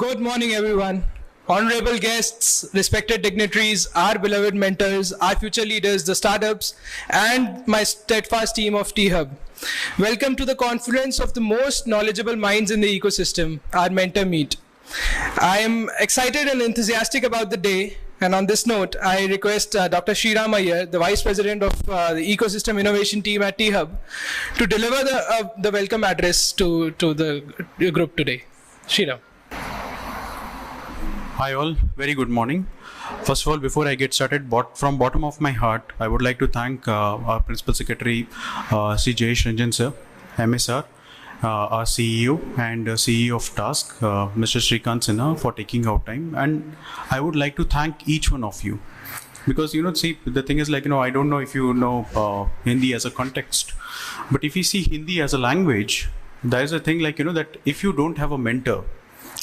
Good morning, everyone. Honorable guests, respected dignitaries, our beloved mentors, our future leaders, the startups, and my steadfast team of THub. Welcome to the conference of the most knowledgeable minds in the ecosystem, our mentor meet. I am excited and enthusiastic about the day. And on this note, I request Dr. Sriram Iyer, the Vice President of the Ecosystem Innovation Team at THub, to deliver the welcome address to the group today. Sriram. Hi all, very good morning. First of all, before I get started, from bottom of my heart, I would like to thank our Principal Secretary, Sri Jayesh Ranjan Sir, MSR, our CEO and CEO of Task, Mr. Shrikant Sinha, for taking out time. And I would like to thank each one of you. Because, see, the thing is I don't know if you know Hindi as a context, but if you see Hindi as a language, there is a thing that if you don't have a mentor,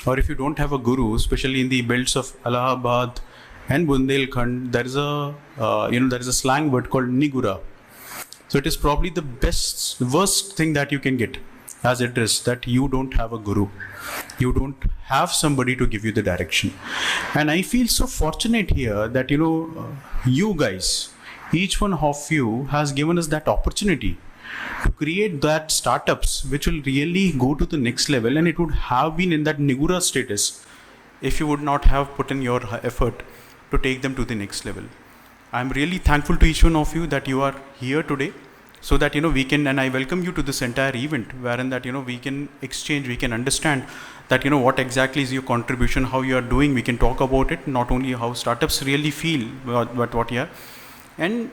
or if you don't have a guru, especially in the belts of Allahabad and Bundelkhand, there is a slang word called nigura. So it is probably the worst thing that you can get as address, that you don't have a guru. You don't have somebody to give you the direction. And I feel so fortunate here that, you guys, each one of you has given us that opportunity to create that startups which will really go to the next level, and it would have been in that Nigura status if you would not have put in your effort to take them to the next level. I'm really thankful to each one of you that you are here today, so that we can, and I welcome you to this entire event, wherein that we can exchange, we can understand that what exactly is your contribution, how you are doing. We can talk about it, not only how startups really feel, but what you are, and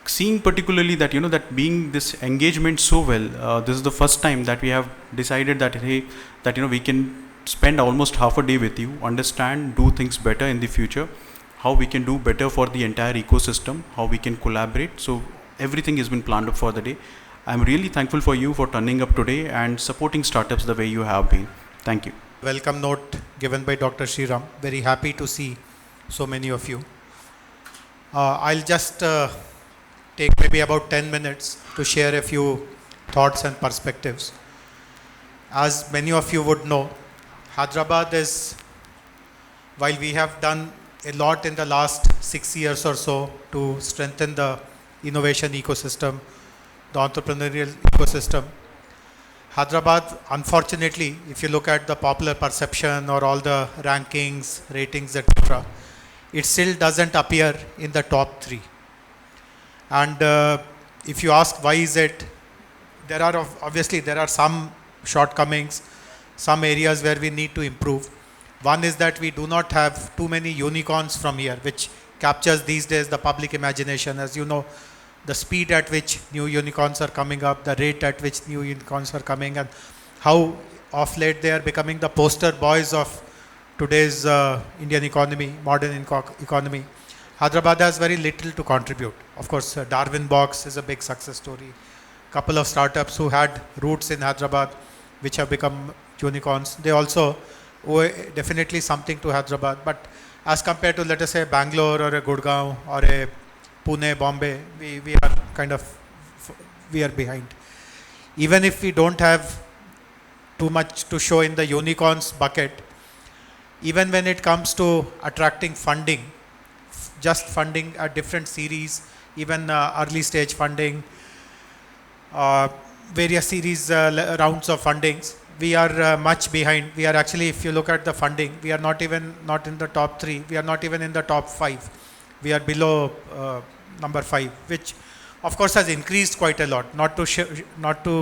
seeing particularly that that being this engagement so well, this is the first time that we have decided that we can spend almost half a day with you, understand, do things better in the future, how we can do better for the entire ecosystem, how we can collaborate. So everything has been planned up for the day. I'm really thankful for you for turning up today and supporting startups the way you have been. Thank you. Welcome note given by Dr. Sriram. Very happy to see so many of you. I'll just take maybe about 10 minutes to share a few thoughts and perspectives. As many of you would know, Hyderabad is, while we have done a lot in the last 6 years or so to strengthen the innovation ecosystem, the entrepreneurial ecosystem, Hyderabad, unfortunately, if you look at the popular perception or all the rankings, ratings, etc., it still doesn't appear in the top 3. And if you ask why is it, there are some shortcomings, some areas where we need to improve. One is that we do not have too many unicorns from here, which captures these days the public imagination. As you know, the speed at which new unicorns are coming up, the rate at which new unicorns are coming, and how of late they are becoming the poster boys of today's Indian economy, modern economy. Hyderabad has very little to contribute. Of course, Darwin Box is a big success story. Couple of startups who had roots in Hyderabad, which have become unicorns. They also owe definitely something to Hyderabad. But as compared to, let us say, Bangalore or a Gurgaon or a Pune, Bombay, we are behind. Even if we don't have too much to show in the unicorns bucket, even when it comes to attracting funding, just funding a different series, even early stage funding, various series rounds of fundings, we are much behind. We are actually, if you look at the funding, we are not in the top 3. We are not even in the top 5. We are below number 5, which of course has increased quite a lot. Not to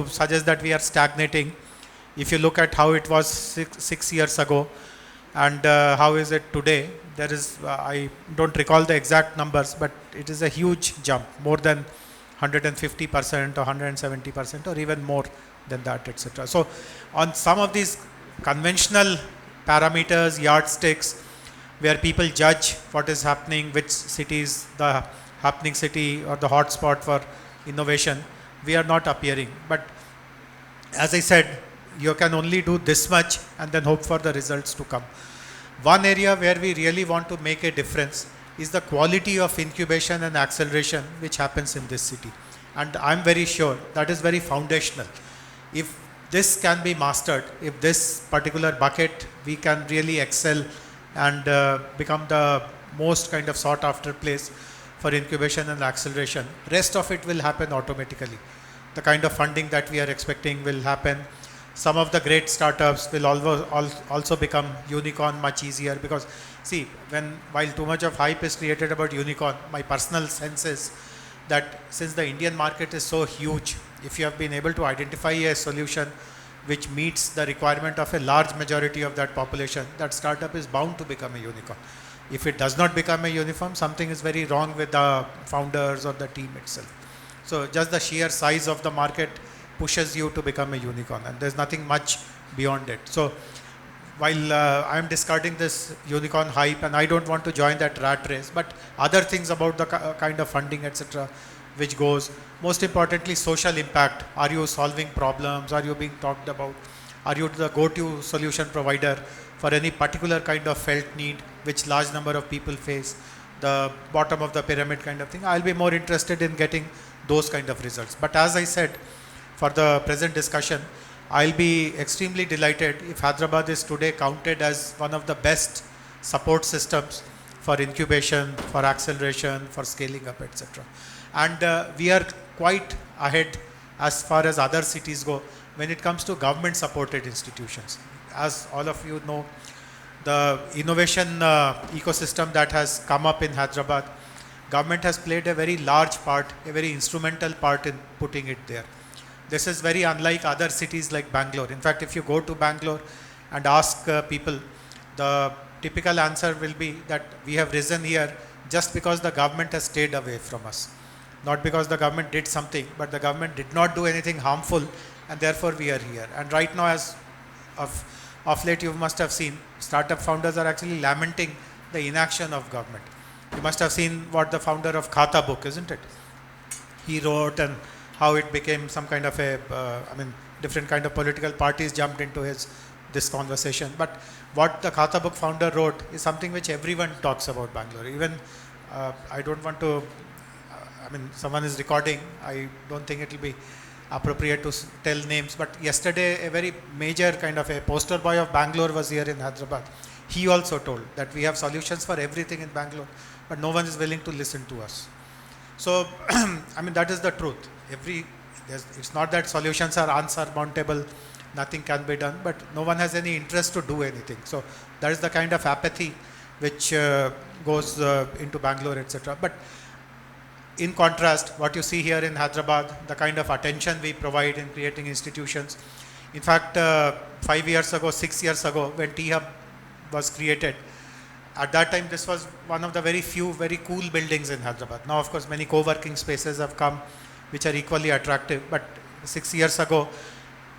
suggest that we are stagnating. If you look at how it was 6 years ago, and how is it today, there is, I don't recall the exact numbers, but it is a huge jump, more than 150% or 170% or even more than that, etc. So on some of these conventional parameters, yardsticks, where people judge what is happening, which city is the happening city or the hotspot for innovation, we are not appearing. But as I said, you can only do this much and then hope for the results to come. One area where we really want to make a difference is the quality of incubation and acceleration which happens in this city. And I'm very sure that is very foundational. If this can be mastered, if this particular bucket we can really excel and become the most kind of sought after place for incubation and acceleration, rest of it will happen automatically. The kind of funding that we are expecting will happen. Some of the great startups will also become unicorn much easier, because see, while too much of hype is created about unicorn, my personal sense is that since the Indian market is so huge, if you have been able to identify a solution which meets the requirement of a large majority of that population, that startup is bound to become a unicorn. If it does not become a unicorn, something is very wrong with the founders or the team itself. So just the sheer size of the market pushes you to become a unicorn, and there's nothing much beyond it. So while I'm discarding this unicorn hype, and I don't want to join that rat race, but other things about the kind of funding, etc., which goes, most importantly, social impact. Are you solving problems? Are you being talked about? Are you the go-to solution provider for any particular kind of felt need which large number of people face? The bottom of the pyramid kind of thing. I'll be more interested in getting those kind of results. But as I said, for the present discussion, I'll be extremely delighted if Hyderabad is today counted as one of the best support systems for incubation, for acceleration, for scaling up, etc. And we are quite ahead as far as other cities go when it comes to government supported institutions. As all of you know, the innovation ecosystem that has come up in Hyderabad, government has played a very large part, a very instrumental part in putting it there. This is very unlike other cities like Bangalore. In fact, if you go to Bangalore and ask people, the typical answer will be that we have risen here just because the government has stayed away from us. Not because the government did something, but the government did not do anything harmful, and therefore we are here. And right now, as of late, you must have seen, startup founders are actually lamenting the inaction of government. You must have seen what the founder of Khata book, isn't it? He wrote, and how it became some kind of a, different kind of political parties jumped into this conversation. But what the Khata book founder wrote is something which everyone talks about Bangalore. Even, I don't want to, someone is recording, I don't think it will be appropriate to tell names, but yesterday a very major kind of a poster boy of Bangalore was here in Hyderabad. He also told that we have solutions for everything in Bangalore, but no one is willing to listen to us. So, that is the truth. It's not that solutions are unsurmountable, nothing can be done, but no one has any interest to do anything. So that is the kind of apathy which goes into Bangalore, etc. But in contrast, what you see here in Hyderabad, the kind of attention we provide in creating institutions. In fact, 5 years ago, 6 years ago, when THub was created, at that time, this was one of the very few, very cool buildings in Hyderabad. Now, of course, many co-working spaces have come, which are equally attractive. But 6 years ago,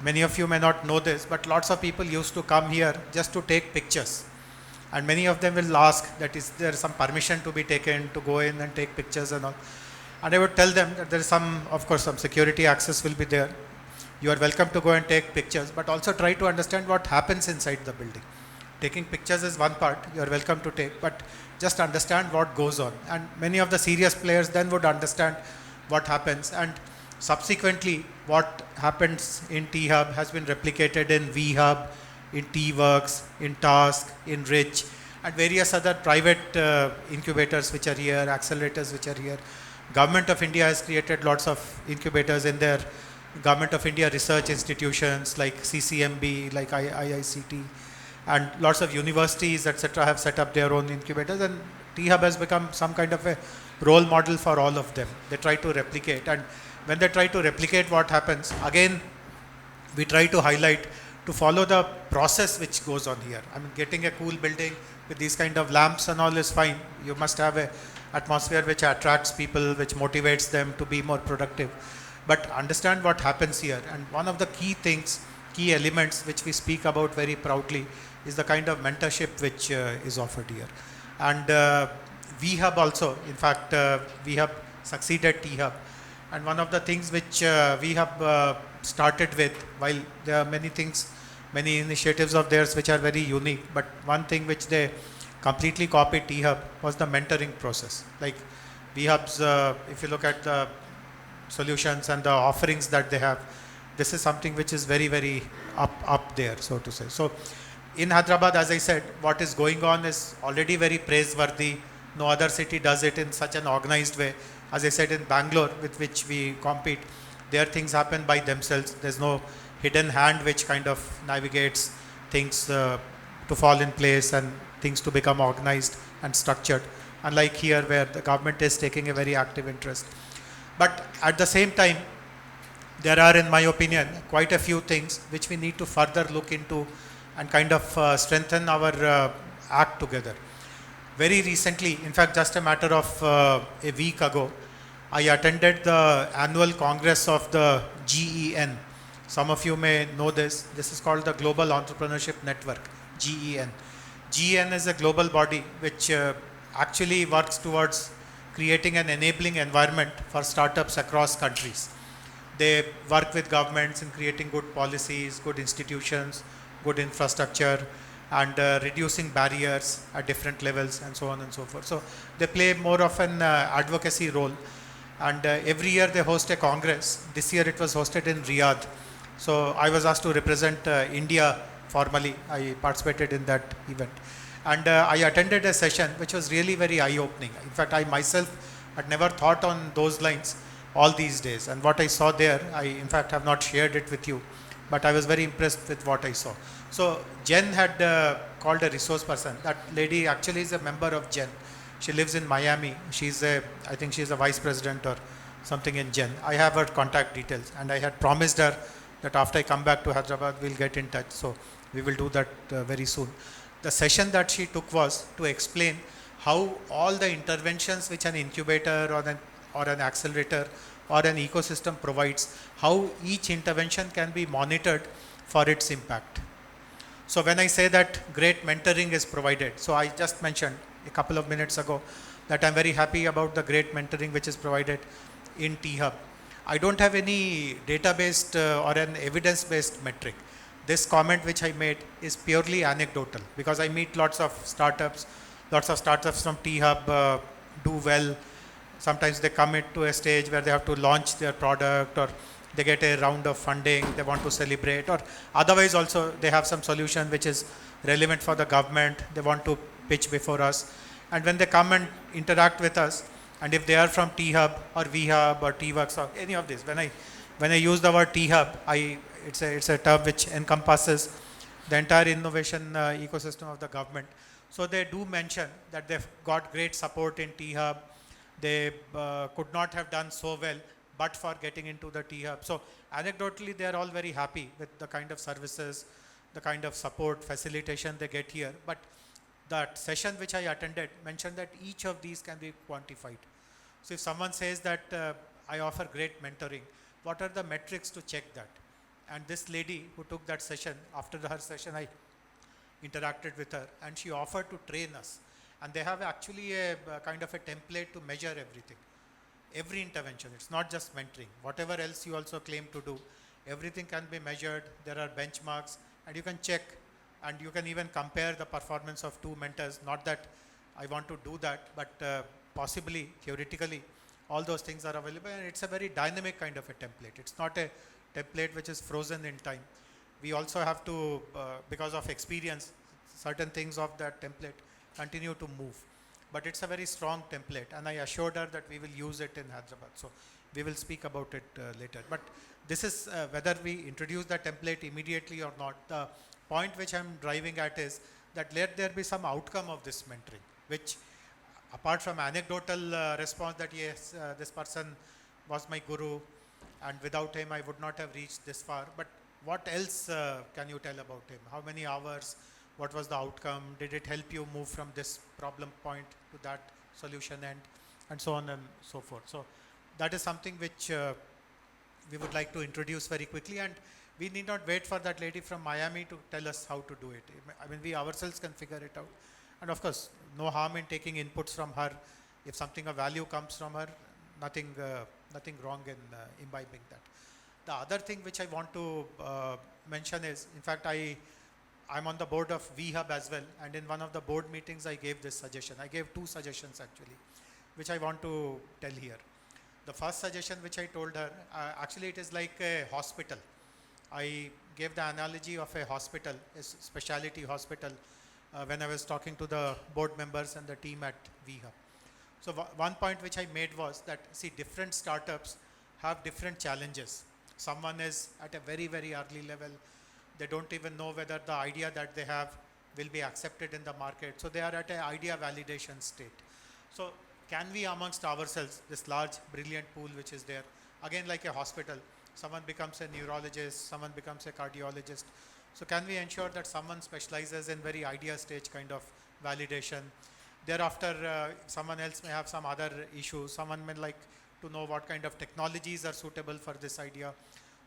many of you may not know this, but lots of people used to come here just to take pictures. And many of them will ask that is there some permission to be taken to go in and take pictures and all. And I would tell them that there is some security access will be there. You are welcome to go and take pictures, but also try to understand what happens inside the building. Taking pictures is one part, you are welcome to take, but just understand what goes on. And many of the serious players then would understand what happens. And subsequently, what happens in THub has been replicated in VHub, in T-Works, in Task, in Rich, and various other private incubators which are here, accelerators which are here. Government of India has created lots of incubators in their Government of India research institutions like CCMB, like IICT, and lots of universities, etc. have set up their own incubators, and THub has become some kind of a role model for all of them. They try to replicate, and when they try to replicate what happens, again, we try to highlight to follow the process which goes on here. Getting a cool building with these kind of lamps and all is fine. You must have a atmosphere which attracts people, which motivates them to be more productive. But understand what happens here. And one of the key things, key elements which we speak about very proudly is the kind of mentorship which is offered here. And VHub also, in fact, VHub succeeded THub. And one of the things which VHub started with, while there are many things, many initiatives of theirs which are very unique, but one thing which they completely copied THub was the mentoring process. Like VHub's, if you look at the solutions and the offerings that they have, this is something which is very, very up there, so to say. So in Hyderabad, as I said, what is going on is already very praiseworthy. No other city does it in such an organized way. As I said, in Bangalore, with which we compete, there things happen by themselves. There's no hidden hand which kind of navigates things to fall in place and things to become organized and structured. Unlike here, where the government is taking a very active interest. But at the same time, there are, in my opinion, quite a few things which we need to further look into and kind of strengthen our act together. Very recently, in fact, just a matter of a week ago, I attended the annual congress of the GEN. Some of you may know this. This is called the Global Entrepreneurship Network, GEN. GEN is a global body which actually works towards creating an enabling environment for startups across countries. They work with governments in creating good policies, good institutions, good infrastructure, and reducing barriers at different levels, and so on and so forth. So they play more of an advocacy role. And every year they host a congress. This year it was hosted in Riyadh. So I was asked to represent India formally. I participated in that event. And I attended a session which was really very eye-opening. In fact, I myself had never thought on those lines all these days. And what I saw there, I in fact have not shared it with you, but I was very impressed with what I saw. So Jen had called a resource person. That lady actually is a member of Jen. She lives in Miami. I think she's a vice president or something in Jen. I have her contact details, and I had promised her that after I come back to Hyderabad, we'll get in touch. So we will do that very soon. The session that she took was to explain how all the interventions which an incubator or an accelerator or an ecosystem provides, how each intervention can be monitored for its impact. So when I say that great mentoring is provided, so I just mentioned a couple of minutes ago that I'm very happy about the great mentoring which is provided in THub. I don't have any data-based or an evidence-based metric. This comment which I made is purely anecdotal because I meet lots of startups from THub do well. Sometimes they come into a stage where they have to launch their product, or they get a round of funding, they want to celebrate, or otherwise also they have some solution which is relevant for the government, they want to pitch before us. And when they come and interact with us, and if they are from THub or VHub or TWorks or any of this, when I use the word THub, it's a term which encompasses the entire innovation ecosystem of the government. So they do mention that they've got great support in THub. They could not have done so well but for getting into the THub. So anecdotally, they are all very happy with the kind of services, the kind of support, facilitation they get here. But that session which I attended mentioned that each of these can be quantified. So if someone says that I offer great mentoring, what are the metrics to check that? And this lady who took that session, after her session, I interacted with her and she offered to train us. And they have actually a kind of a template to measure everything. Every intervention, it's not just mentoring. Whatever else you also claim to do, everything can be measured. There are benchmarks and you can check, and you can even compare the performance of two mentors. Not that I want to do that, but possibly, theoretically, all those things are available, and it's a very dynamic kind of a template. It's not a template which is frozen in time. We also have to, because of experience, certain things of that template continue to move. But it's a very strong template, and I assured her that we will use it in Hyderabad. So we will speak about it later. But this is whether we introduce the template immediately or not. The point which I'm driving at is that let there be some outcome of this mentoring, which apart from anecdotal response that yes, this person was my guru, and without him I would not have reached this far. But what else can you tell about him? How many hours? What was the outcome? Did it help you move from this problem point to that solution end? And so on and so forth. So that is something which we would like to introduce very quickly, and we need not wait for that lady from Miami to tell us how to do it. I mean, we ourselves can figure it out. And of course, no harm in taking inputs from her. If something of value comes from her, nothing wrong in imbibing that. The other thing which I want to mention is, in fact, I'm on the board of VHub as well, and in one of the board meetings I gave this suggestion. I gave two suggestions actually, which I want to tell here. The first suggestion which I told her, actually it is like a hospital. I gave the analogy of a hospital, a specialty hospital, when I was talking to the board members and the team at VHub. So one point which I made was that, see, different startups have different challenges. Someone is at a very, very early level. They don't even know whether the idea that they have will be accepted in the market. So they are at an idea validation state. So can we amongst ourselves, this large, brilliant pool which is there, again like a hospital, someone becomes a neurologist, someone becomes a cardiologist. So can we ensure that someone specializes in very idea stage kind of validation? Thereafter, someone else may have some other issues. Someone may like to know what kind of technologies are suitable for this idea.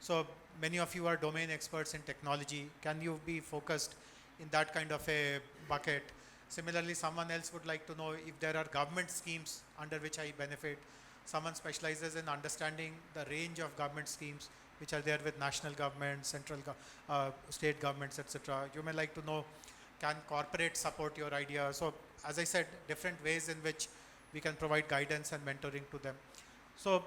So many of you are domain experts in technology. Can you be focused in that kind of a bucket? Similarly, someone else would like to know if there are government schemes under which I benefit. Someone specializes in understanding the range of government schemes which are there with national government, state governments, etc. You may like to know, can corporate support your idea? So as I said, different ways in which we can provide guidance and mentoring to them. So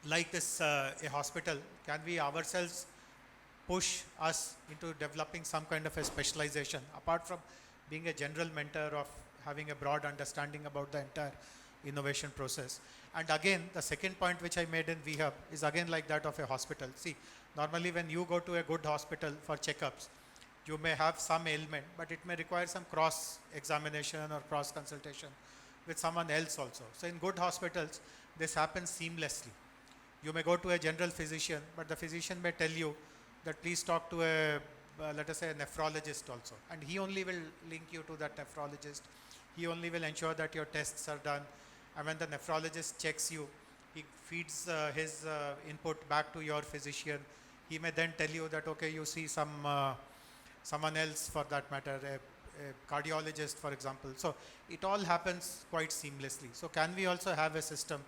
like this, a hospital, can we ourselves push us into developing some kind of a specialization apart from being a general mentor of having a broad understanding about the entire innovation process? And again, the second point which I made in VHub is again like that of a hospital. See, normally when you go to a good hospital for checkups, you may have some ailment, but it may require some cross examination or cross consultation with someone else also. So in good hospitals, this happens seamlessly. You may go to a general physician, but the physician may tell you that please talk to a, let us say, a nephrologist also. And he only will link you to that nephrologist. He only will ensure that your tests are done. And when the nephrologist checks you, he feeds his input back to your physician. He may then tell you that, okay, you see someone else for that matter, a cardiologist, for example. So it all happens quite seamlessly. So can we also have a system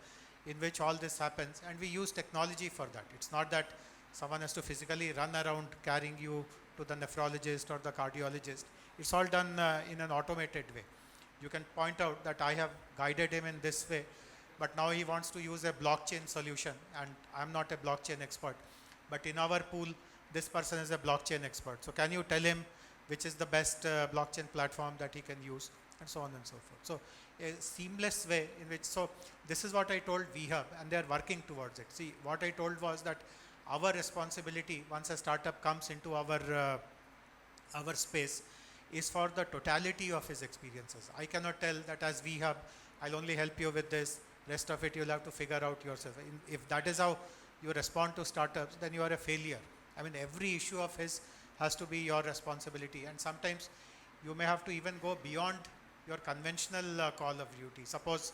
in which all this happens, and we use technology for that? It's not that someone has to physically run around carrying you to the nephrologist or the cardiologist. It's all done in an automated way. You can point out that I have guided him in this way, but now he wants to use a blockchain solution, and I'm not a blockchain expert, but in our pool, this person is a blockchain expert. So can you tell him which is the best blockchain platform that he can use, and so on and so forth. So a seamless way in which, so this is what I told VHub, and they are working towards it. See, what I told was that our responsibility once a startup comes into our space is for the totality of his experiences. I cannot tell that as VHub, I'll only help you with this, rest of it you'll have to figure out yourself. If that is how you respond to startups, then you are a failure. I mean, every issue of his has to be your responsibility, and sometimes you may have to even go beyond your conventional call of duty. Suppose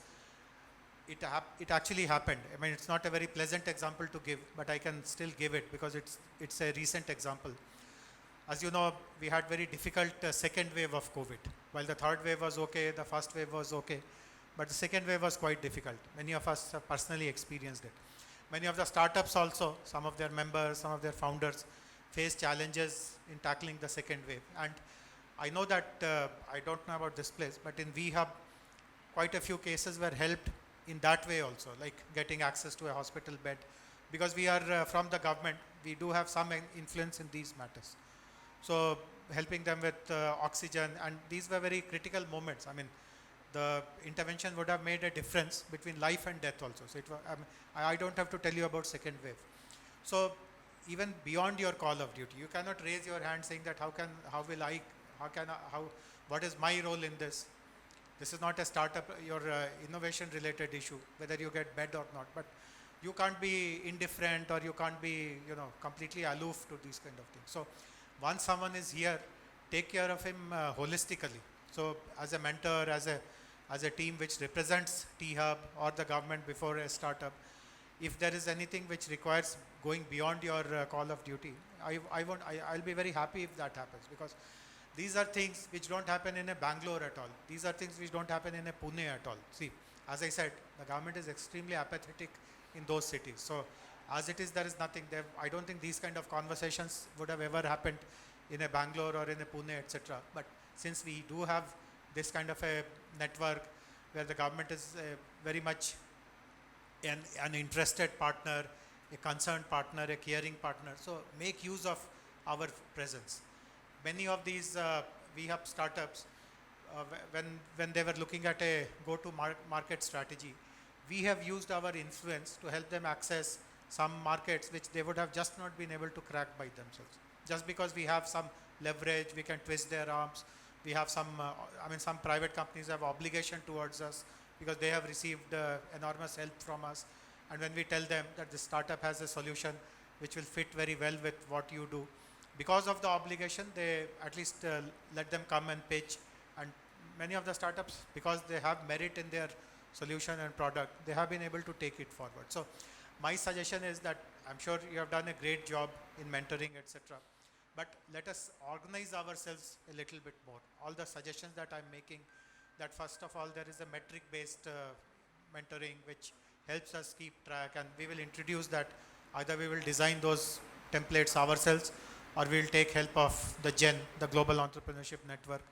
it actually happened. I mean, it's not a very pleasant example to give, but I can still give it because it's a recent example. As you know, we had very difficult second wave of COVID. While the third wave was okay, the first wave was okay, but the second wave was quite difficult. Many of us have personally experienced it. Many of the startups also, some of their members, some of their founders face challenges in tackling the second wave. And I know that, I don't know about this place, but in VHub, quite a few cases were helped in that way also, like getting access to a hospital bed. Because we are from the government, we do have some influence in these matters. So helping them with oxygen, and these were very critical moments. I mean, the intervention would have made a difference between life and death also. So it was, I don't have to tell you about second wave. So even beyond your call of duty, you cannot raise your hand saying that what is my role in this? This is not a startup, your innovation related issue, whether you get bed or not. But you can't be indifferent, or you can't be, completely aloof to these kind of things. So once someone is here, take care of him holistically. So as a mentor, as a team which represents THub or the government before a startup, if there is anything which requires going beyond your call of duty, I'll be very happy if that happens, because these are things which don't happen in a Bangalore at all. These are things which don't happen in a Pune at all. See, as I said, the government is extremely apathetic in those cities. So as it is, there is nothing there. I don't think these kind of conversations would have ever happened in a Bangalore or in a Pune, etc. But since we do have this kind of a network where the government is very much an interested partner, a concerned partner, a caring partner. So make use of our presence. Many of these VHub startups, when they were looking at a go-to-market strategy, we have used our influence to help them access some markets which they would have just not been able to crack by themselves. Just because we have some leverage, we can twist their arms. We have some, some private companies have obligation towards us because they have received enormous help from us. And when we tell them that the startup has a solution which will fit very well with what you do, because of the obligation, they at least let them come and pitch. And many of the startups, because they have merit in their solution and product, they have been able to take it forward. So my suggestion is that I'm sure you have done a great job in mentoring, etc. But let us organize ourselves a little bit more. All the suggestions that I'm making, that first of all, there is a metric-based mentoring which helps us keep track, and we will introduce that. Either we will design those templates ourselves, or we will take help of the GEN, the Global Entrepreneurship Network.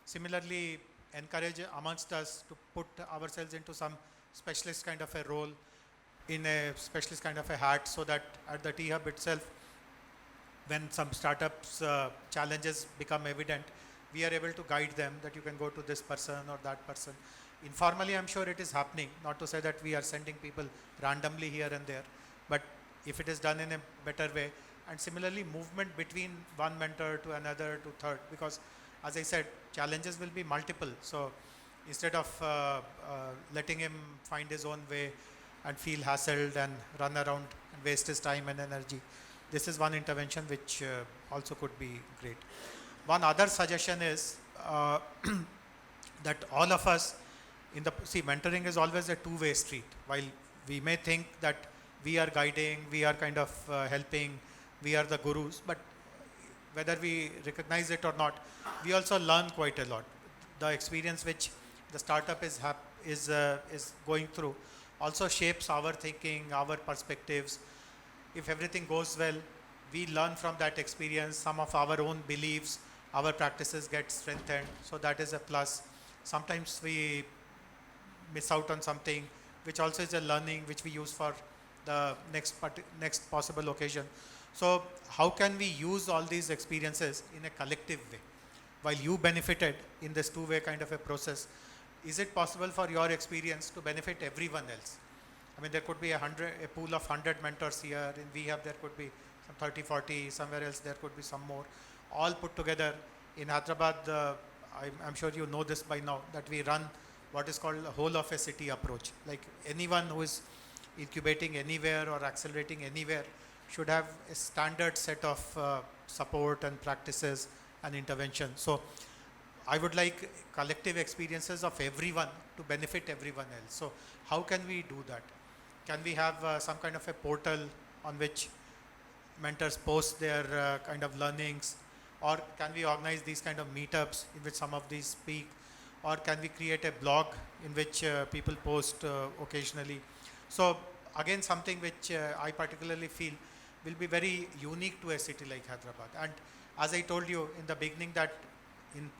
Similarly, encourage amongst us to put ourselves into some specialist kind of a role, in a specialist kind of a hat, so that at the THub itself, when some startups challenges become evident, we are able to guide them that you can go to this person or that person. Informally, I'm sure it is happening, not to say that we are sending people randomly here and there, but if it is done in a better way. And similarly, movement between one mentor to another to third, because as I said, challenges will be multiple. So instead of letting him find his own way and feel hassled and run around and waste his time and energy, this is one intervention which also could be great. One other suggestion is that all of us mentoring is always a two-way street. While we may think that we are guiding, we are kind of helping, we are the gurus, but whether we recognize it or not, we also learn quite a lot. The experience which the startup is going through also shapes our thinking, our perspectives. If everything goes well, we learn from that experience. Some of our own beliefs, our practices get strengthened, so that is a plus. Sometimes we miss out on something, which also is a learning which we use for the next possible occasion. So how can we use all these experiences in a collective way? While you benefited in this two-way kind of a process, is it possible for your experience to benefit everyone else? There could be a pool of 100 mentors here. In VHub, there could be some 30, 40, somewhere else there could be some more. All put together. In Hyderabad, I'm sure you know this by now, that we run what is called a whole of a city approach. Like anyone who is incubating anywhere or accelerating anywhere should have a standard set of support and practices and intervention. So I would like collective experiences of everyone to benefit everyone else. So how can we do that? Can we have some kind of a portal on which mentors post their kind of learnings, or can we organize these kind of meetups in which some of these speak, or can we create a blog in which people post occasionally? So again, something which I particularly feel will be very unique to a city like Hyderabad. And as I told you in the beginning, that in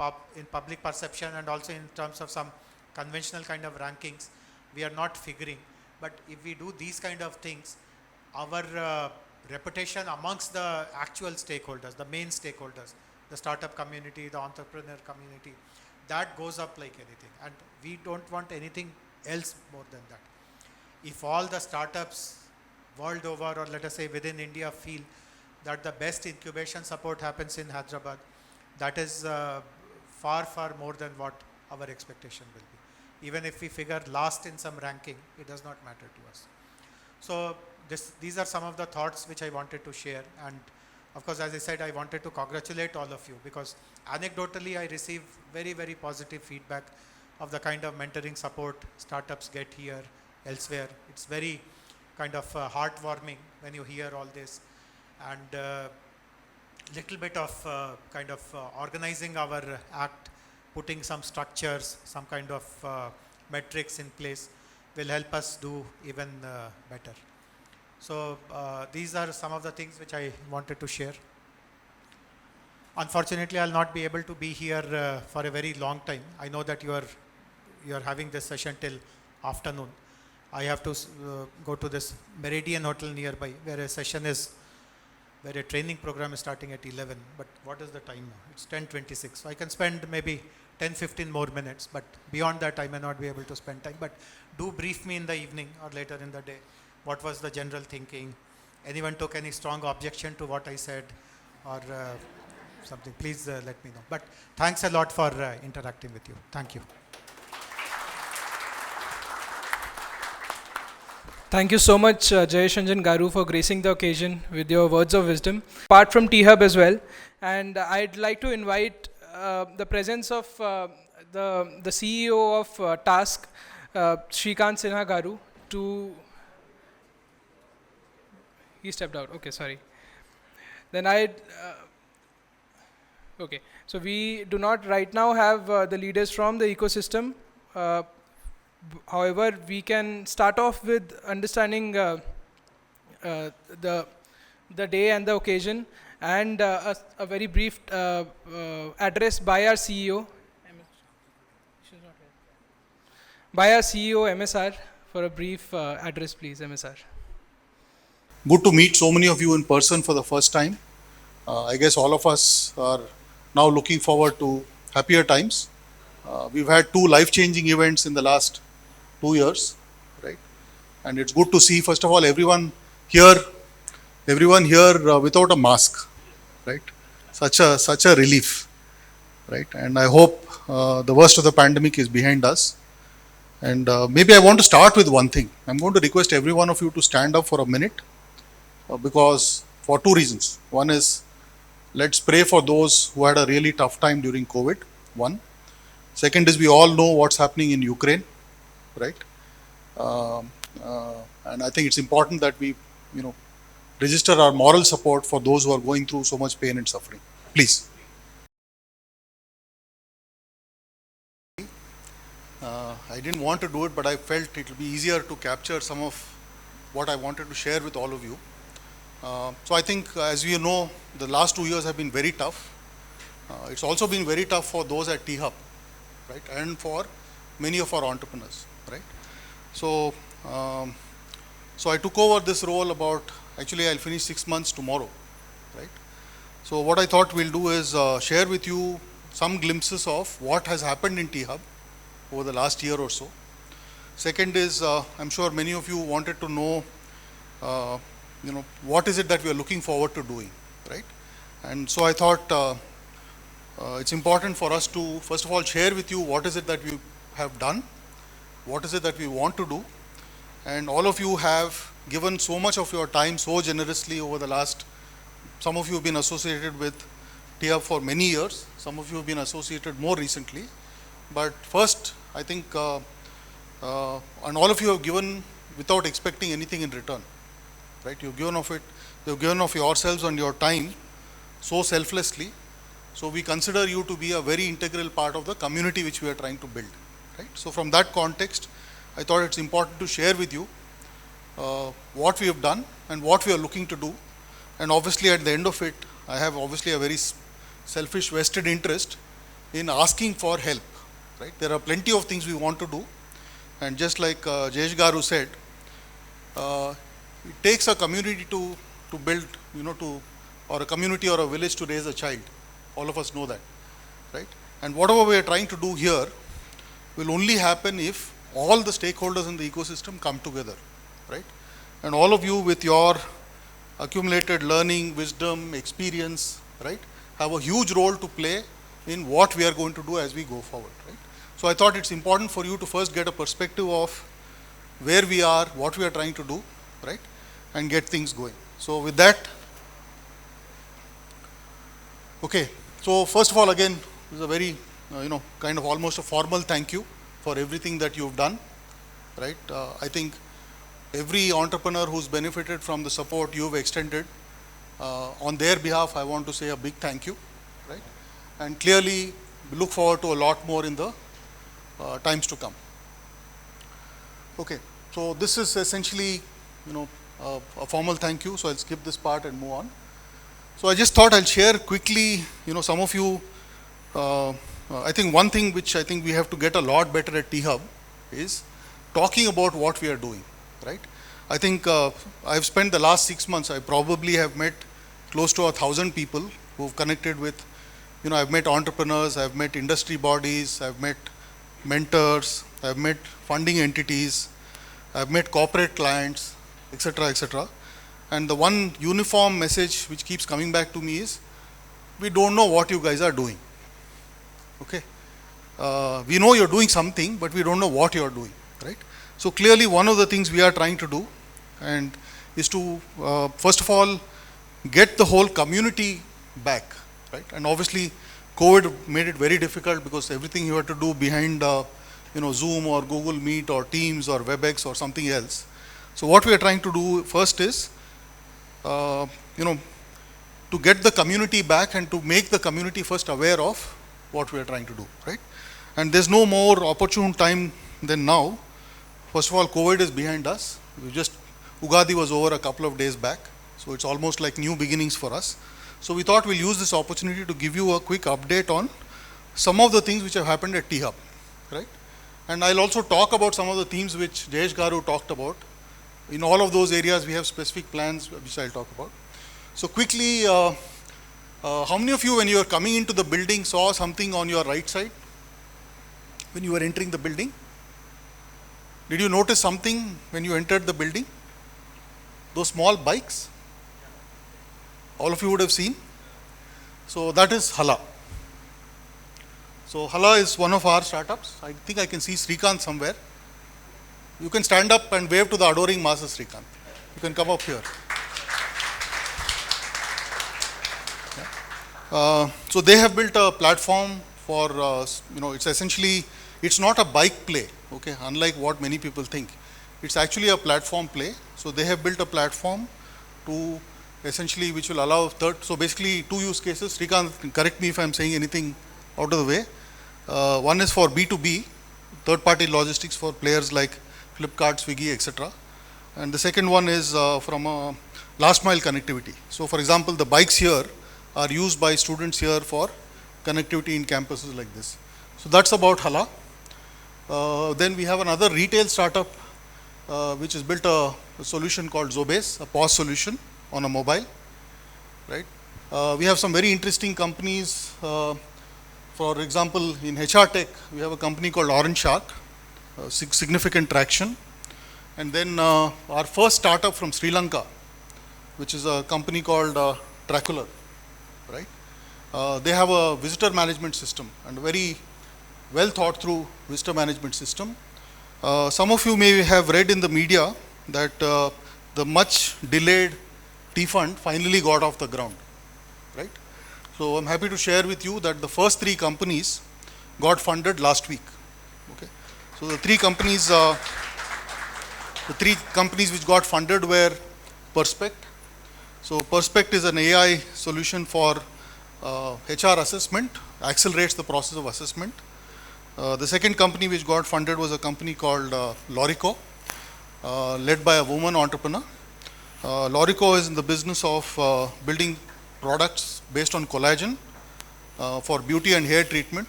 public perception and also in terms of some conventional kind of rankings, we are not figuring. But if we do these kind of things, our reputation amongst the actual stakeholders, the main stakeholders, the startup community, the entrepreneur community, that goes up like anything. And we don't want anything else more than that. If all the startups world over, or let us say within India, feel that the best incubation support happens in Hyderabad, that is far, far more than what our expectation will be. Even if we figure last in some ranking, it does not matter to us. So these are some of the thoughts which I wanted to share. And of course, as I said, I wanted to congratulate all of you, because anecdotally I receive very, very positive feedback of the kind of mentoring support startups get here, elsewhere. It's very kind of heartwarming when you hear all this. And little bit of kind of organizing our act, putting some structures, some kind of metrics in place will help us do even better. So these are some of the things which I wanted to share. Unfortunately, I'll not be able to be here for a very long time. I know that you are having this session till afternoon, I have to go to this Meridian Hotel nearby where a session is, where a training program is starting at 11. But what is the time now? It's 10:26. So I can spend maybe 10-15 more minutes, but beyond that I may not be able to spend time. But do brief me in the evening or later in the day. What was the general thinking? Anyone took any strong objection to what I said or something? Please let me know. But thanks a lot for interacting with you. Thank you. Thank you so much, Jayesh Ranjan Garu, for gracing the occasion with your words of wisdom. Apart from THub as well, and I'd like to invite the presence of the CEO of Task, Shrikant Sinha Garu, to. He stepped out. Okay, sorry. Then okay. So we do not right now have the leaders from the ecosystem. However, we can start off with understanding the day and the occasion, and a very brief address by our CEO. By our CEO, MSR, for a brief address, please, MSR. Good to meet so many of you in person for the first time. I guess all of us are now looking forward to happier times. We've had 2 life-changing events in the last 2 years, right? And it's good to see, first of all, everyone here without a mask, right? Such a relief, right? And I hope the worst of the pandemic is behind us. And maybe I want to start with one thing. I'm going to request every one of you to stand up for a minute because for 2 reasons. One is, let's pray for those who had a really tough time during COVID, one. Second is, we all know what's happening in Ukraine, right? And I think it's important that we, register our moral support for those who are going through so much pain and suffering. Please. I didn't want to do it, but I felt it will be easier to capture some of what I wanted to share with all of you. So I think, as you know, the last 2 years have been very tough. It's also been very tough for those at THub, right? And for many of our entrepreneurs, right? So, so I took over this role actually I'll finish 6 months tomorrow, right? So what I thought we'll do is share with you some glimpses of what has happened in THub over the last year or so. Second is, I'm sure many of you wanted to know, what is it that we are looking forward to doing, right? And so I thought it's important for us to, first of all, share with you what is it that we have done, what is it that we want to do. And all of you have given so much of your time so generously over the last, some of you have been associated with THub for many years, some of you have been associated more recently. But first, I think, and all of you have given without expecting anything in return, right? You've given of yourselves and your time so selflessly. So we consider you to be a very integral part of the community which we are trying to build, right? So from that context, I thought it's important to share with you what we have done and what we are looking to do. And obviously at the end of it, I have obviously a very selfish vested interest in asking for help, right? There are plenty of things we want to do. And just like Jayesh Garu said, it takes a community to build, or a community or a village to raise a child. All of us know that, right? And whatever we are trying to do here will only happen if all the stakeholders in the ecosystem come together, right? And all of you with your accumulated learning, wisdom, experience, right, have a huge role to play in what we are going to do as we go forward, right? So I thought it's important for you to first get a perspective of where we are, what we are trying to do, right, and get things going. So with that, okay. So first of all, again, this is a very, kind of almost a formal thank you for everything that you've done, right? I think every entrepreneur who's benefited from the support you've extended, on their behalf, I want to say a big thank you, right? And clearly, we look forward to a lot more in the times to come. Okay, so this is essentially, a formal thank you. So I'll skip this part and move on. So I just thought I'll share quickly, some of you, I think one thing which I think we have to get a lot better at THub is talking about what we are doing, right? I think I've spent the last 6 months, I probably have met close to 1,000 people who've connected with, I've met entrepreneurs, I've met industry bodies, I've met mentors, I've met funding entities, I've met corporate clients, etc., etc. And the one uniform message which keeps coming back to me is, we don't know what you guys are doing. Okay? We know you're doing something, but we don't know what you're doing, right? So clearly one of the things we are trying to do and is to, first of all, get the whole community back, right? And obviously COVID made it very difficult because everything you had to do behind Zoom or Google Meet or Teams or WebEx or something else. So what we are trying to do first is, to get the community back and to make the community first aware of what we are trying to do, right? And there's no more opportune time than now. First of all, COVID is behind us. Ugadi was over a couple of days back. So it's almost like new beginnings for us. So we thought we'll use this opportunity to give you a quick update on some of the things which have happened at THub, right? And I'll also talk about some of the themes which Jayesh Garu talked about. In all of those areas, we have specific plans which I'll talk about. So quickly, how many of you, when you were coming into the building, saw something on your right side when you were entering the building? Did you notice something when you entered the building? Those small bikes? All of you would have seen. So that is Hala. So Hala is one of our startups. I think I can see Srikanth somewhere. You can stand up and wave to the adoring masses, Srikanth. You can come up here. Yeah. So they have built a platform for, it's essentially, it's not a bike play, okay, unlike what many people think. It's actually a platform play. So they have built a platform to essentially, which will allow so basically 2 use cases. Srikanth, correct me if I'm saying anything out of the way. One is for B2B, third-party logistics for players like Flipkart, Swiggy, etc. And the second one is from last mile connectivity. So for example, the bikes here are used by students here for connectivity in campuses like this. So that's about Hala. Then we have another retail startup which has built a solution called Zobase, a POS solution on a mobile, right? We have some very interesting companies. For example, in HR Tech, we have a company called Orange Shark, significant traction. And then our first startup from Sri Lanka, which is a company called Dracular, right? They have a visitor management system and a very well thought through visitor management system. Some of you may have read in the media that the much delayed T-Fund finally got off the ground, right? So I'm happy to share with you that the first 3 companies got funded last week, okay? So the 3 companies which got funded were Perspect. So Perspect is an AI solution for HR assessment, accelerates the process of assessment. The second company which got funded was a company called Lorico, led by a woman entrepreneur. Lorico is in the business of building products based on collagen for beauty and hair treatment.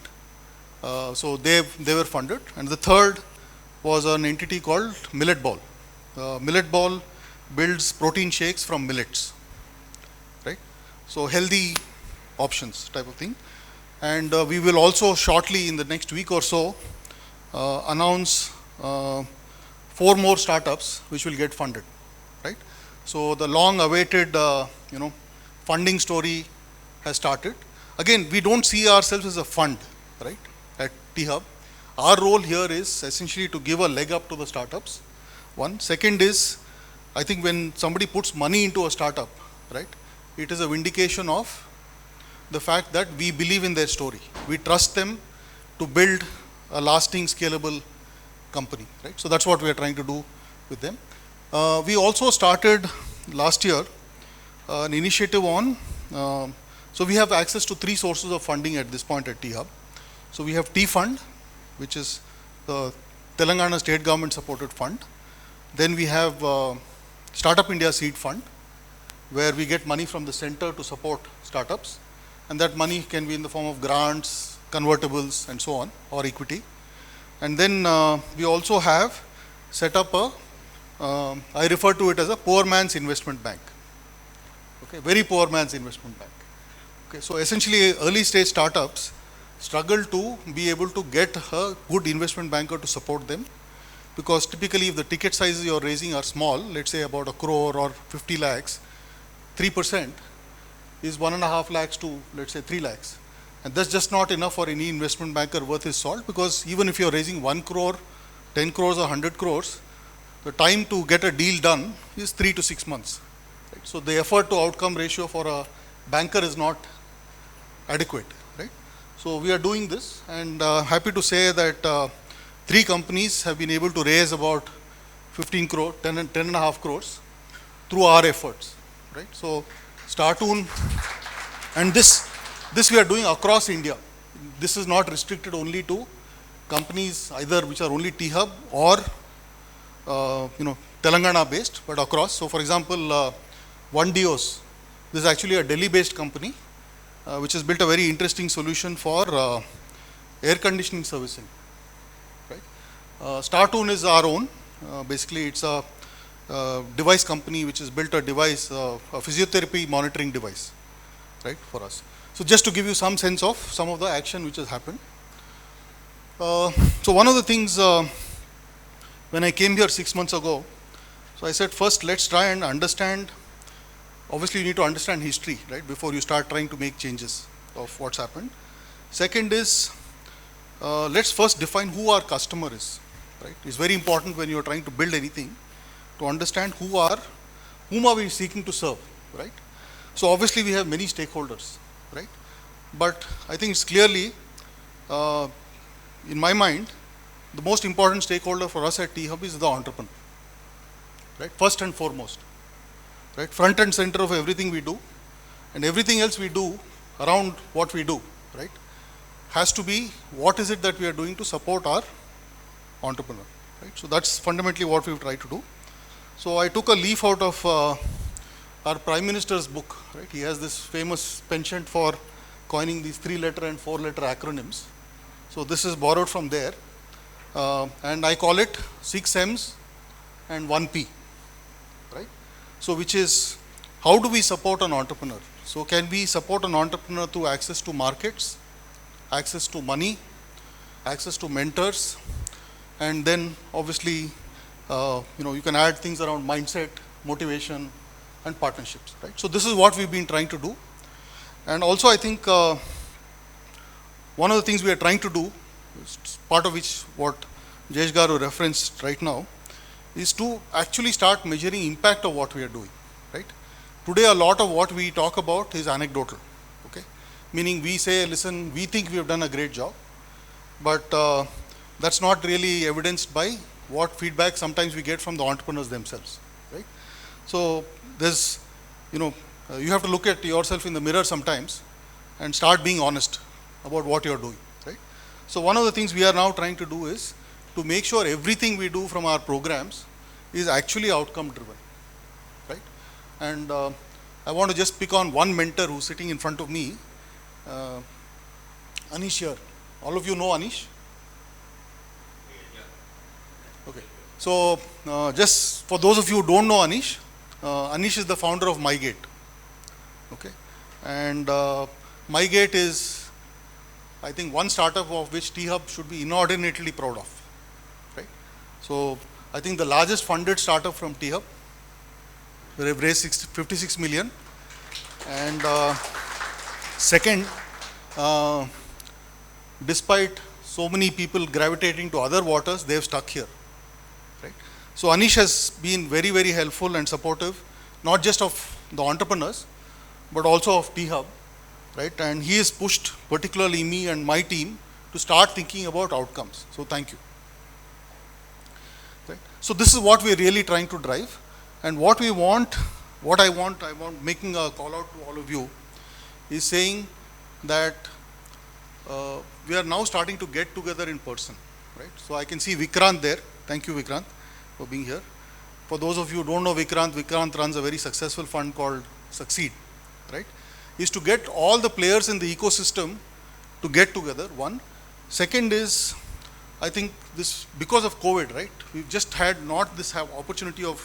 So they were funded. And the third was an entity called Millet Ball. Millet Ball builds protein shakes from millets, right? So healthy options type of thing. And we will also shortly in the next week or so announce 4 more startups which will get funded, right? So the long awaited funding story has started. Again, we don't see ourselves as a fund, right, at THub. Our role here is essentially to give a leg up to the startups. One. Second is, I think when somebody puts money into a startup, right, it is a vindication of the fact that we believe in their story. We trust them to build a lasting, scalable company, right? So that's what we are trying to do with them. We also started last year an initiative on, so we have access to 3 sources of funding at this point at THub. So we have T-Fund, which is the Telangana state government supported fund. Then we have Startup India Seed Fund, where we get money from the center to support startups. And that money can be in the form of grants, convertibles, and so on, or equity. And then we also have set up I refer to it as a poor man's investment bank. Okay, very poor man's investment bank. Okay, so essentially early stage startups struggle to be able to get a good investment banker to support them, because typically if the ticket sizes you're raising are small, let's say about 1 crore or 50 lakhs, 3% is 1.5 lakhs to let's say 3 lakhs. And that's just not enough for any investment banker worth his salt, because even if you're raising 1 crore, 10 crores or 100 crores, the time to get a deal done is 3 to 6 months. Right? So the effort to outcome ratio for a banker is not adequate. Right? So we are doing this, and happy to say that 3 companies have been able to raise about 15 crore, 10.5 crores through our efforts. Right? So Startoon, and this we are doing across India. This is not restricted only to companies either which are only THub or Telangana based, but across. So for example, One Dios, this is actually a Delhi based company which has built a very interesting solution for air conditioning servicing. Right? Startoon is our own. Basically it's a device company which has built a device, a physiotherapy monitoring device, right, for us. So just to give you some sense of some of the action which has happened. So one of the things when I came here 6 months ago, so I said first let's try and understand, obviously you need to understand history, right, before you start trying to make changes of what's happened. Second is let's first define who our customer is, right. It's very important when you're trying to build anything to understand whom are we seeking to serve, right. So obviously we have many stakeholders, right, but I think it's clearly in my mind the most important stakeholder for us at THub is the entrepreneur, right, first and foremost, right, front and center of everything we do, and everything else we do around what we do, right, has to be what is it that we are doing to support our entrepreneur, right. So that's fundamentally what we've tried to do. So I took a leaf out of our Prime Minister's book, right. He has this famous penchant for coining these 3-letter and 4-letter acronyms. So this is borrowed from there, and I call it 6 M's and 1 P, right. So which is, how do we support an entrepreneur? So can we support an entrepreneur through access to markets, access to money, access to mentors, and then obviously you can add things around mindset, motivation, and partnerships, right. So this is what we've been trying to do. And also I think one of the things we are trying to do, part of which what Jayesh Garu referenced right now, is to actually start measuring impact of what we are doing, right. Today a lot of what we talk about is anecdotal, okay, meaning we say, listen, we think we have done a great job, but that's not really evidenced by what feedback sometimes we get from the entrepreneurs themselves, right. So there's, you have to look at yourself in the mirror sometimes and start being honest about what you're doing, right. So one of the things we are now trying to do is to make sure everything we do from our programs is actually outcome driven, right. And I want to just pick on one mentor who's sitting in front of me, Anish here. All of you know Anish? Okay. So just for those of you who don't know Anish, Anish is the founder of MyGate. Okay. And MyGate is, I think, one startup of which THub should be inordinately proud of, right. So I think the largest funded startup from THub, we have raised 56 million, and second, despite so many people gravitating to other waters, they have stuck here, right. So Anish has been very, very helpful and supportive, not just of the entrepreneurs, but also of THub, right, and he has pushed particularly me and my team to start thinking about outcomes. So thank you. Right. So this is what we are really trying to drive, and what I want making a call out to all of you is saying that we are now starting to get together in person, right. So I can see Vikrant there. Thank you, Vikrant, for being here. For those of you who don't know Vikrant runs a very successful fund called Succeed, right. Is to get all the players in the ecosystem to get together, one. Second is, I think this, because of COVID, right, we've just had not this opportunity of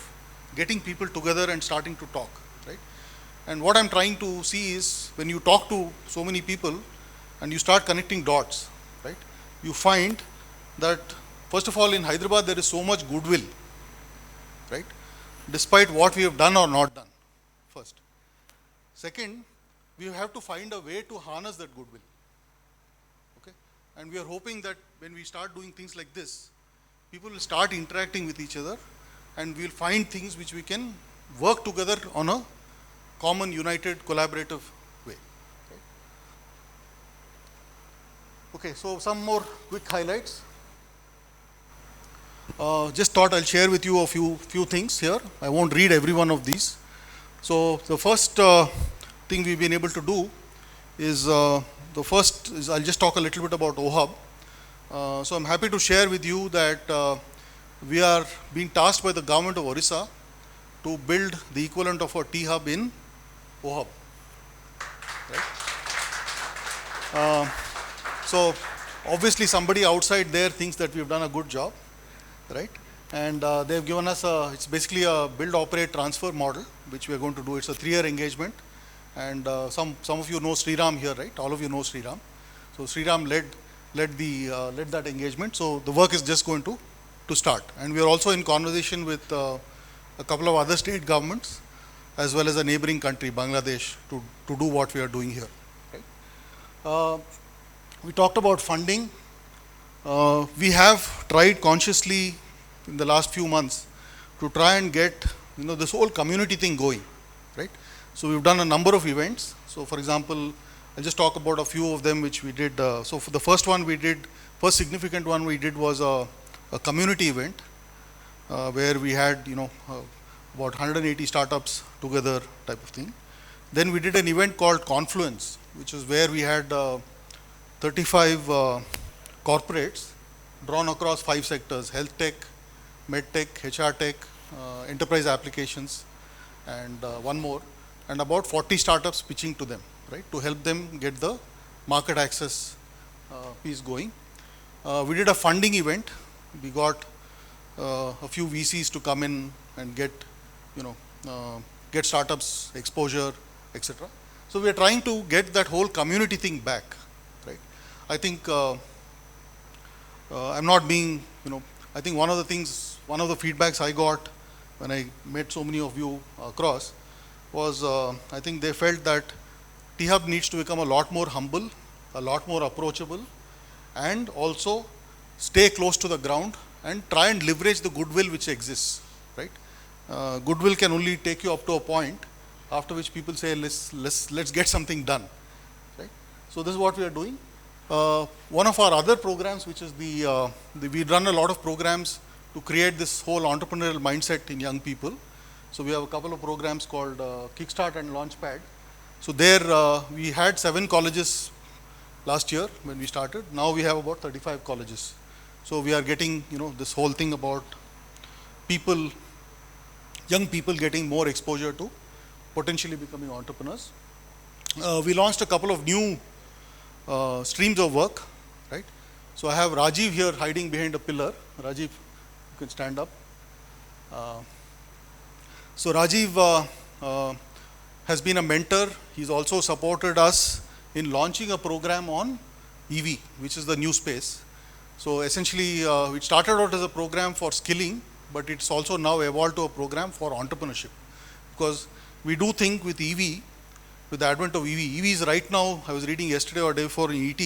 getting people together and starting to talk, right? And what I'm trying to see is when you talk to so many people and you start connecting dots, right, you find that first of all in Hyderabad there is so much goodwill, right, despite what we have done or not done, first. Second, we have to find a way to harness that goodwill, okay? And we are hoping that when we start doing things like this, people will start interacting with each other and we'll find things which we can work together on a common, united, collaborative way. Okay, so some more quick highlights. Just thought I'll share with you a few things here. I won't read every one of these. So the first thing we've been able to do is I'll just talk a little bit about OHub. So I'm happy to share with you that we are being tasked by the government of Orissa to build the equivalent of a THub in OHub. Right? So obviously somebody outside there thinks that we've done a good job, right? And they've given us it's basically a build, operate, transfer model, which we are going to do. It's a 3-year engagement. And some of you know Sriram here, right? All of you know Sriram. So Sriram led that engagement. So the work is just going to start. And we are also in conversation with a couple of other state governments as well as a neighboring country, Bangladesh, to do what we are doing here. Right? We talked about funding. We have tried consciously in the last few months to try and get this whole community thing going, right? So we've done a number of events. So for example, I'll just talk about a few of them which we did. So for the first significant one we did was a community event where we had about 180 startups together type of thing. Then we did an event called Confluence, which is where we had 35 corporates drawn across 5 sectors: health tech, med tech, HR tech, enterprise applications, and one more, and about 40 startups pitching to them, right, to help them get the market access piece going. We did a funding event. We got a few VCs to come in and get startups exposure, etc. So we are trying to get that whole community thing back, right? I think I'm not being, I think one of the feedbacks I got when I met so many of you across was I think they felt that THub needs to become a lot more humble, a lot more approachable, and also stay close to the ground and try and leverage the goodwill which exists, right? Goodwill can only take you up to a point, after which people say let's get something done, right? So this is what we are doing. One of our other programs, which is we run a lot of programs to create this whole entrepreneurial mindset in young people. So we have a couple of programs called Kickstart and Launchpad. So there we had 7 colleges last year when we started. Now we have about 35 colleges. So we are getting this whole thing about young people getting more exposure to potentially becoming entrepreneurs. We launched a couple of new streams of work, right? So I have Rajiv here hiding behind a pillar. Rajiv, you can stand up. So Rajiv has been a mentor. He's also supported us in launching a program on EV, which is the new space. So essentially, it started out as a program for skilling, but it's also now evolved to a program for entrepreneurship. Because we do think with EV, with the advent of EV is right now, I was reading yesterday or day before in ET,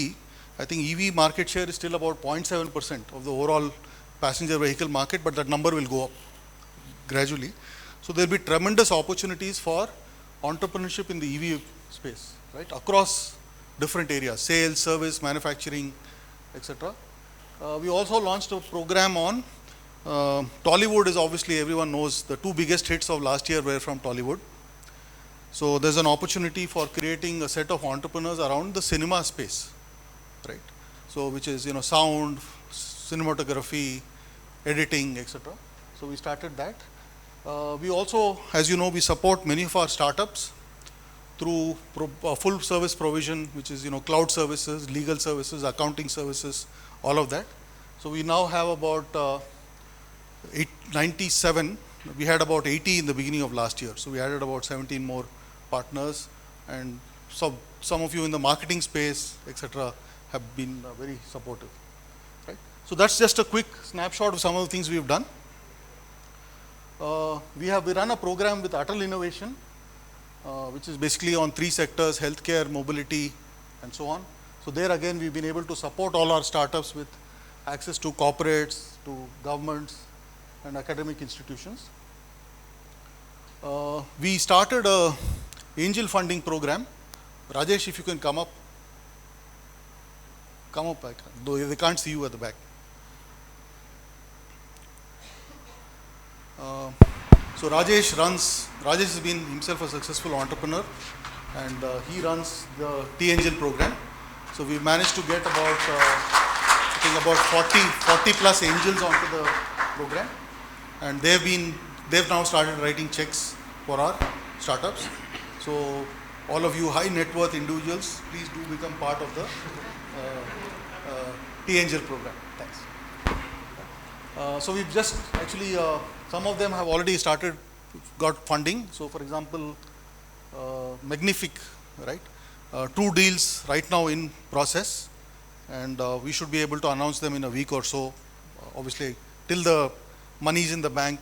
I think EV market share is still about 0.7% of the overall passenger vehicle market, but that number will go up gradually. So there will be tremendous opportunities for entrepreneurship in the EV space, right, across different areas: sales, service, manufacturing, etc. We also launched a program on Tollywood. Is obviously, everyone knows the 2 biggest hits of last year were from Tollywood. So there's an opportunity for creating a set of entrepreneurs around the cinema space, right? So which is sound, cinematography, editing, etc. So we started that. We also, as you know, we support many of our startups through full service provision, which is cloud services, legal services, accounting services, all of that. So we now have about 97. We had about 80 in the beginning of last year. So we added about 17 more partners, and some of you in the marketing space, etc., have been very supportive. Right? So that's just a quick snapshot of some of the things we've done. We run a program with Atal Innovation, which is basically on 3 sectors: healthcare, mobility, and so on. So there again, we've been able to support all our startups with access to corporates, to governments, and academic institutions. We started a angel funding program. Rajesh, if you can come up back, though they can't see you at the back. So Rajesh has been himself a successful entrepreneur, and he runs the T-Angel program. So we managed to get about, I think about 40 plus angels onto the program, and they've now started writing checks for our startups. So all of you high net worth individuals, please do become part of the T-Angel program. Thanks. So we've just actually, some of them have already got funding. So for example, Magnific, right? 2 deals right now in process, and we should be able to announce them in a week or so. Obviously, till the money is in the bank,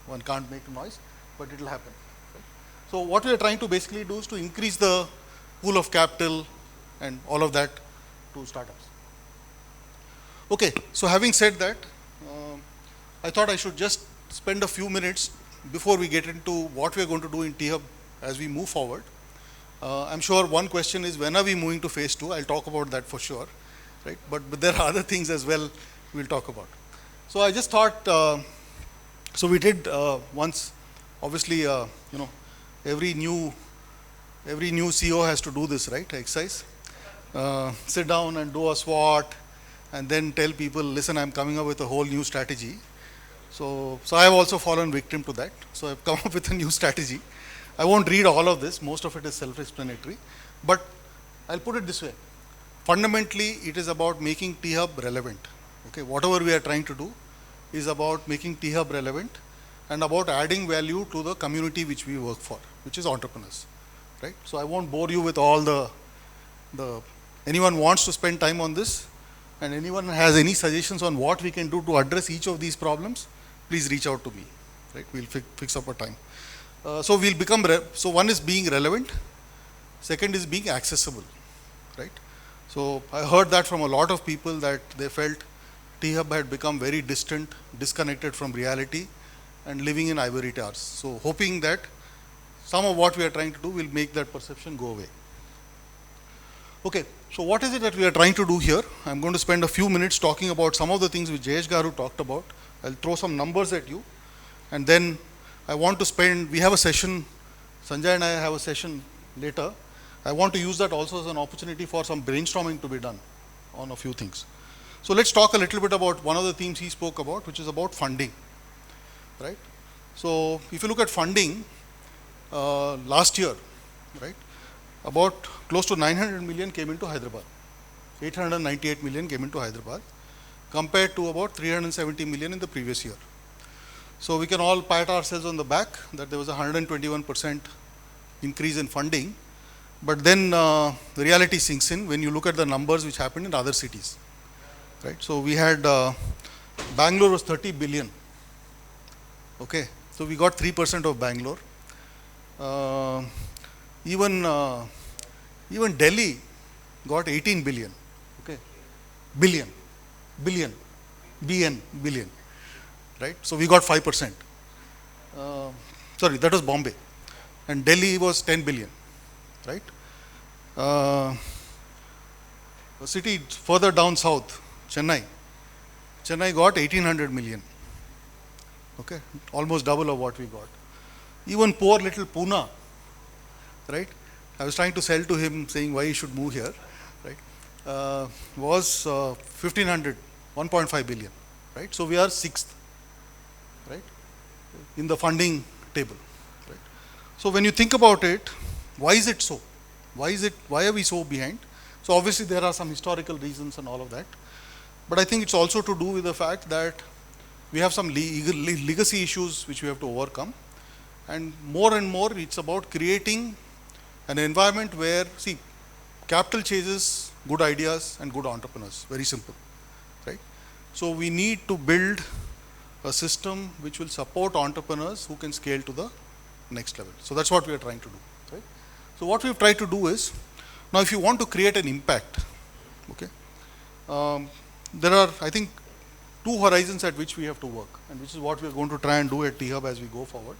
one can't make noise, but it will happen. Right? So what we are trying to basically do is to increase the pool of capital and all of that to startups. Okay, so having said that, I thought I should just spend a few minutes before we get into what we are going to do in THub as we move forward. I'm sure one question is, when are we moving to phase 2? I'll talk about that for sure, right? But there are other things as well we'll talk about. So I just thought, so we did once, obviously, every new CEO has to do this, right? Exercise. Sit down and do a SWOT, and then tell people, listen, I'm coming up with a whole new strategy. So I have also fallen victim to that. So I've come up with a new strategy. I won't read all of this. Most of it is self-explanatory. But I'll put it this way. Fundamentally, it is about making THub relevant. Okay, whatever we are trying to do is about making THub relevant and about adding value to the community which we work for, which is entrepreneurs. Right? So I won't bore you with all the anyone wants to spend time on this, and anyone has any suggestions on what we can do to address each of these problems, please reach out to me. Right? We'll fix up a time. So we'll become, so one is being relevant, second is being accessible, right? So I heard that from a lot of people that they felt THub had become very distant, disconnected from reality and living in ivory towers. So hoping that some of what we are trying to do will make that perception go away. Okay, so what is it that we are trying to do here? I'm going to spend a few minutes talking about some of the things which Jayesh Garu talked about. I'll throw some numbers at you, and then I want to we have a session, Sanjay and I have a session later. I want to use that also as an opportunity for some brainstorming to be done on a few things. So let's talk a little bit about one of the themes he spoke about, which is about funding, right? So if you look at funding, last year, right, about close to 900 million came into Hyderabad. 898 million came into Hyderabad, compared to about 370 million in the previous year. So we can all pat ourselves on the back that there was a 121% increase in funding, but then the reality sinks in when you look at the numbers which happened in other cities, right? So we had Bangalore was 30 billion, okay? So we got 3% of Bangalore. Even Delhi got 18 billion, okay? Billion, right? So we got 5%. Sorry, that was Bombay. And Delhi was 10 billion, right? A city further down south, Chennai got 1800 million, okay? Almost double of what we got. Even poor little Pune, right? I was trying to sell to him saying why he should move here, right? Was 1.5 billion, right? So we are 6th, right, in the funding table, right? So when you think about it, why is it so? Why are we so behind? So obviously there are some historical reasons and all of that. But I think it's also to do with the fact that we have some legacy issues which we have to overcome. And more, it's about creating an environment where, see, capital chases good ideas and good entrepreneurs. Very simple, right? So we need to build a system which will support entrepreneurs who can scale to the next level. So that's what we are trying to do, right? So what we've tried to do is, now if you want to create an impact, okay, there are, I think, two horizons at which we have to work, and which is what we are going to try and do at THub as we go forward.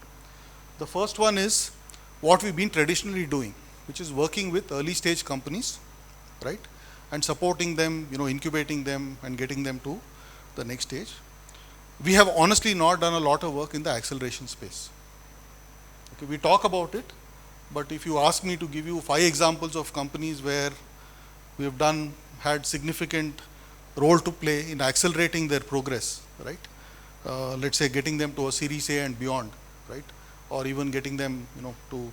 The first one is what we've been traditionally doing, which is working with early stage companies, right, and supporting them, incubating them and getting them to the next stage. We have honestly not done a lot of work in the acceleration space. Okay, we talk about it, but if you ask me to give you 5 examples of companies where we have had significant role to play in accelerating their progress, right? Let's say getting them to a Series A and beyond, right? Or even getting them, to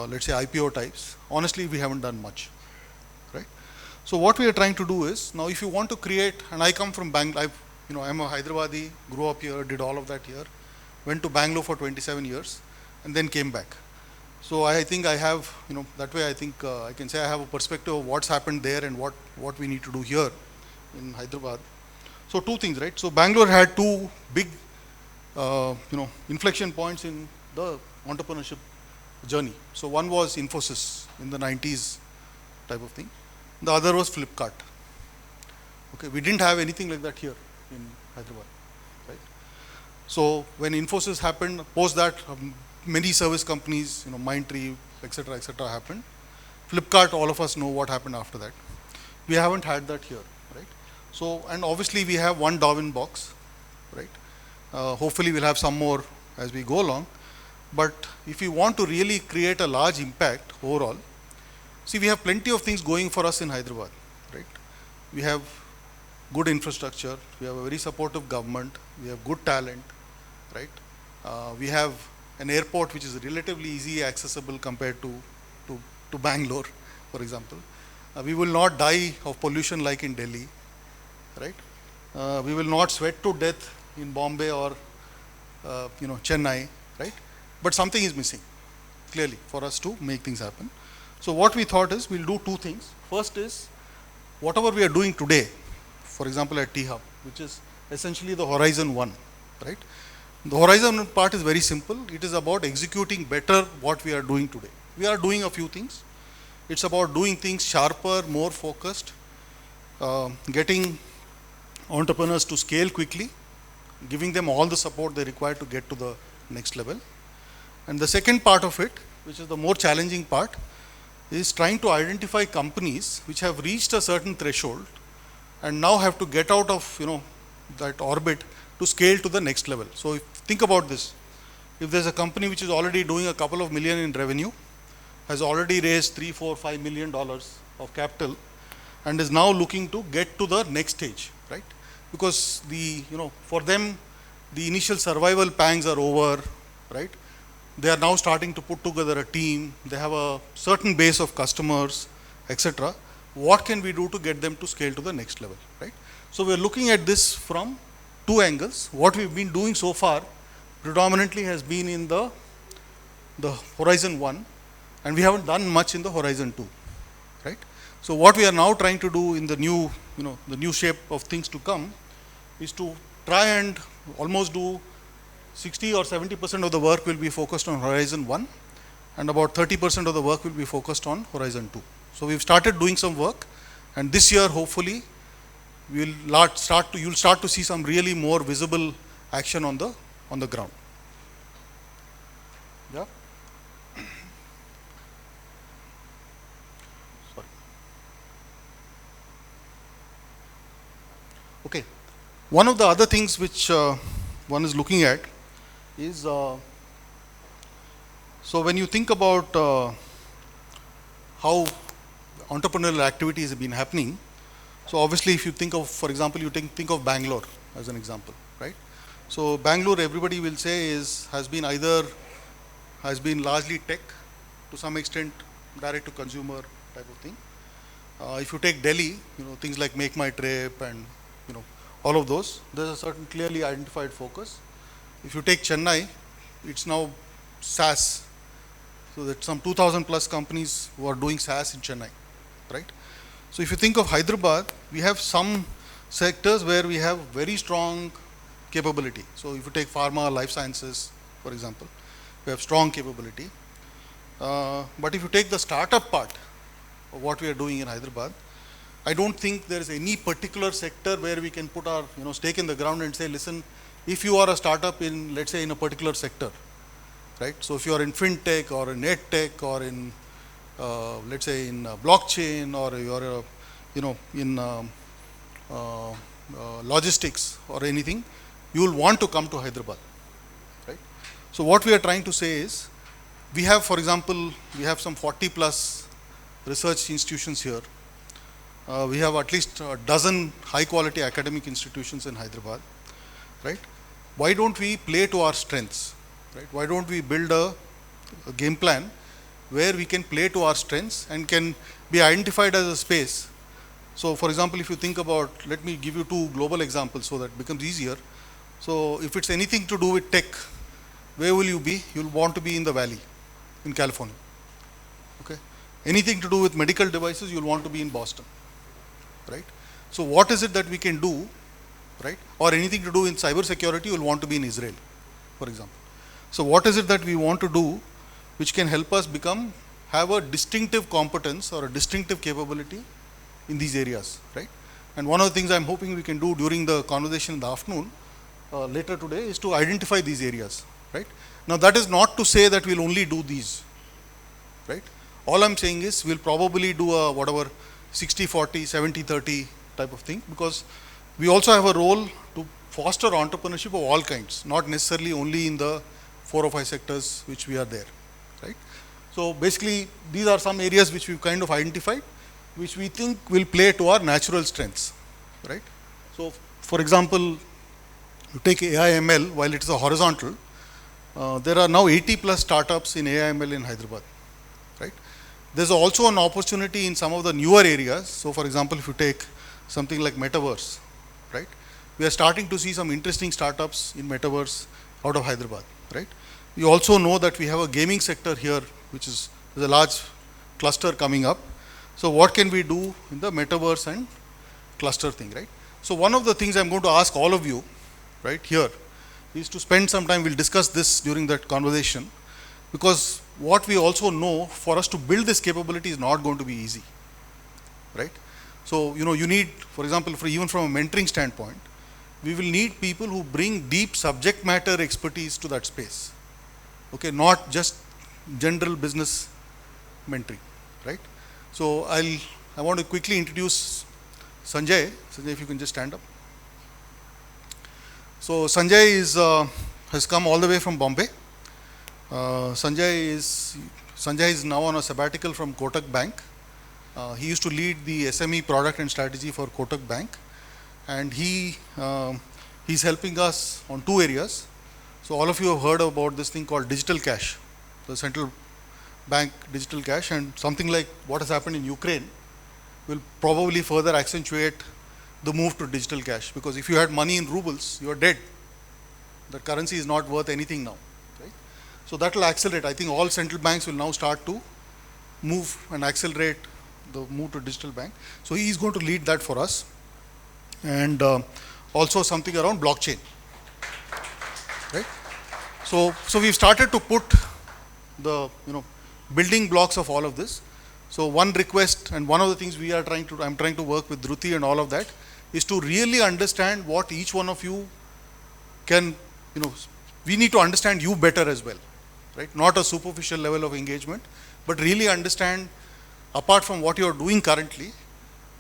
let's say IPO types. Honestly, we haven't done much, right? So what we are trying to do is, now if you want to create, and I come from Bangalore, I'm a Hyderabadi, grew up here, did all of that here, went to Bangalore for 27 years, and then came back. So I think I have, that way I think I can say I have a perspective of what's happened there and what we need to do here in Hyderabad. So 2 things, right? So Bangalore had 2 big, inflection points in the entrepreneurship journey. So one was Infosys in the 90s type of thing. The other was Flipkart. Okay, we didn't have anything like that here in Hyderabad, right? So when Infosys happened, post that, many service companies, Mindtree, etc., happened. Flipkart, all of us know what happened after that. We haven't had that here, right? So, and obviously we have one Darwin box, right? Hopefully we'll have some more as we go along. But if we want to really create a large impact overall, see, we have plenty of things going for us in Hyderabad, right? We have good infrastructure, we have a very supportive government, we have good talent, right? We have an airport which is relatively easy accessible compared to Bangalore, for example. We will not die of pollution like in Delhi, right? We will not sweat to death in Bombay or Chennai, right? But something is missing, clearly, for us to make things happen. So what we thought is, we'll do 2 things. First is, whatever we are doing today, for example at THub, which is essentially the Horizon 1, right? The Horizon 1 part is very simple. It is about executing better what we are doing today. We are doing a few things. It's about doing things sharper, more focused, getting entrepreneurs to scale quickly, giving them all the support they require to get to the next level. And the second part of it, which is the more challenging part, is trying to identify companies which have reached a certain threshold and now have to get out of that orbit to scale to the next level. So think about this. If there's a company which is already doing a couple of million in revenue, has already raised $3, $4, $5 million of capital, and is now looking to get to the next stage, right? Because for them, the initial survival pangs are over, right? They are now starting to put together a team. They have a certain base of customers, etc. What can we do to get them to scale to the next level, right? So we're looking at this from 2 angles. What we've been doing so far predominantly has been in the Horizon 1, and we haven't done much in the Horizon 2, right? So what we are now trying to do in the new, the new shape of things to come is to try and almost do 60 or 70% of the work will be focused on Horizon 1, and about 30% of the work will be focused on Horizon 2. So we've started doing some work, and this year hopefully you'll start to see some really more visible action on the ground. Yeah. Sorry. Okay. One of the other things which one is looking at is, so when you think about how entrepreneurial activities have been happening, so obviously if you think of, for example, you think of Bangalore as an example, right? So Bangalore, everybody will say has been largely tech, to some extent direct to consumer type of thing. If you take Delhi, things like Make My Trip and all of those. There's a certain clearly identified focus. If you take Chennai, it's now SaaS. So that some 2,000 plus companies who are doing SaaS in Chennai, right? So if you think of Hyderabad, we have some sectors where we have very strong capability. So if you take pharma, life sciences, for example, we have strong capability. But if you take the startup part of what we are doing in Hyderabad, I don't think there is any particular sector where we can put our stake in the ground and say, listen, if you are a startup in, let's say, in a particular sector, right? So if you are in fintech or in edtech or in, let's say, in blockchain, or you are, in logistics or anything, you will want to come to Hyderabad, right? So what we are trying to say is, we have, for example, we have some 40 plus research institutions here. We have at least a dozen high quality academic institutions in Hyderabad, right? Why don't we play to our strengths, right? Why don't we build a game plan where we can play to our strengths and can be identified as a space. So for example, if you think about, let me give you two global examples so that it becomes easier. So if it's anything to do with tech, where will you be? You'll want to be in the Valley, in California, okay? Anything to do with medical devices, you'll want to be in Boston, right? So what is it that we can do, right? Or anything to do in cyber security, you'll want to be in Israel, for example. So what is it that we want to do which can help us have a distinctive competence or a distinctive capability in these areas, right? And one of the things I'm hoping we can do during the conversation in the afternoon, later today, is to identify these areas, right? Now that is not to say that we'll only do these, right? All I'm saying is we'll probably do a whatever 60-40, 70-30 type of thing, because we also have a role to foster entrepreneurship of all kinds, not necessarily only in the 4 or 5 sectors which we are there, right? So basically these are some areas which we've kind of identified, which we think will play to our natural strengths, right? So for example, you take AI ML, while it is a horizontal, there are now 80 plus startups in AI ML in Hyderabad, right? There's also an opportunity in some of the newer areas. So for example, if you take something like metaverse, right? We are starting to see some interesting startups in metaverse out of Hyderabad, right? You also know that we have a gaming sector here, which is a large cluster coming up. So what can we do in the metaverse and cluster thing, right? So one of the things I'm going to ask all of you, right, here, is to spend some time, we'll discuss this during that conversation, because what we also know, for us to build this capability is not going to be easy, right? So, you need, for example, even from a mentoring standpoint, we will need people who bring deep subject matter expertise to that space, okay, not just general business mentoring, right? So I want to quickly introduce Sanjay. Sanjay, if you can just stand up. So Sanjay has come all the way from Bombay. Sanjay is now on a sabbatical from Kotak Bank. He used to lead the SME product and strategy for Kotak Bank, and he's helping us on 2 areas. So all of you have heard about this thing called digital cash, the central bank digital cash, and something like what has happened in Ukraine will probably further accentuate the move to digital cash, because if you had money in rubles, you are dead. The currency is not worth anything now, right? So that will accelerate. I think all central banks will now start to move and accelerate the move to digital bank. So he is going to lead that for us, and also something around blockchain, right? So we've started to put the building blocks of all of this. So one request, and one of the things I'm trying to work with Dhruti and all of that, is to really understand what each one of you can, we need to understand you better as well, right? Not a superficial level of engagement, but really understand, apart from what you are doing currently,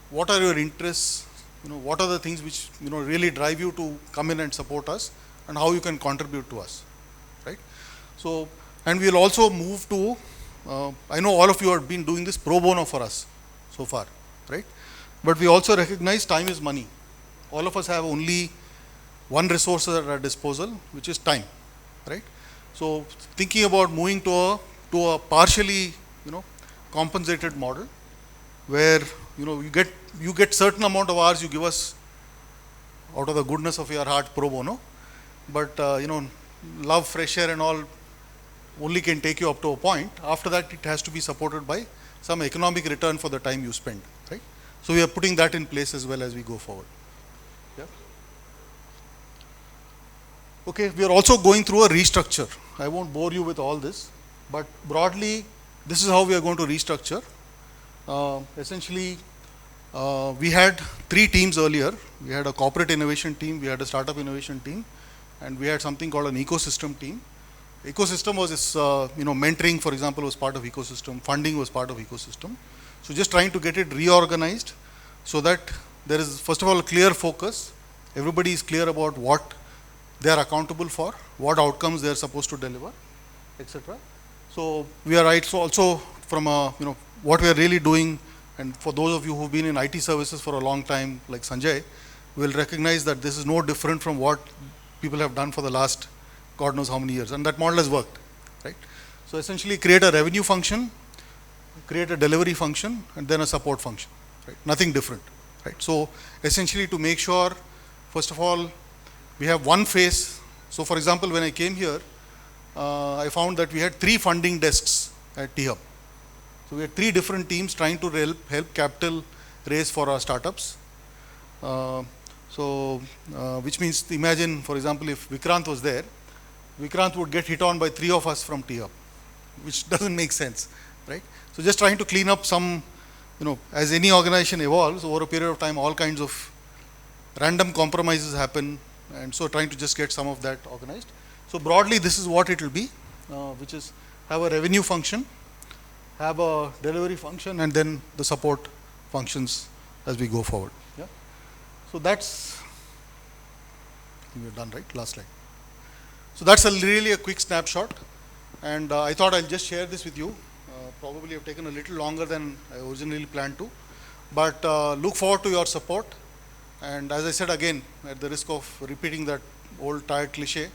what are your interests, what are the things which, really drive you to come in and support us, and how you can contribute to us, right? So, and we'll also move to, I know all of you have been doing this pro bono for us so far, right? But we also recognize time is money. All of us have only one resource at our disposal, which is time, right? So thinking about moving to a partially, compensated model, where you get certain amount of hours you give us out of the goodness of your heart pro bono. But, love, fresh air and all only can take you up to a point. After that, it has to be supported by some economic return for the time you spend, right? So we are putting that in place as well as we go forward. Yeah. Okay, we are also going through a restructure. I won't bore you with all this, but broadly, this is how we are going to restructure. Essentially, we had 3 teams earlier. We had a corporate innovation team, we had a startup innovation team, and we had something called an ecosystem team. Ecosystem was this, mentoring, for example, was part of ecosystem. Funding was part of ecosystem. So just trying to get it reorganized so that there is, first of all, a clear focus. Everybody is clear about what they are accountable for, what outcomes they are supposed to deliver, etc. So we are also from what we are really doing, and for those of you who've been in IT services for a long time, like Sanjay, will recognize that this is no different from what people have done for the last God knows how many years, and that model has worked, right? So essentially create a revenue function, create a delivery function, and then a support function, right? Nothing different, right? So essentially to make sure, first of all, we have one face. So for example, when I came here, I found that we had 3 funding desks at THub. So we had 3 different teams trying to help capital raise for our startups. Which means, imagine, for example, if Vikrant was there, Vikrant would get hit on by 3 of us from THub, which doesn't make sense, right? So just trying to clean up some, as any organization evolves over a period of time, all kinds of random compromises happen, and so trying to just get some of that organized. So broadly, this is what it will be, which is have a revenue function, have a delivery function, and then the support functions as we go forward. Yeah. So that's, I think we're done, right? Last slide. So that's really a quick snapshot, and I thought I'll just share this with you. Probably have taken a little longer than I originally planned to, but look forward to your support. And as I said again, at the risk of repeating that old tired cliche,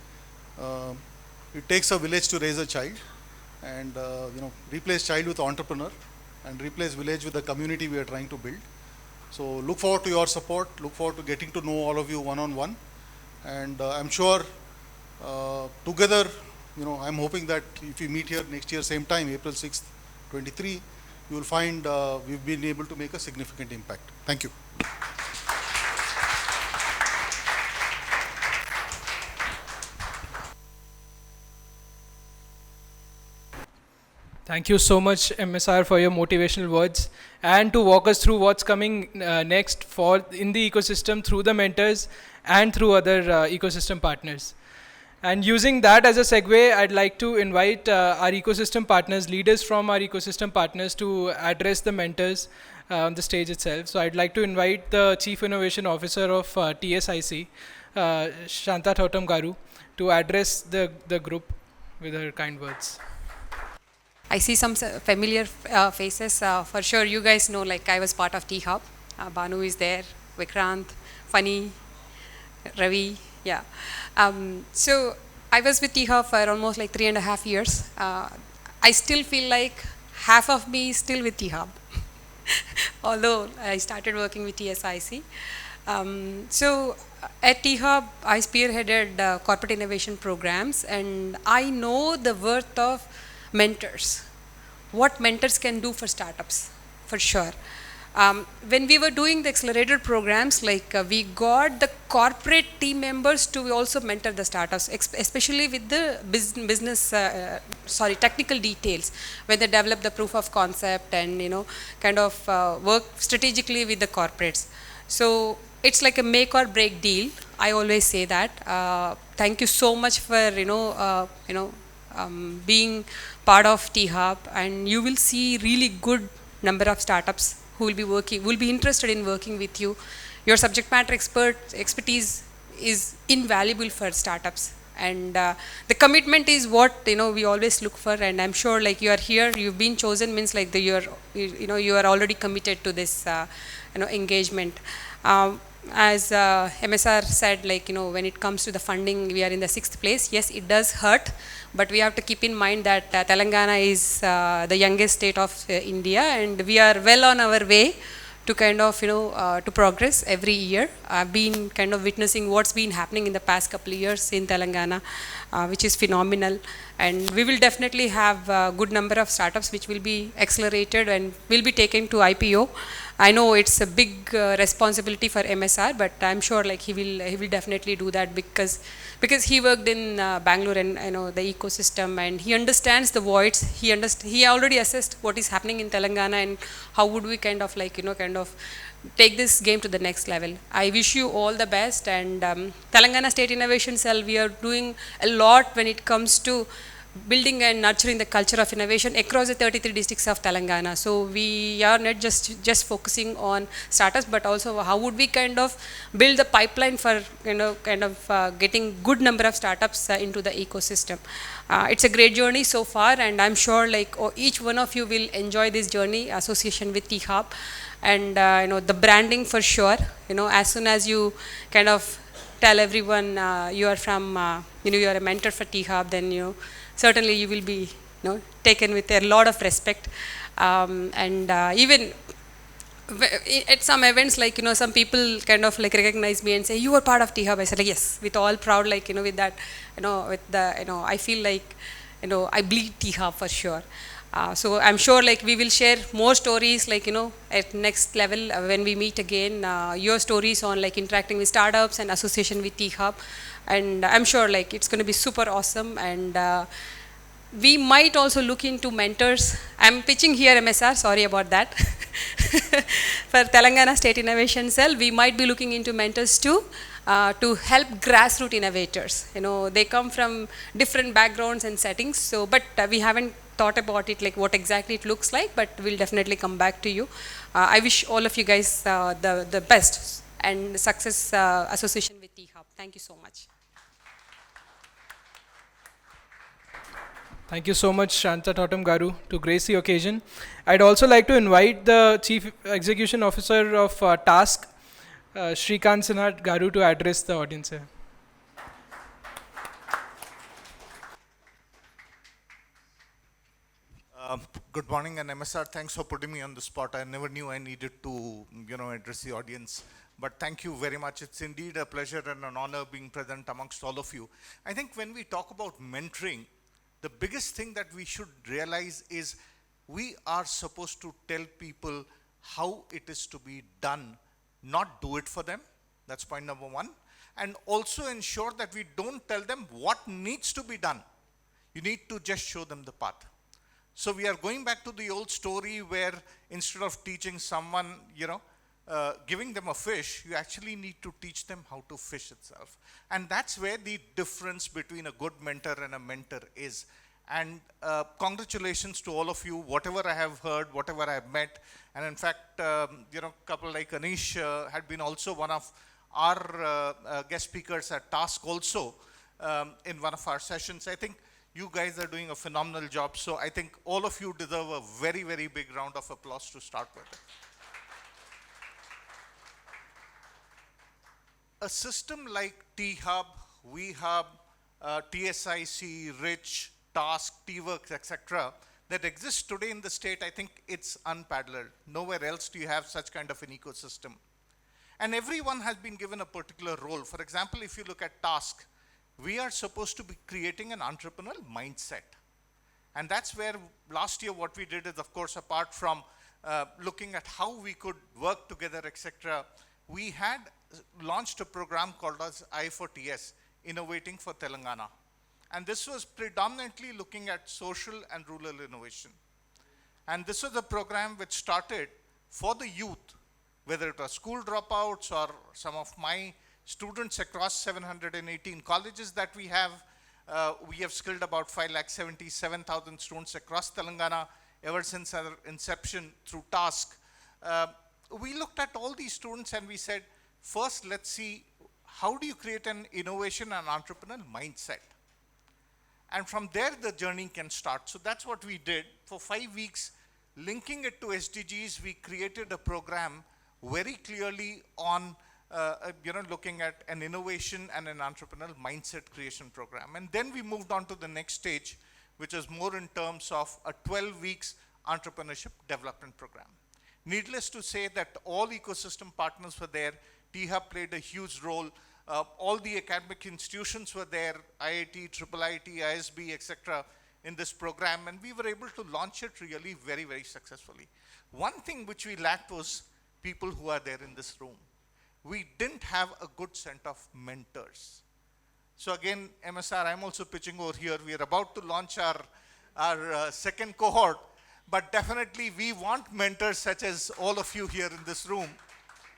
it takes a village to raise a child, and replace child with entrepreneur, and replace village with the community we are trying to build. So look forward to your support, look forward to getting to know all of you one-on-one, and I'm sure together, I'm hoping that if we meet here next year same time, April 6th, 23, you will find we've been able to make a significant impact. Thank you. Thank you so much, MSR, for your motivational words and to walk us through what's coming next in the ecosystem through the mentors and through other ecosystem partners. And using that as a segue, I'd like to invite our ecosystem partners, leaders from our ecosystem partners, to address the mentors on the stage itself. So I'd like to invite the Chief Innovation Officer of TSIC, Shanta Thautam Garu, to address the group with her kind words. I see some familiar faces. For sure, you guys know, like, I was part of THub. Banu is there, Vikrant, Funny, Ravi, yeah. So I was with THub for almost like 3.5 years. I still feel like half of me is still with THub, although I started working with TSIC. So at THub, I spearheaded corporate innovation programs, and I know the worth of mentors, what mentors can do for startups, for sure. When we were doing the accelerator programs, we got the corporate team members to also mentor the startups, especially with the technical details, when they develop the proof of concept and work strategically with the corporates. So it's like a make or break deal. I always say that. Thank you so much for being part of THub, and you will see really good number of startups who will be interested in working with you. Your subject matter expertise is invaluable for startups, and the commitment is what we always look for. And I'm sure, like, you are here, you've been chosen, means like you are already committed to this engagement. As MSR said, when it comes to the funding, we are in the 6th place. Yes, it does hurt, but we have to keep in mind that Telangana is the youngest state of India, and we are well on our way to kind of, to progress every year. I've been kind of witnessing what's been happening in the past couple of years in Telangana, which is phenomenal. And we will definitely have a good number of startups which will be accelerated and will be taken to IPO. I know it's a big responsibility for MSR, but I'm sure like he will definitely do that because he worked in Bangalore and the ecosystem, and he understands the voids. He already assessed what is happening in Telangana and how would we kind of take this game to the next level. I wish you all the best, and Telangana State Innovation Cell, we are doing a lot when it comes to building and nurturing the culture of innovation across the 33 districts of Telangana. So we are not just focusing on startups, but also how would we kind of build the pipeline for getting good number of startups into the ecosystem. It's a great journey so far, and I'm sure each one of you will enjoy this journey association with THub, and the branding for sure. As soon as you kind of tell everyone you are from you are a mentor for THub, then certainly you will be taken with a lot of respect, and even at some events, some people kind of recognize me and say, you are part of THub. I said, yes, with all proud, with that, with the, I feel like, I bleed THub for sure. So I'm sure we will share more stories at next level when we meet again, your stories on interacting with startups and association with THub, and I'm sure it's going to be super awesome. And we might also look into mentors. I'm pitching here MSR, sorry about that. For Telangana State Innovation Cell, we might be looking into mentors too, to help grassroots innovators. They come from different backgrounds and settings, so but we haven't thought about it what exactly it looks like, but we'll definitely come back to you. I wish all of you guys the best and success association with THub. Thank you so much. Thank you so much, Shanta Totem Garu, to grace the occasion. I'd also like to invite the Chief Execution Officer of Task, Shrikant Sinha Garu, to address the audience here. Good morning, and MSR, thanks for putting me on the spot. I never knew I needed to, address the audience. But thank you very much. It's indeed a pleasure and an honor being present amongst all of you. I think when we talk about mentoring, the biggest thing that we should realize is we are supposed to tell people how it is to be done, not do it for them. That's point number one. And also ensure that we don't tell them what needs to be done. You need to just show them the path. So we are going back to the old story where instead of teaching someone, giving them a fish, you actually need to teach them how to fish itself. And that's where the difference between a good mentor and a mentor is. And congratulations to all of you, whatever I have heard, whatever I have met. And in fact, a couple like Anish had been also one of our guest speakers at Task also in one of our sessions. I think you guys are doing a phenomenal job. So I think all of you deserve a very, very big round of applause to start with. A system like THub, WeHub, TSIC, Rich, Task, T-Works, etc., that exists today in the state, I think it's unparalleled. Nowhere else do you have such kind of an ecosystem. And everyone has been given a particular role. For example, if you look at Task, we are supposed to be creating an entrepreneurial mindset. And that's where last year what we did is, of course, apart from looking at how we could work together, etc., we had launched a program called as I4TS, Innovating for Telangana. And this was predominantly looking at social and rural innovation. And this was a program which started for the youth, whether it was school dropouts or some of my students across 718 colleges that we have skilled about 5,77,000 students across Telangana ever since our inception through Task. We looked at all these students and we said, first, let's see, how do you create an innovation and entrepreneurial mindset? And from there, the journey can start. So that's what we did. For 5 weeks, linking it to SDGs, we created a program very clearly on looking at an innovation and an entrepreneurial mindset creation program. And then we moved on to the next stage, which is more in terms of a 12 weeks entrepreneurship development program. Needless to say that all ecosystem partners were there. THub played a huge role. All the academic institutions were there, IIT, IIIT, ISB, etc. in this program, and we were able to launch it really very, very successfully. One thing which we lacked was people who are there in this room. We didn't have a good set of mentors. So again, MSR, I'm also pitching over here. We are about to launch our second cohort, but definitely we want mentors such as all of you here in this room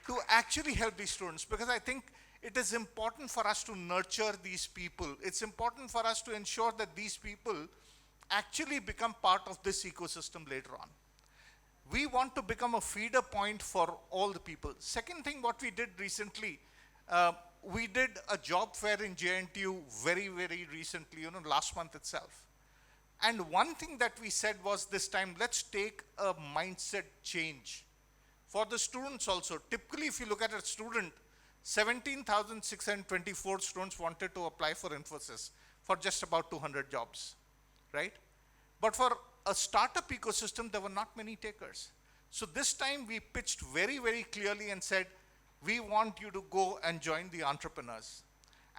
to actually help these students, because I think it is important for us to nurture these people. It's important for us to ensure that these people actually become part of this ecosystem later on. We want to become a feeder point for all the people. Second thing, what we did recently, we did a job fair in JNTU very, very recently, last month itself. And one thing that we said was this time, let's take a mindset change for the students also. Typically, if you look at a student, 17,624 students wanted to apply for Infosys for just about 200 jobs, right? But for a startup ecosystem, there were not many takers. So this time we pitched very, very clearly and said, we want you to go and join the entrepreneurs.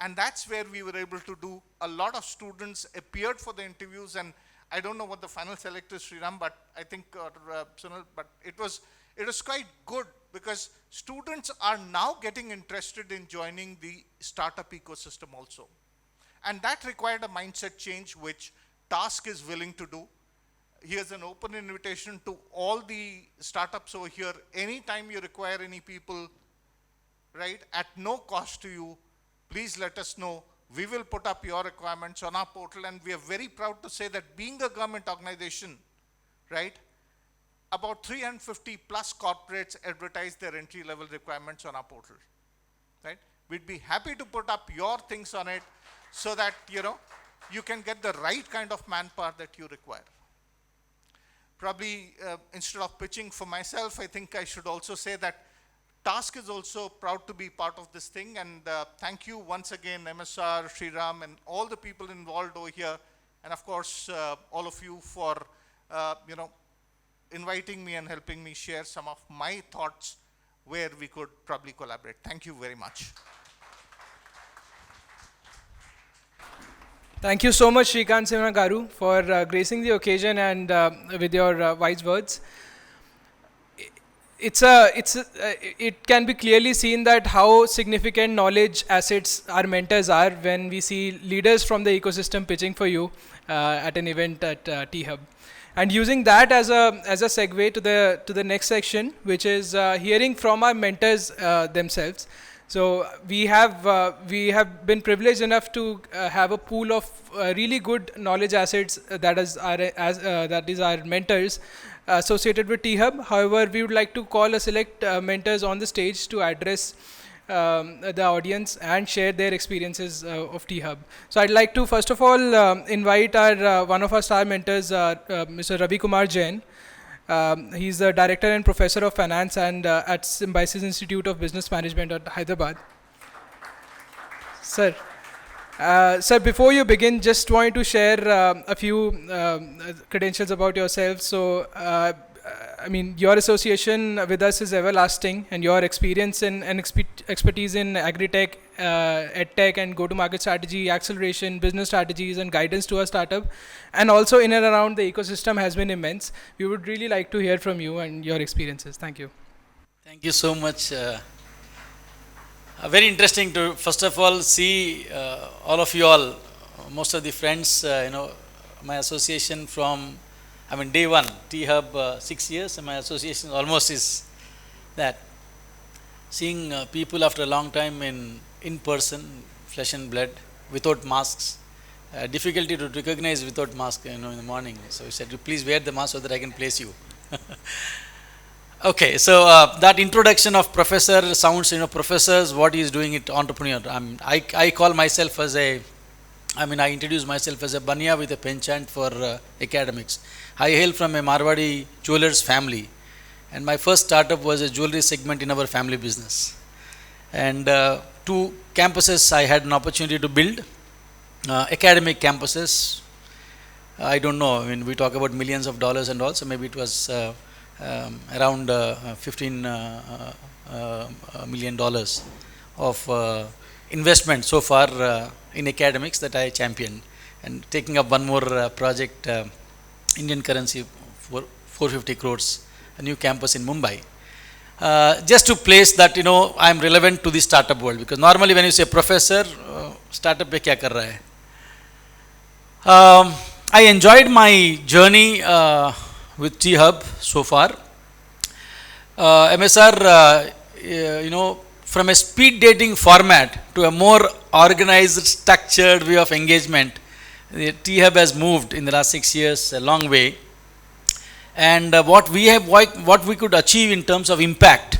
And that's where we were able to do. A lot of students appeared for the interviews, and I don't know what the final select is, Sriram, but I think, Sunil, but it was quite good, because students are now getting interested in joining the startup ecosystem also. And that required a mindset change, which Task is willing to do. Here's an open invitation to all the startups over here. Anytime you require any people, right, at no cost to you, please let us know. We will put up your requirements on our portal, and we are very proud to say that being a government organization, right, about 350 plus corporates advertise their entry-level requirements on our portal, right? We'd be happy to put up your things on it so that, you can get the right kind of manpower that you require. Probably, instead of pitching for myself, I think I should also say that Task is also proud to be part of this thing, and thank you once again, MSR, Sriram, and all the people involved over here, and of course, all of you for, inviting me and helping me share some of my thoughts where we could probably collaborate. Thank you very much. Thank you so much, Shrikant Garu, for gracing the occasion and with your wise words. It can be clearly seen that how significant knowledge assets our mentors are when we see leaders from the ecosystem pitching for you at an event at THub. And using that as a segue to the next section, which is hearing from our mentors themselves. So we have been privileged enough to have a pool of really good knowledge assets that is our mentors associated with THub. However, we would like to call a select mentors on the stage to address the audience and share their experiences of THub. So I'd like to first of all invite our one of our star mentors, Mr. Ravi Kumar Jain. He's the director and professor of finance and at Symbiosis Institute of Business Management at Hyderabad. Sir, before you begin, just wanted to share a few credentials about yourself. So, your association with us is everlasting, and your experience and expertise in agri-tech, ed-tech, and go-to-market strategy, acceleration, business strategies, and guidance to a startup, and also in and around the ecosystem has been immense. We would really like to hear from you and your experiences. Thank you. Thank you so much. Very interesting to, first of all, see all of you all, most of the friends, my association from, day one, THub 6 years, and my association almost is that. Seeing people after a long time in person, flesh and blood, without masks, difficulty to recognize without mask, in the morning. So he said, please wear the mask so that I can place you. Okay, so that introduction of professor sounds, professors, what he is doing it, entrepreneur. I call myself as I introduce myself as a banya with a penchant for academics. I hail from a Marwadi jewelers family, and my first startup was a jewelry segment in our family business. And 2 campuses I had an opportunity to build, academic campuses. I don't know, we talk about millions of dollars and all, so maybe it was around $15 million of investment so far in academics that I championed, and taking up one more project, Indian currency for 450 crores, a new campus in Mumbai. Just to place that, I'm relevant to the startup world, because normally when you say professor, startup pe kya kar raha hai? I enjoyed my journey with THub so far. MSR, from a speed dating format to a more organized, structured way of engagement, the THub has moved in the last 6 years a long way. And what we could achieve in terms of impact,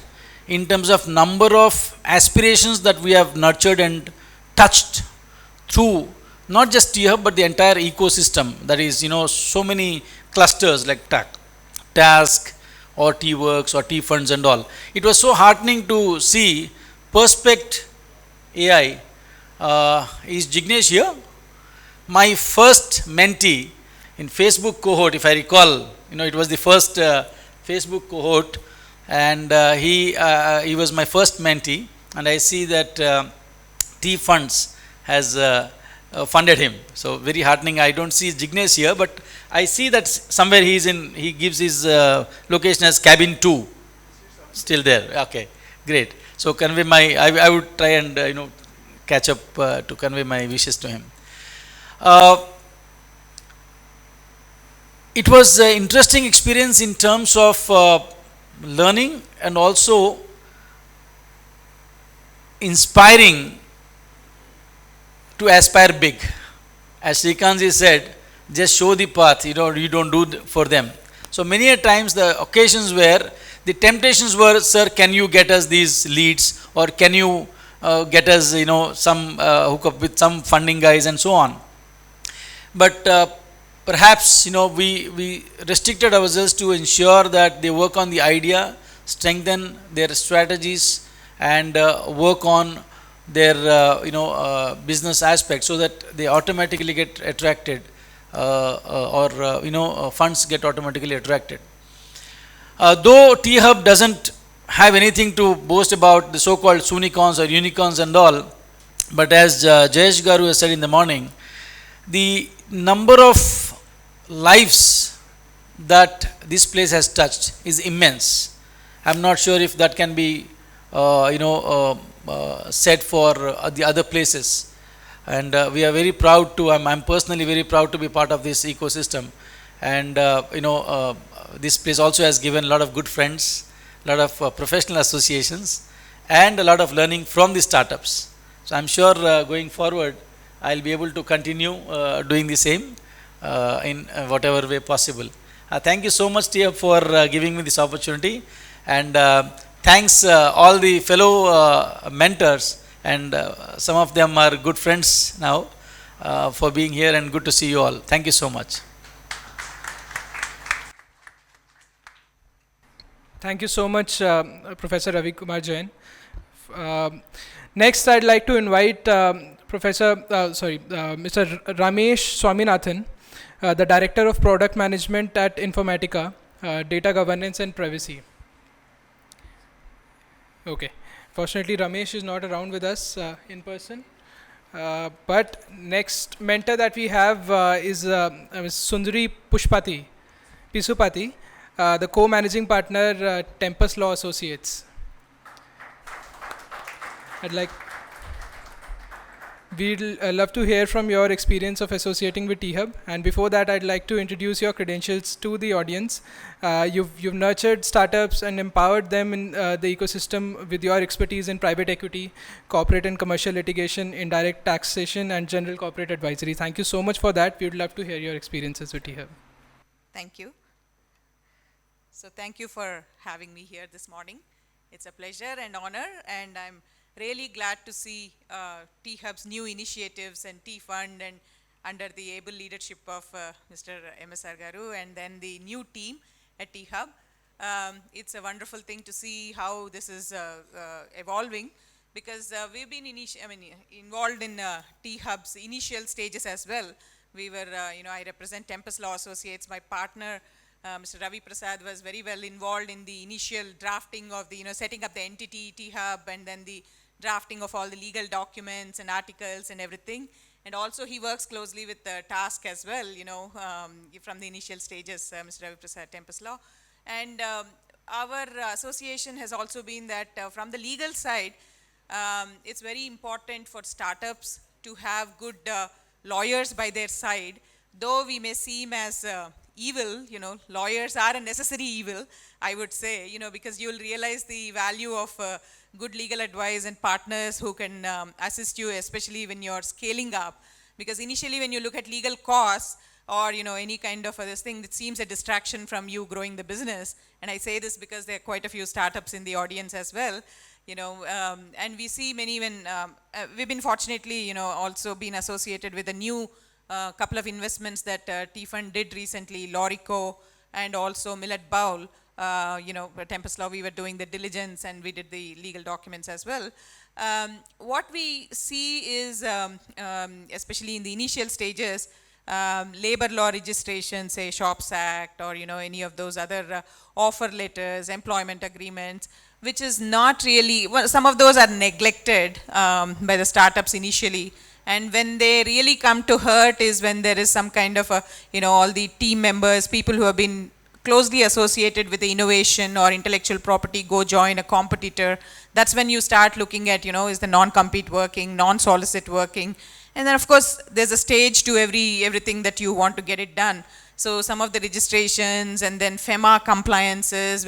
in terms of number of aspirations that we have nurtured and touched through not just THub but the entire ecosystem, that is, so many clusters like Task or T-Works or T-Funds and all. It was so heartening to see Perspect AI. Is Jignesh here? My first mentee in Facebook cohort, if I recall, it was the first Facebook cohort, and he was my first mentee, and I see that T-Funds has funded him. So very heartening. I don't see Jignesh here, but I see that somewhere he gives his location as cabin 2. Still there. Okay, great. So convey I would try and catch up to convey my wishes to him. It was an interesting experience in terms of learning and also inspiring to aspire big. As Srikanji said, just show the path, you don't do for them. So many a times the occasions where the temptations were, sir, can you get us these leads, or can you get us, some hook up with some funding guys and so on. But perhaps, we restricted ourselves to ensure that they work on the idea, strengthen their strategies, and work on their business aspects, so that they automatically get attracted, funds get automatically attracted. Though THub doesn't have anything to boast about, the so-called Soonicorns or unicorns and all, but as Jayesh Garu has said in the morning, the number of lives that this place has touched is immense. I'm not sure if that can be said for the other places, and we are very proud to, I'm personally very proud to be part of this ecosystem, and this place also has given a lot of good friends, a lot of professional associations, and a lot of learning from the startups. So I'm sure going forward I'll be able to continue doing the same in whatever way possible. Thank you so much, Tia, for giving me this opportunity, and thanks all the fellow mentors, and some of them are good friends now, for being here, and good to see you all. Thank you so much. Thank you so much, Professor Ravi Kumar Jain. Next, I'd like to invite Mr. Ramesh Swaminathan, the Director of Product Management at Informatica, Data Governance and Privacy. Okay. Fortunately, Ramesh is not around with us in person. But next mentor that we have is Sundari Pisupati, the co-managing partner, Tempest Law Associates. We'd love to hear from your experience of associating with THub. And before that, I'd like to introduce your credentials to the audience. You've nurtured startups and empowered them in the ecosystem with your expertise in private equity, corporate and commercial litigation, indirect taxation, and general corporate advisory. Thank you so much for that. We'd love to hear your experiences with THub. Thank you. So thank you for having me here this morning. It's a pleasure and honor, and I'm really glad to see THub's new initiatives and T-Fund, and under the able leadership of Mr. MSR Garu, and then the new team at THub. It's a wonderful thing to see how this is evolving, because we've been involved in THub's initial stages as well. We were, I represent Tempest Law Associates. My partner Mr. Ravi Prasad was very well involved in the initial drafting of the, setting up the entity, THub, and then the drafting of all the legal documents and articles and everything. And also he works closely with Task as well, from the initial stages, Mr. Ravi Prasad, Tempest Law. And our association has also been that from the legal side, it's very important for startups to have good lawyers by their side. Though we may seem as evil, lawyers are a necessary evil, I would say, because you'll realize the value of good legal advice and partners who can assist you, especially when you're scaling up. Because initially when you look at legal costs or any kind of this thing, it seems a distraction from you growing the business. And I say this because there are quite a few startups in the audience as well. And we see many when we've been fortunately, also been associated with a new couple of investments that T-Fund did recently, Lorico and also Millet Bowl. Tempest Law, we were doing the diligence and we did the legal documents as well. What we see is, especially in the initial stages, labor law registration, say Shops Act or any of those other offer letters, employment agreements, which is not really, well, some of those are neglected by the startups initially. And when they really come to hurt is when there is some kind of all the team members, people who have been closely associated with the innovation or intellectual property go join a competitor. That's when you start looking at, is the non-compete working, non-solicit working. And then of course, there's a stage to everything that you want to get it done. So some of the registrations and then FEMA compliances,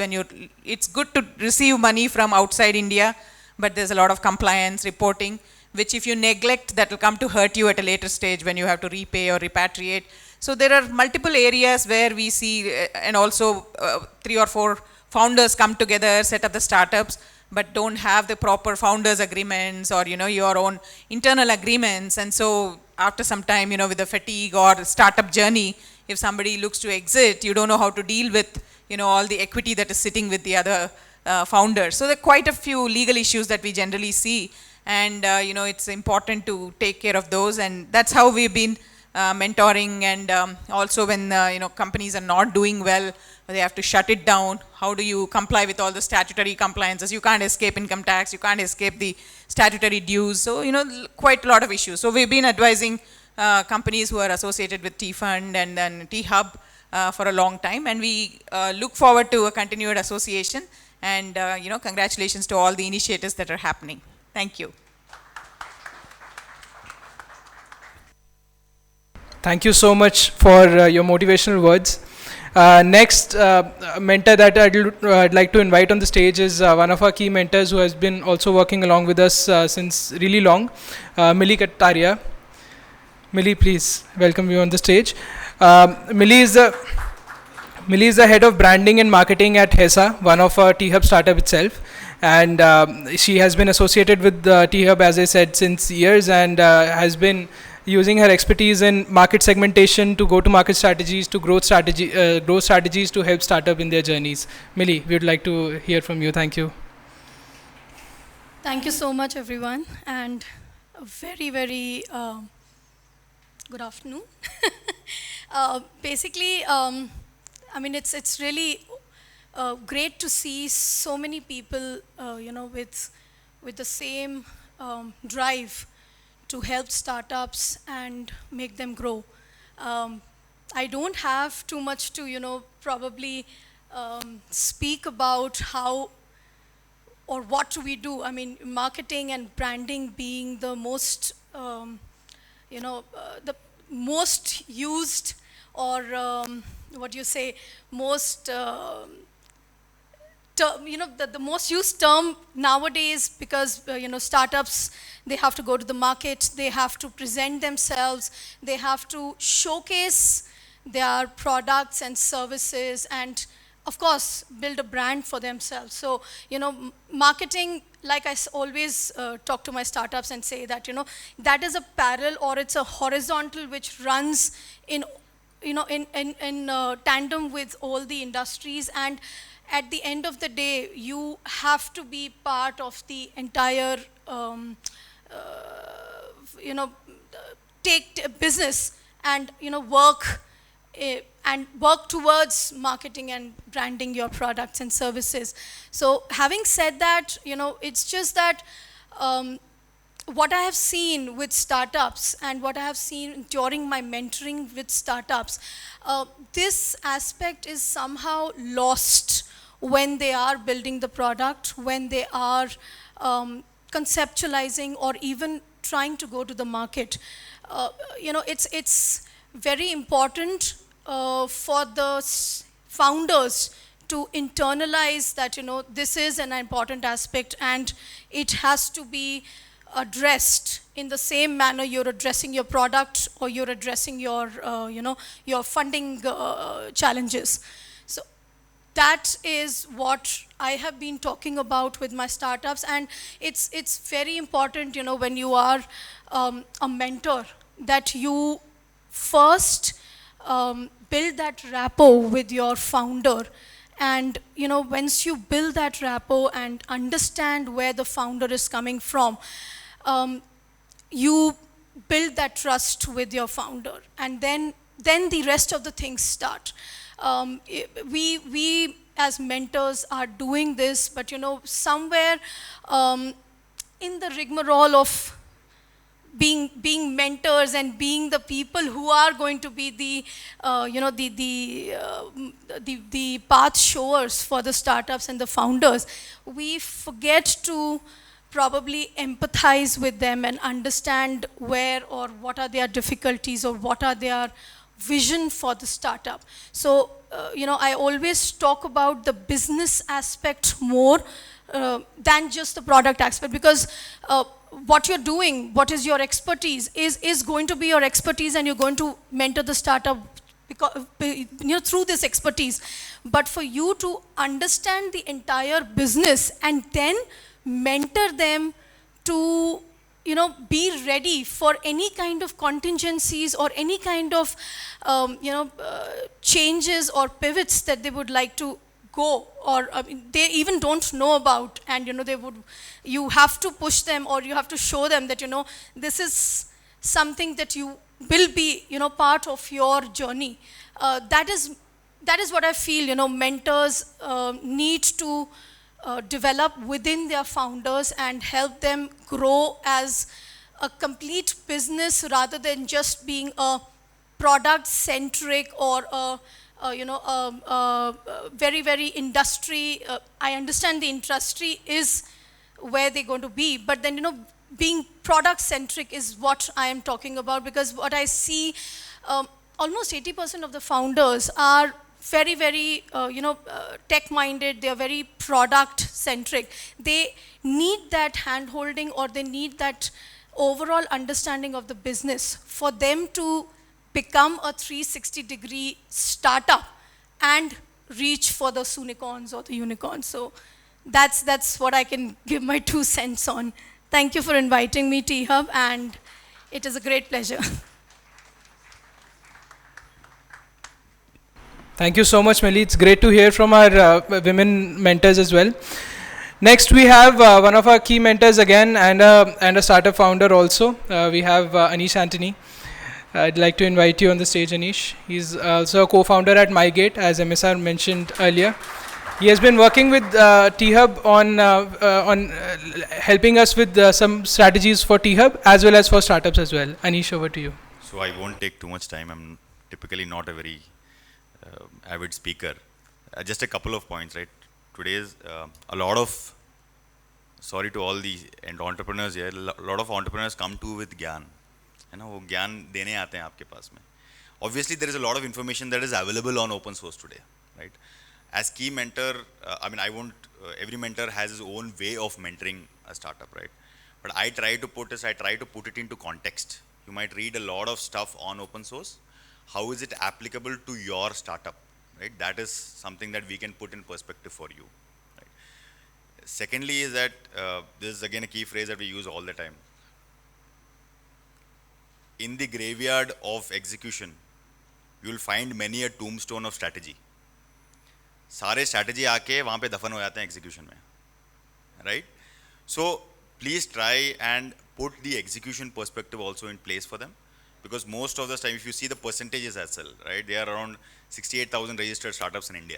it's good to receive money from outside India, but there's a lot of compliance reporting, which if you neglect, that will come to hurt you at a later stage when you have to repay or repatriate. So there are multiple areas where we see, and also 3 or 4 founders come together, set up the startups, but don't have the proper founders agreements or, your own internal agreements. And so after some time, with the fatigue or startup journey, if somebody looks to exit, you don't know how to deal with, all the equity that is sitting with the other founders. So there are quite a few legal issues that we generally see. And, it's important to take care of those. And that's how we've been mentoring. And also when, companies are not doing well, they have to shut it down. How do you comply with all the statutory compliances? You can't escape income tax. You can't escape the statutory dues. So, quite a lot of issues. So we've been advising companies who are associated with T-Fund and then T-Hub for a long time. And we look forward to a continued association. And, congratulations to all the initiatives that are happening. Thank you. Thank you so much for your motivational words. Next mentor that I'd like to invite on the stage is one of our key mentors who has been also working along with us since really long, Millie Kataria. Millie, please welcome you on the stage. Millie is the head of branding and marketing at HESA, one of our T-Hub startup itself. And she has been associated with T-Hub, as I said, since years, and has been using her expertise in market segmentation to go-to-market strategies, to growth strategies to help startup in their journeys. Millie, we would like to hear from you. Thank you. Thank you so much, everyone, and a very, very good afternoon. Basically, it's really great to see so many people, with the same drive to help startups and make them grow. I don't have too much to, probably speak about how or what do we do. I mean, marketing and branding being the most, the most used or most, the most used term nowadays, because startups, they have to go to the market, they have to present themselves, they have to showcase their products and services, and of course build a brand for themselves. So marketing, like I always talk to my startups and say that that is a parallel or it's a horizontal which runs in tandem with all the industries, and at the end of the day, you have to be part of the entire, take business and, work and work towards marketing and branding your products and services. So having said that, it's just that what I have seen with startups and what I have seen during my mentoring with startups, this aspect is somehow lost when they are building the product, when they are conceptualizing or even trying to go to the market. It's very important for the founders to internalize that, this is an important aspect and it has to be addressed in the same manner you're addressing your product or you're addressing your, your funding challenges. So that is what I have been talking about with my startups, and it's very important, when you are a mentor, that you first build that rapport with your founder. And once you build that rapport and understand where the founder is coming from, you build that trust with your founder, and then the rest of the things start. We as mentors are doing this, but somewhere in the rigmarole of being mentors and being the people who are going to be the path showers for the startups and the founders, we forget to probably empathize with them and understand where or what are their difficulties or what are their vision for the startup. So, I always talk about the business aspect more than just the product aspect, because what you're doing, what is your expertise, is going to be your expertise, and you're going to mentor the startup because, through this expertise. But for you to understand the entire business and then mentor them to be ready for any kind of contingencies or any kind of changes or pivots that they would like to go, or they even don't know about, and you have to push them, or you have to show them that this is something that you will be part of your journey. That is what I feel mentors need to develop within their founders and help them grow as a complete business rather than just being a product centric or a very, very industry. I understand the industry is where they're going to be, but then being product centric is what I am talking about, because what I see, almost 80% of the founders are very, very, tech-minded. They are very product-centric. They need that hand-holding, or they need that overall understanding of the business for them to become a 360-degree startup and reach for the unicorns or the unicorns. So that's what I can give my 2 cents on. Thank you for inviting me, THub, and it is a great pleasure. Thank you so much, Melly. It's great to hear from our women mentors as well. Next, we have one of our key mentors again, and a startup founder also. We have Anish Antony. I'd like to invite you on the stage, Anish. He's also a co-founder at MyGate, as MSR mentioned earlier. He has been working with THub on helping us with some strategies for THub as well as for startups as well. Anish, over to you. So I won't take too much time. I'm typically not a very avid speaker. Just a couple of points, right? Today is a lot of, sorry to all the entrepreneurs here, a lot of entrepreneurs come to with gyan. वो ज्ञान देने आते हैं आपके पास में. Obviously, there is a lot of information that is available on open source today, right? As key mentor, I won't, every mentor has his own way of mentoring a startup, right? But I try to put it into context. You might read a lot of stuff on open source. How is it applicable to your startup, right? That is something that we can put in perspective for you, right? Secondly is that, this is again a key phrase that we use all the time. In the graveyard of execution, you will find many a tombstone of strategy. सारे strategy आके वहाँ पे दफन हो जाते हैं execution में, right? So please try and put the execution perspective also in place for them, because most of the time, if you see the percentages as well, right, they are around 68,000 registered startups in India.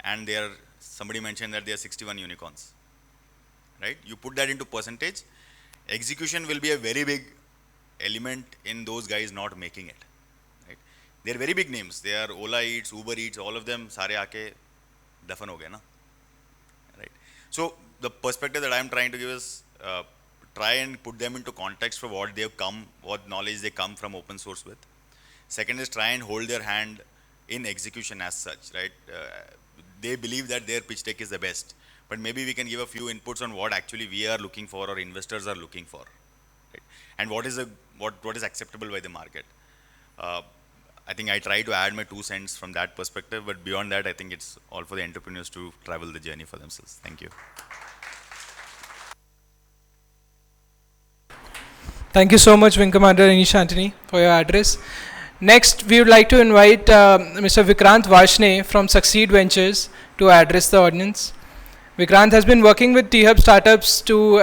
And they are, somebody mentioned that there are 61 unicorns, right? You put that into percentage, execution will be a very big element in those guys not making it, right? They are very big names. They are Ola Eats, Uber Eats, all of them, sare aake dafan ho gaye na, right? So the perspective that I am trying to give is, try and put them into context for what they've come, what knowledge they come from open source with. Second is try and hold their hand in execution as such, right? They believe that their pitch deck is the best, but maybe we can give a few inputs on what actually we are looking for or investors are looking for, right? And what is acceptable by the market. I think I try to add my 2 cents from that perspective, but beyond that, I think it's all for the entrepreneurs to travel the journey for themselves. Thank you. Thank you so much, Wing Commander Anish Antony, for your address. Next, we would like to invite Mr. Vikrant Varshney from Succeed Ventures to address the audience. Vikrant has been working with THub startups to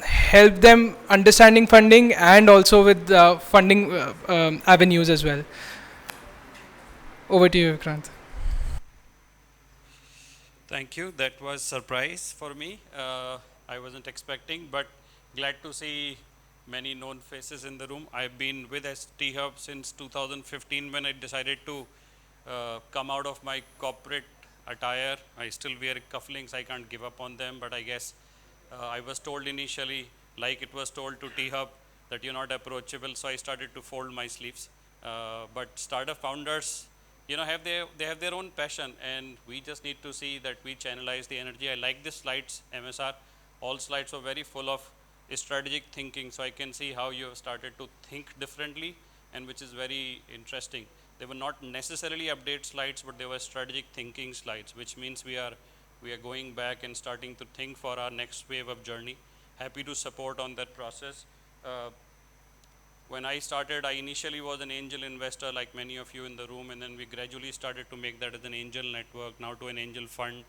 help them understanding funding and also with funding avenues as well. Over to you, Vikrant. Thank you. That was surprise for me. I wasn't expecting, but glad to see many known faces in the room. I've been with THub since 2015 when I decided to come out of my corporate attire. I still wear cufflinks. I can't give up on them, but I guess I was told initially, like it was told to THub, that you're not approachable, so I started to fold my sleeves. But startup founders, you know, they have their own passion, and we just need to see that we channelize the energy. I like the slides, MSR. All slides were very full of strategic thinking, so I can see how you have started to think differently, and which is very interesting. They were not necessarily update slides, but they were strategic thinking slides, which means we are going back and starting to think for our next wave of journey. Happy to support on that process. When I started, I initially was an angel investor like many of you in the room, and then we gradually started to make that as an angel network, now to an angel fund.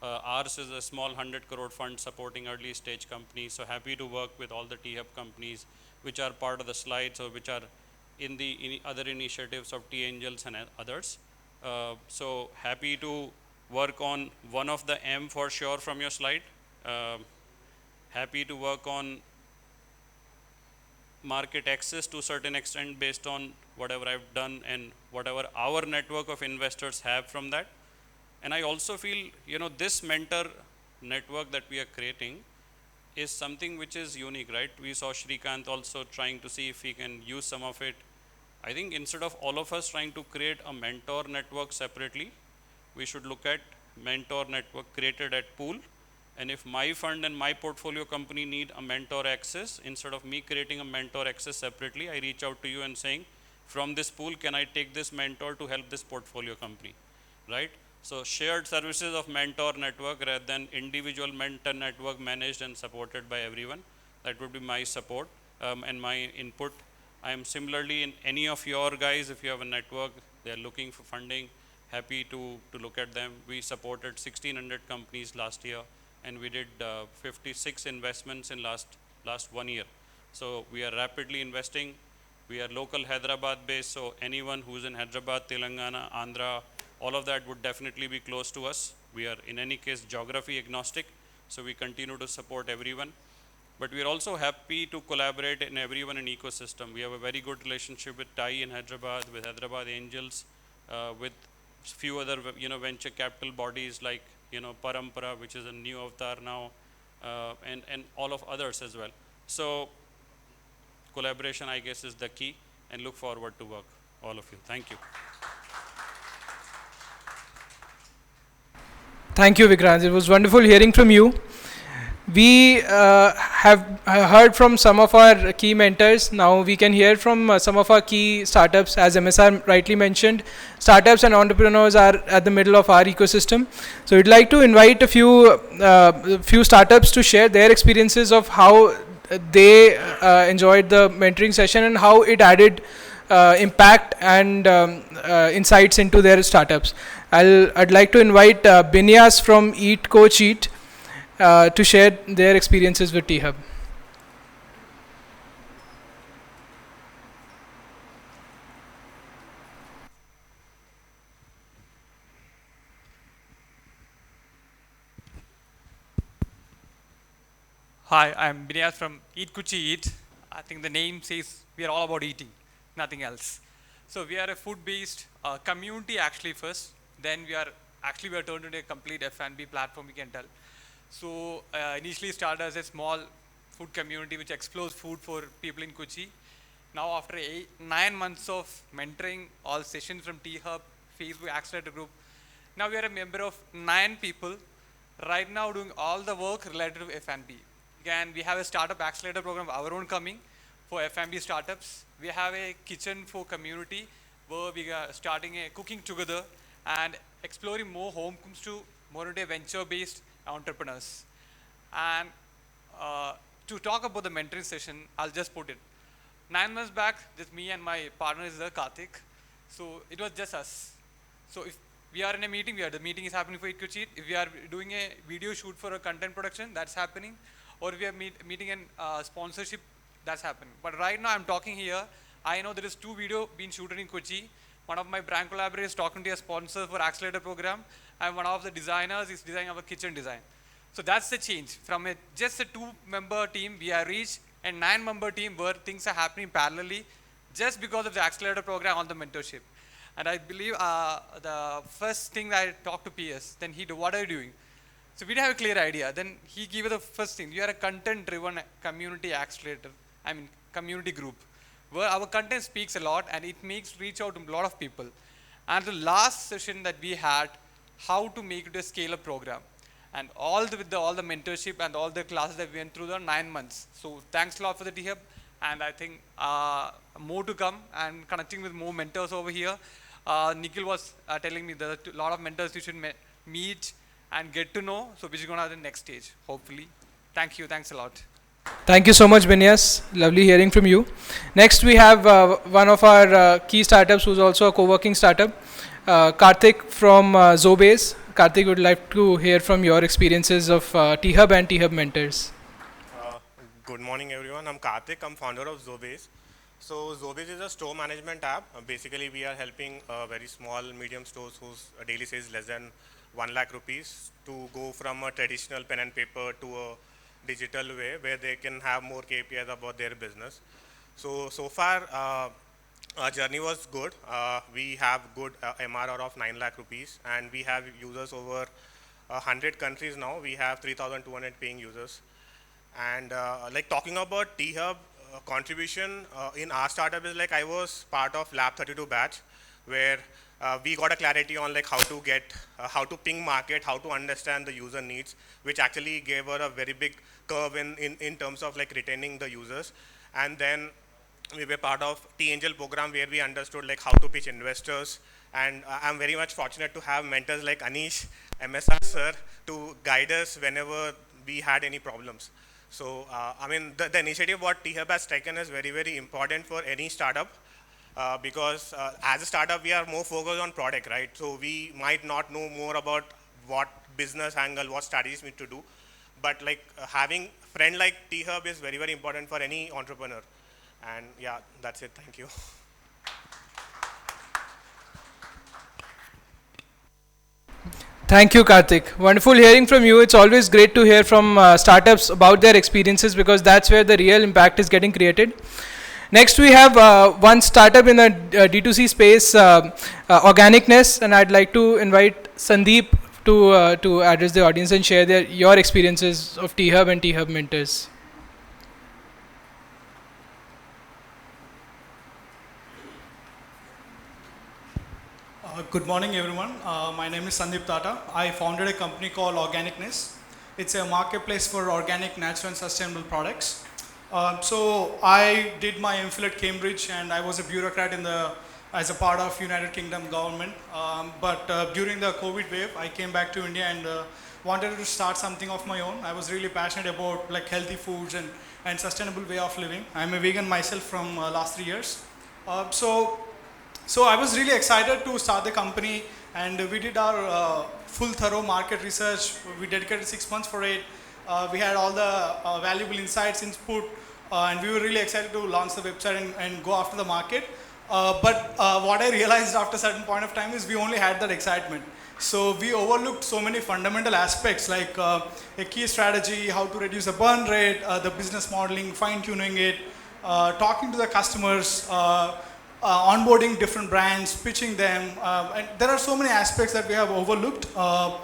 Ours is a small 100 crore fund supporting early stage companies. So happy to work with all the THub companies which are part of the slides or which are in the other initiatives of T Angels and others. So happy to work on one of the M for sure from your slide. Happy to work on market access to a certain extent based on whatever I've done and whatever our network of investors have from that. And I also feel, you know, this mentor network that we are creating is something which is unique, right? We saw Shrikant also trying to see if he can use some of it. I think instead of all of us trying to create a mentor network separately, we should look at mentor network created at pool. And if my fund and my portfolio company need a mentor access, instead of me creating a mentor access separately, I reach out to you and saying, from this pool, can I take this mentor to help this portfolio company, right? So shared services of mentor network rather than individual mentor network managed and supported by everyone. That would be my support and my input. I am similarly in any of your guys, if you have a network, they are looking for funding, happy to look at them. We supported 1,600 companies last year, and we did 56 investments in last 1 year. So we are rapidly investing. We are local Hyderabad based, so anyone who's in Hyderabad, Telangana, Andhra, all of that would definitely be close to us. We are in any case geography agnostic, so we continue to support everyone. But we are also happy to collaborate in everyone in ecosystem. We have a very good relationship with TAI in Hyderabad, with Hyderabad Angels, with few other venture capital bodies like Parampara, which is a new avatar now, and all of others as well. So collaboration, I guess, is the key, and look forward to work, all of you. Thank you. Thank you, Vikrant. It was wonderful hearing from you. We have heard from some of our key mentors. Now we can hear from some of our key startups. As MSR rightly mentioned, startups and entrepreneurs are at the middle of our ecosystem. So we'd like to invite a few startups to share their experiences of how they enjoyed the mentoring session and how it added impact and insights into their startups. I'd like to invite Binyas from Eat Coach Eat to share their experiences with THub. Hi, I'm Binyas from Eat Kuchi Eat. I think the name says we are all about eating, nothing else. So we are a food-based community actually first. Then we are turned into a complete F&B platform, we can tell. So initially started as a small food community which explores food for people in Kochi. Now after 9 months of mentoring all sessions from THub, Facebook Accelerator Group, now we are a member of 9 people right now doing all the work related to F&B. Again, we have a startup accelerator program of our own coming for F&B startups. We have a kitchen for community where we are starting a cooking together and exploring more home cooks to more into a venture-based entrepreneurs. And to talk about the mentoring session, I'll just put it. 9 months back, just me and my partner is there, Karthik. So it was just us. So if we are in a meeting, the meeting is happening for Eat Kuchi Eat. If we are doing a video shoot for a content production, that's happening. Or we are meeting in sponsorship, that's happening. But right now I'm talking here, I know there is 2 videos being shooted in Kochi. One of my brand collaborators is talking to a sponsor for accelerator program, and one of the designers is designing our kitchen design. So that's the change. From just a 2-member team, we are reached a 9-member team where things are happening parallelly just because of the accelerator program on the mentorship. And I believe the first thing that I talked to PS, then he do, what are you doing? So we didn't have a clear idea. Then he gave us the first thing. We are a content-driven community accelerator, community group, where our content speaks a lot and it makes reach out to a lot of people. And the last session that we had, how to make it a scale-up program. And with all the mentorship and all the classes that we went through the 9 months. So thanks a lot for the THub. And I think more to come and connecting with more mentors over here. Nikhil was telling me there are a lot of mentors you should meet and get to know. So which is going to have the next stage, hopefully. Thank you. Thanks a lot. Thank you so much, Binyas. Lovely hearing from you. Next, we have one of our key startups who's also a co-working startup, Karthik from Zobase. Karthik, would like to hear from your experiences of THub and THub mentors. Good morning, everyone. I'm Karthik. I'm founder of Zobase. So Zobase is a store management app. Basically, we are helping very small, medium stores whose daily sales is less than 1 lakh rupees to go from a traditional pen and paper to a digital way where they can have more KPIs about their business. So far, our journey was good. We have good MRR of 9 lakh rupees and we have users over 100 countries now. We have 3,200 paying users. And like talking about THub contribution in our startup is like I was part of Lab 32 batch where we got a clarity on like how to ping market, how to understand the user needs, which actually gave her a very big curve in terms of like retaining the users. And then we were part of T-Angel program where we understood like how to pitch investors. And I'm very much fortunate to have mentors like Anish, MSR sir to guide us whenever we had any problems. So I mean the initiative what THub has taken is very, very important for any startup. Because as a startup, we are more focused on product, right? So we might not know more about what business angle, what strategies we need to do. But like having a friend like THub is very, very important for any entrepreneur. And yeah, that's it. Thank you. Thank you, Karthik. Wonderful hearing from you. It's always great to hear from startups about their experiences because that's where the real impact is getting created. Next, we have one startup in the D2C space, Organicness, and I'd like to invite Sandeep to address the audience and share your experiences of THub and THub mentors. Good morning, everyone. My name is Sandeep Tata. I founded a company called Organicness. It's a marketplace for organic, natural, and sustainable products. So I did my MPhil at Cambridge and I was a bureaucrat as a part of United Kingdom government. But during the COVID wave, I came back to India and wanted to start something of my own. I was really passionate about like healthy foods and sustainable way of living. I'm a vegan myself from last 3 years. So I was really excited to start the company and we did our full thorough market research. We dedicated 6 months for it. We had all the valuable insights, input, and we were really excited to launch the website and go after the market. But what I realized after a certain point of time is we only had that excitement. So we overlooked so many fundamental aspects like a key strategy, how to reduce the burn rate, the business modeling, fine tuning it, talking to the customers, onboarding different brands, pitching them, and there are so many aspects that we have overlooked. But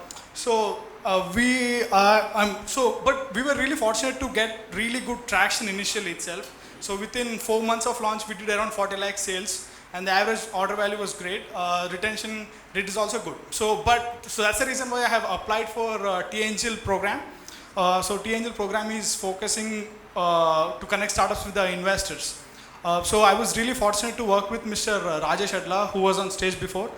we were really fortunate to get really good traction initially itself. So within 4 months of launch, we did around 40 lakh sales, and the average order value was great. Retention rate is also good. So that's the reason why I have applied for T-Angel program. So T-Angel program is focusing to connect startups with the investors. So I was really fortunate to work with Mr. Rajesh Adla, who was on stage before.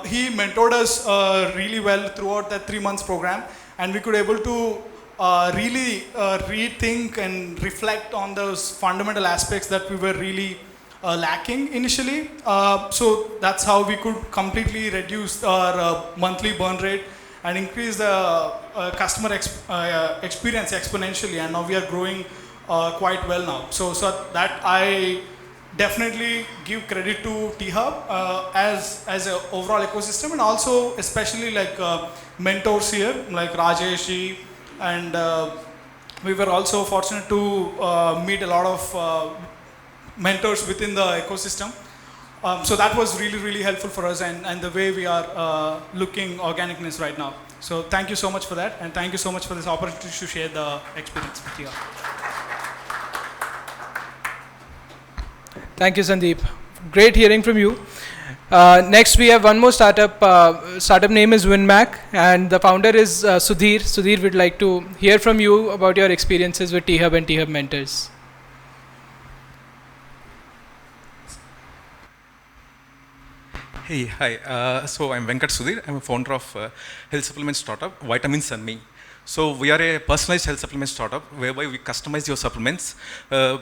He mentored us really well throughout that 3 months program, and we could able to really rethink and reflect on those fundamental aspects that we were really lacking initially. So that's how we could completely reduce our monthly burn rate and increase the customer experience exponentially, and now we are growing quite well now. So that I definitely give credit to THub as an overall ecosystem, and also especially like mentors here like Rajesh ji, and we were also fortunate to meet a lot of mentors within the ecosystem. So that was really, really helpful for us, and the way we are looking organicness right now. So thank you so much for that, and thank you so much for this opportunity to share the experience with you. Thank you, Sandeep. Great hearing from you. Next, we have one more startup. Startup name is WinMac, and the founder is Sudhir. Sudhir, would like to hear from you about your experiences with THub and THub mentors. Hey, hi. So I'm Venkat Sudhir. I'm a founder of health supplement startup, Vitamins and Me. So we are a personalized health supplement startup whereby we customize your supplements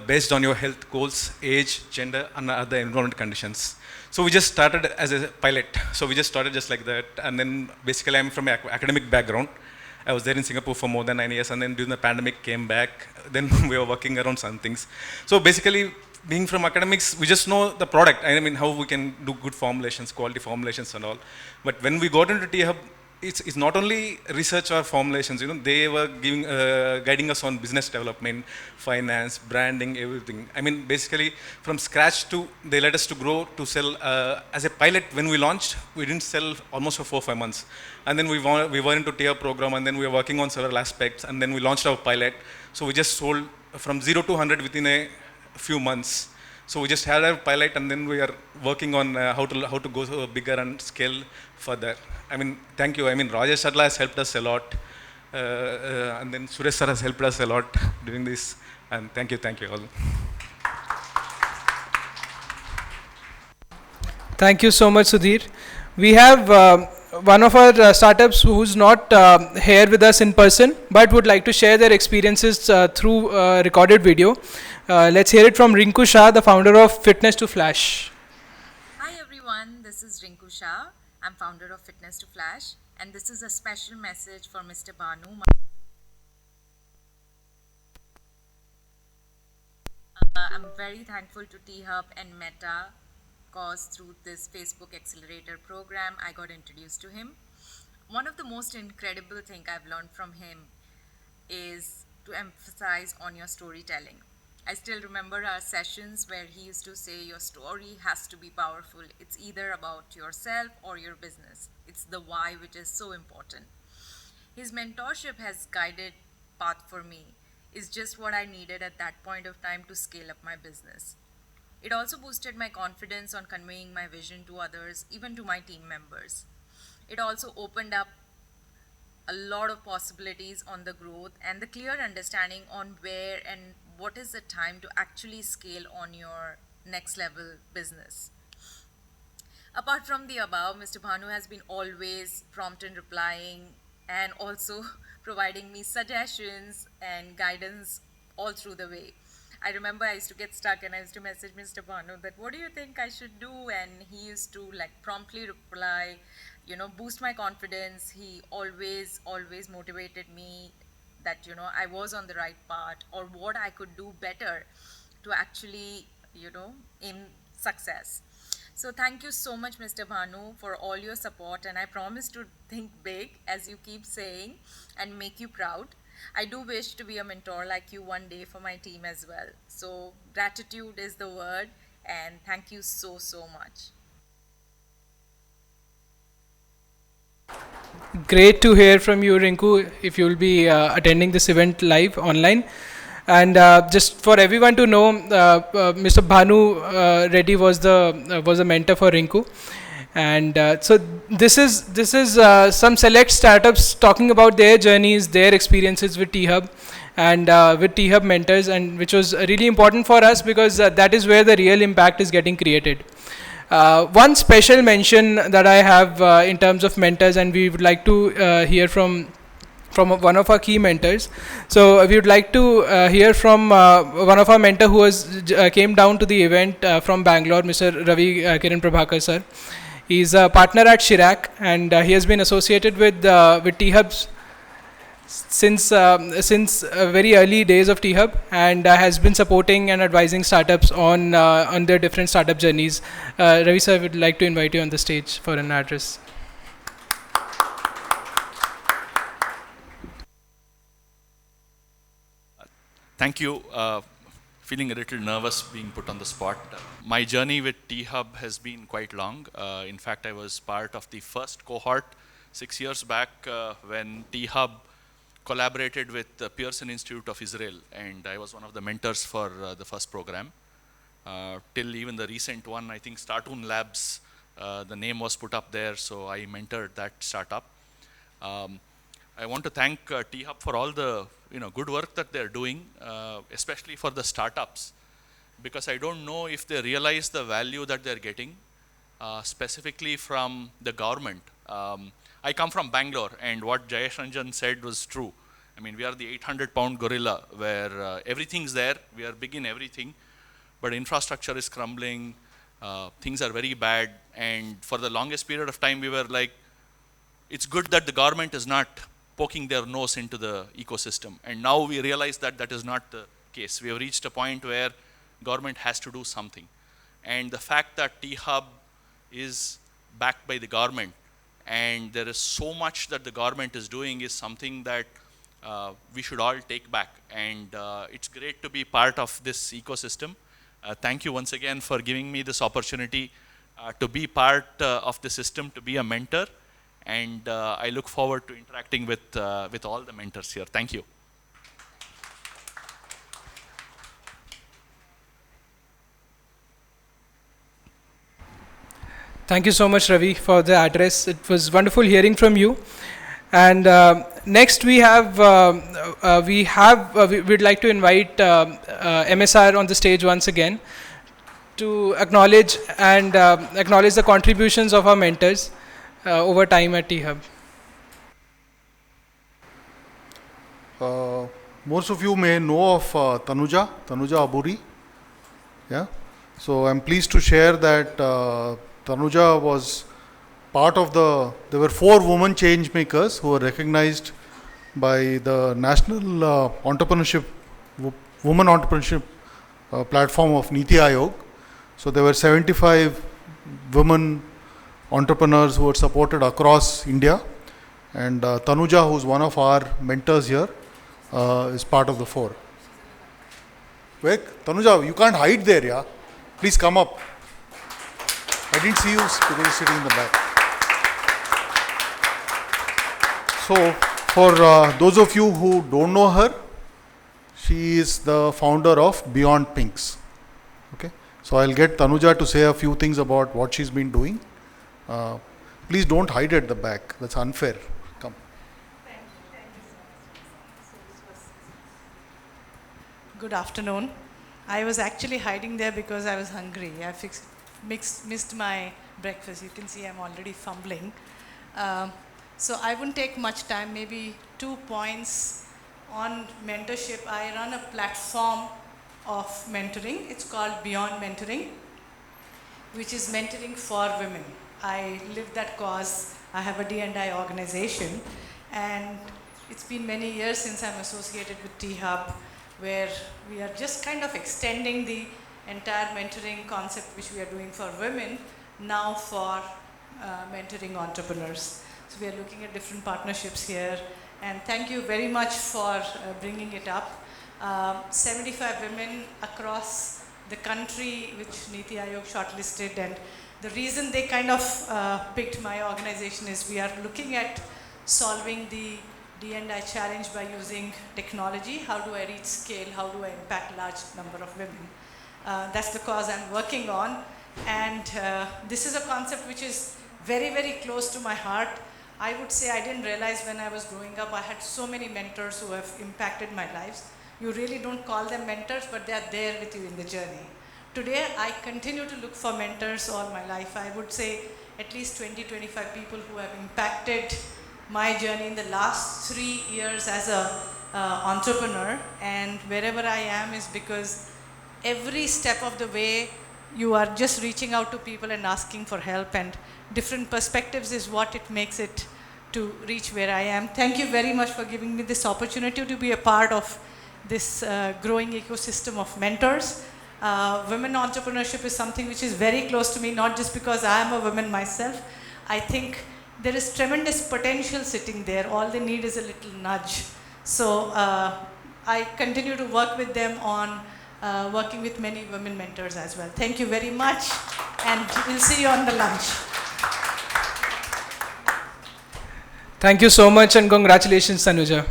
based on your health goals, age, gender, and other environment conditions. So we just started as a pilot. So we just started just like that. And then basically I'm from an academic background. I was there in Singapore for more than 9 years, and then during the pandemic came back. Then we were working around some things. So basically, being from academics, we just know the product. I mean, how we can do good formulations, quality formulations and all. But when we got into THub, it's not only research or formulations, they were giving, guiding us on business development, finance, branding, everything. I mean, basically from scratch they led us to grow to sell. As a pilot, when we launched, we didn't sell almost for 4 or 5 months. And then we were into THub program, and then we were working on several aspects, and then we launched our pilot. So we just sold from 0 to 100 within a few months. So we just had a pilot, and then we are working on how to go bigger and scale further. I mean, thank you. I mean, Rajesh Adla has helped us a lot, and then Suresh sir has helped us a lot during this. And thank you all. Thank you so much, Sudhir. We have one of our startups who's not here with us in person, but would like to share their experiences through recorded video. Let's hear it from Rinku Shah, the founder of Fitness to Flash. Hi everyone, this is Rinku Shah. I'm founder of Fitness to Flash, and this is a special message for Mr. Banu. I'm very thankful to THub and Meta, because through this Facebook Accelerator program, I got introduced to him. One of the most incredible things I've learned from him is to emphasize on your storytelling. I still remember our sessions where he used to say your story has to be powerful. It's either about yourself or your business. It's the why which is so important. His mentorship has guided path for me. Is just what I needed at that point of time to scale up my business. It also boosted my confidence on conveying my vision to others, even to my team members. It also opened up a lot of possibilities on the growth and the clear understanding on where and what is the time to actually scale on your next level business. Apart from the above, Mr. Bhanu has been always prompt in replying and also providing me suggestions and guidance all through the way. I remember I used to get stuck and I used to message Mr. Bhanu that what do you think I should do, and he used to like promptly reply, boost my confidence. He always motivated me that I was on the right path or what I could do better to actually aim success. So thank you so much, Mr. Bhanu, for all your support, and I promise to think big, as you keep saying, and make you proud. I do wish to be a mentor like you one day for my team as well. So gratitude is the word, and thank you so, so much. Great to hear from you, Rinku, if you will be attending this event live online. And just for everyone to know, Mr. Bhanu Reddy was a mentor for Rinku. And so this is some select startups talking about their journeys, their experiences with THub and with THub mentors, and which was really important for us because that is where the real impact is getting created. One special mention that I have in terms of mentors, and we would like to hear from one of our key mentors. So we would like to hear from one of our mentor who came down to the event from Bangalore, Mr. Ravi Kiran Prabhakar sir. He's a partner at Chirac, and he has been associated with THub since very early days of THub, and has been supporting and advising startups on their different startup journeys. Ravi sir, I would like to invite you on the stage for an address. Thank you. Feeling a little nervous being put on the spot. My journey with THub has been quite long. In fact, I was part of the first cohort 6 years back when THub collaborated with the Pearson Institute of Israel, and I was one of the mentors for the first program. Till even the recent one, I think Startoon Labs, the name was put up there, so I mentored that startup. I want to thank THub for all the good work that they're doing, especially for the startups, because I don't know if they realize the value that they're getting, specifically from the government. I come from Bangalore, and what Jayesh Ranjan said was true. I mean, we are the 800-pound gorilla where everything's there, we are big in everything, but infrastructure is crumbling, things are very bad, and for the longest period of time we were like, it's good that the government is not poking their nose into the ecosystem. And now we realize that that is not the case. We have reached a point where government has to do something. And the fact that THub is backed by the government and there is so much that the government is doing is something that we should all take back. And it's great to be part of this ecosystem. Thank you once again for giving me this opportunity to be part of the system, to be a mentor. And I look forward to interacting with all the mentors here. Thank you. Thank you so much, Ravi, for the address. It was wonderful hearing from you. And next we'd like to invite MSR on the stage once again to acknowledge the contributions of our mentors over time at THub. Most of you may know of Tanuja Aburi. Yeah. So I'm pleased to share that Tanuja was part of there were 4 women change makers who were recognized by the National Women Entrepreneurship Platform of Niti Aayog. So there were 75 women entrepreneurs who were supported across India, and Tanuja, who's one of our mentors here, is part of the 4. Wait, Tanuja, you can't hide there, yeah? Please come up. I didn't see you because you're sitting in the back. So, for those of you who don't know her, she is the founder of Beyond Pinks. Okay, so I'll get Tanuja to say a few things about what she's been doing. Please don't hide at the back. That's unfair. Come. Thank you so much. Good afternoon. I was actually hiding there because I was hungry. I missed my breakfast. You can see I'm already fumbling. So I wouldn't take much time, maybe 2 points on mentorship. I run a platform of mentoring. It's called Beyond Mentoring, which is mentoring for women. I live that cause. I have a D&I organization, and it's been many years since I'm associated with THub, where we are just kind of extending the entire mentoring concept which we are doing for women, now for mentoring entrepreneurs. So we are looking at different partnerships here, and thank you very much for bringing it up. 75 women across the country which Niti Aayog shortlisted, and the reason they kind of picked my organization is we are looking at solving the D&I challenge by using technology. How do I reach scale? How do I impact large number of women? That's the cause I'm working on, and this is a concept which is very, very close to my heart. I would say I didn't realize when I was growing up, I had so many mentors who have impacted my lives. You really don't call them mentors, but they are there with you in the journey. Today, I continue to look for mentors all my life. I would say at least 20, 25 people who have impacted my journey in the last 3 years as a entrepreneur, and wherever I am is because every step of the way you are just reaching out to people and asking for help, and different perspectives is what it makes it to reach where I am. Thank you very much for giving me this opportunity to be a part of this growing ecosystem of mentors. Women entrepreneurship is something which is very close to me, not just because I am a woman myself. I think there is tremendous potential sitting there. All they need is a little nudge. So I continue to work with them on working with many women mentors as well. Thank you very much, and we'll see you on the lunch. Thank you so much, and congratulations, Tanuja.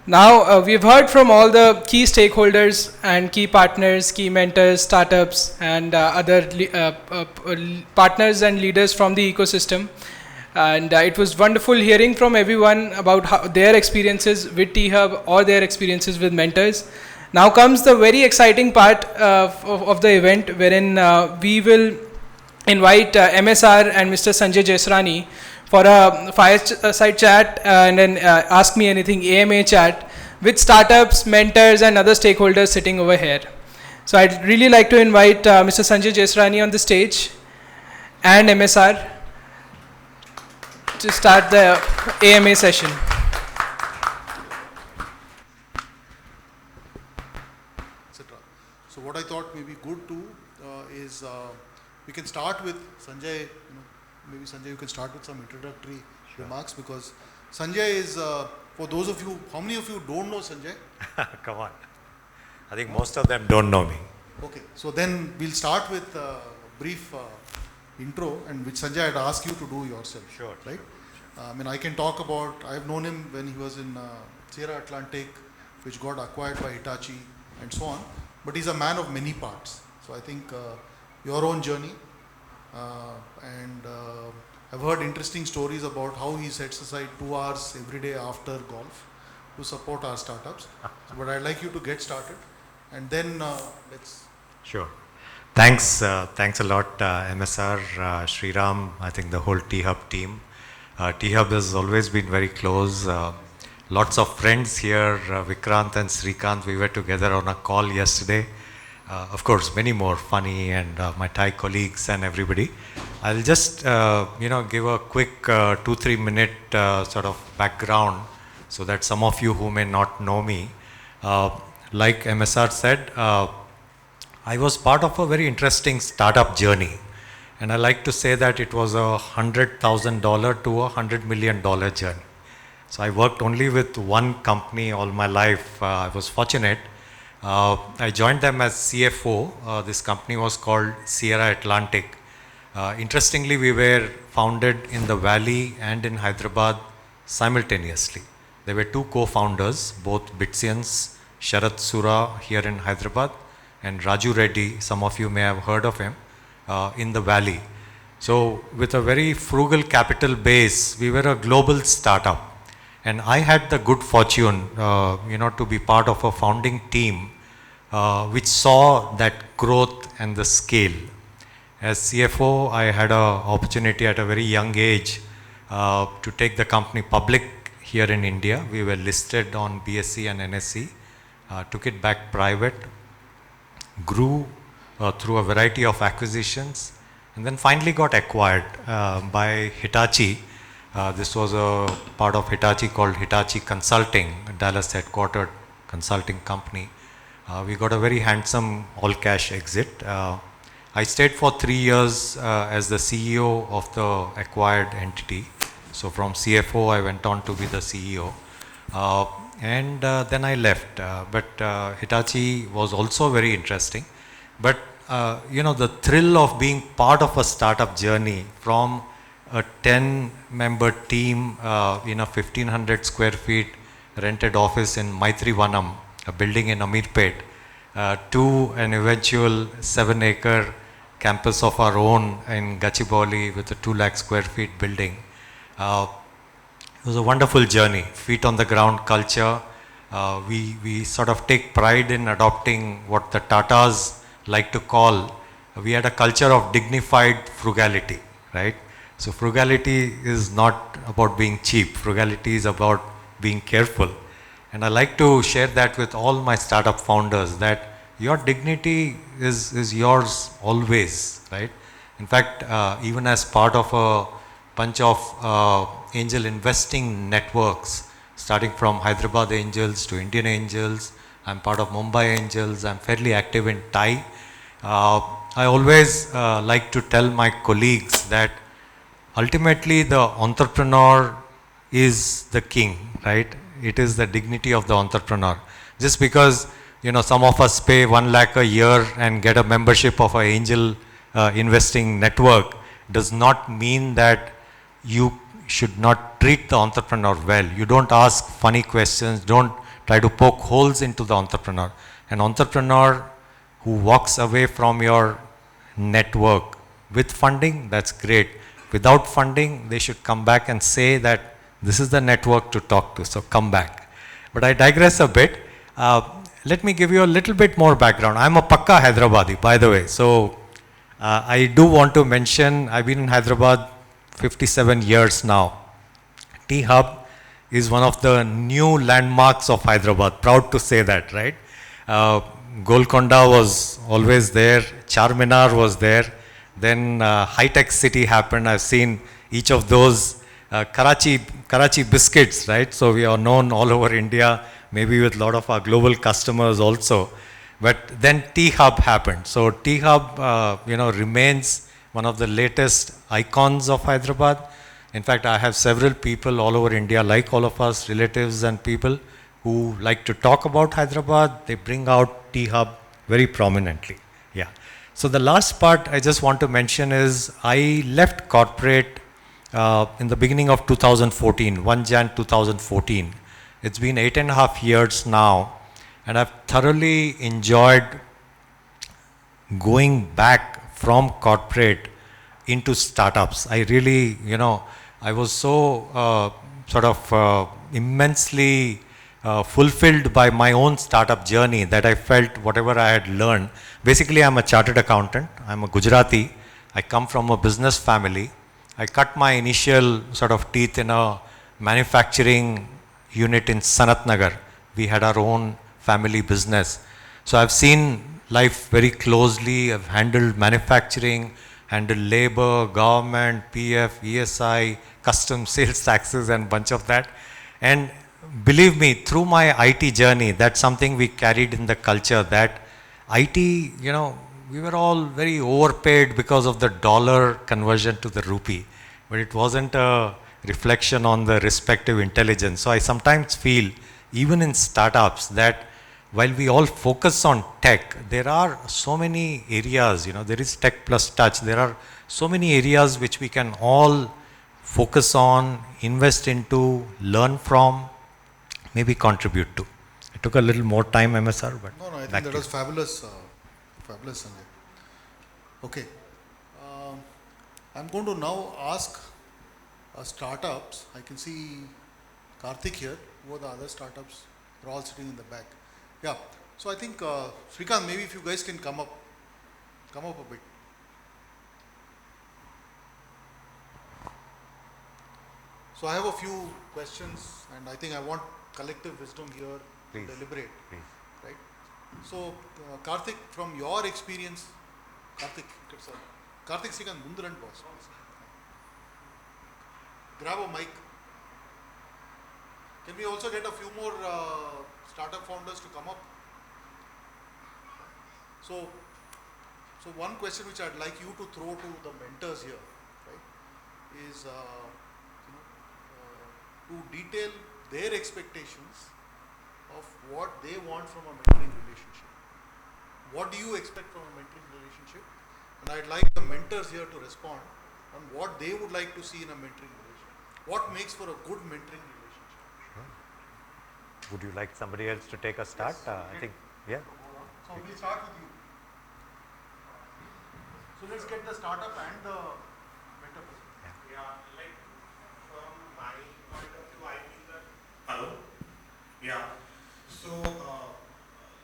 Now, we've heard from all the key stakeholders and key partners, key mentors, startups, and other partners and leaders from the ecosystem. And it was wonderful hearing from everyone about how their experiences with THub or their experiences with mentors. Now comes the very exciting part of the event, wherein we will invite MSR and Mr. Sanjay Jesrani for a fireside chat and then Ask Me Anything AMA chat with startups, mentors, and other stakeholders sitting over here. So I'd really like to invite Mr. Sanjay Jesrani on the stage and MSR to start the AMA session. So what I thought may be good to is we can start with Sanjay. Maybe Sanjay, you can start with some introductory remarks, because Sanjay is, for those of you, how many of you don't know Sanjay? Come on. I think most of them don't know me. Okay, so then we'll start with a brief intro, and which Sanjay had asked you to do yourself. Sure. Right? I mean, I can talk about, I've known him when he was in Sierra Atlantic, which got acquired by Hitachi and so on, but he's a man of many parts. So I think your own journey, and I've heard interesting stories about how he sets aside 2 hours every day after golf to support our startups. But I'd like you to get started, and then let's... Sure. Thanks a lot, MSR, Sriram, I think the whole THub team. THub has always been very close. Lots of friends here, Vikrant and Srikant, we were together on a call yesterday. Of course, many more funny, and my Thai colleagues and everybody. I'll just, give a quick 2-3 minute sort of background so that some of you who may not know me, like MSR said, I was part of a very interesting startup journey. And I like to say that it was a $100,000 to a $100 million journey. So I worked only with one company all my life. I was fortunate. I joined them as CFO. This company was called Sierra Atlantic. Interestingly, we were founded in the Valley and in Hyderabad simultaneously. There were 2 co-founders, both Bitsians, Sharat Sura here in Hyderabad, and Raju Reddy, some of you may have heard of him, in the Valley. So with a very frugal capital base, we were a global startup. And I had the good fortune, to be part of a founding team which saw that growth and the scale. As CFO, I had an opportunity at a very young age to take the company public here in India. We were listed on BSE and NSE, took it back private, grew through a variety of acquisitions, and then finally got acquired by Hitachi. This was a part of Hitachi called Hitachi Consulting, a Dallas headquartered consulting company. We got a very handsome all-cash exit. I stayed for 3 years as the CEO of the acquired entity. So from CFO, I went on to be the CEO. And then I left. But Hitachi was also very interesting. But the thrill of being part of a startup journey from a 10-member team in a 1,500 square feet rented office in Maitri Vanam, a building in Amirpet, to an eventual 7-acre campus of our own in Gachibowli with a 2 lakh square feet building. It was a wonderful journey, feet on the ground culture. We sort of take pride in adopting what the Tatas like to call, we had a culture of dignified frugality, right? So frugality is not about being cheap. Frugality is about being careful. And I like to share that with all my startup founders, that your dignity is yours always, right? In fact, even as part of a bunch of angel investing networks, starting from Hyderabad Angels to Indian Angels, I'm part of Mumbai Angels, I'm fairly active in Thai. I always like to tell my colleagues that ultimately the entrepreneur is the king, right? It is the dignity of the entrepreneur. Just because some of us pay 1 lakh a year and get a membership of an angel investing network does not mean that you should not treat the entrepreneur well. You don't ask funny questions, don't try to poke holes into the entrepreneur. An entrepreneur who walks away from your network with funding, that's great. Without funding, they should come back and say that this is the network to talk to, so come back. But I digress a bit. Let me give you a little bit more background. I'm a Pakka Hyderabadi, by the way. So I do want to mention, I've been in Hyderabad 57 years now. THub is one of the new landmarks of Hyderabad. Proud to say that, right? Golconda was always there. Charminar was there. Then high-tech city happened. I've seen each of those. Karachi biscuits, right? So we are known all over India, maybe with a lot of our global customers also. But then THub happened. So THub, remains one of the latest icons of Hyderabad. In fact, I have several people all over India, like all of us, relatives and people who like to talk about Hyderabad. They bring out THub very prominently. Yeah. So the last part I just want to mention is I left corporate in the beginning of 2014, 1 Jan 2014. It's been 8.5 years now, and I've thoroughly enjoyed going back from corporate into startups. I really, I was so immensely fulfilled by my own startup journey that I felt whatever I had learned. Basically, I'm a chartered accountant. I'm a Gujarati. I come from a business family. I cut my initial teeth in a manufacturing unit in Sanat Nagar. We had our own family business. So I've seen life very closely. I've handled manufacturing, handled labor, government, PF, ESI, custom sales taxes and bunch of that. And believe me, through my IT journey, that's something we carried in the culture, that IT, we were all very overpaid because of the dollar conversion to the rupee, but it wasn't a reflection on the respective intelligence. So I sometimes feel, even in startups, that while we all focus on tech, there are so many areas, there is tech plus touch. There are so many areas which we can all focus on, invest into, learn from, maybe contribute to. It took a little more time, MSR, but no, I think that was fabulous, fabulous, Sanjay. Okay, I'm going to now ask startups. I can see Karthik here. Who are the other startups? They're all sitting in the back. Yeah. So I think Srikanth, maybe if you guys can come up a bit. So I have a few questions, and I think I want collective wisdom here to deliberate. Please. Right? So Karthik, from your experience, Karthik Srikanth, Munduran boss. Grab a mic. Can we also get a few more startup founders to come up? So, so one question which I'd like you to throw to the mentors here, right, is to detail their expectations of what they want from a mentoring relationship. What do you expect from a mentoring relationship? And I'd like the mentors here to respond on what they would like to see in a mentoring relationship. What makes for a good mentoring relationship? Sure. Would you like somebody else to take a start? Yes, I think, yeah. So we'll start with you. So let's get the startup and the mentor person. Yeah, like from my point of view, I feel that. Hello? Yeah. So,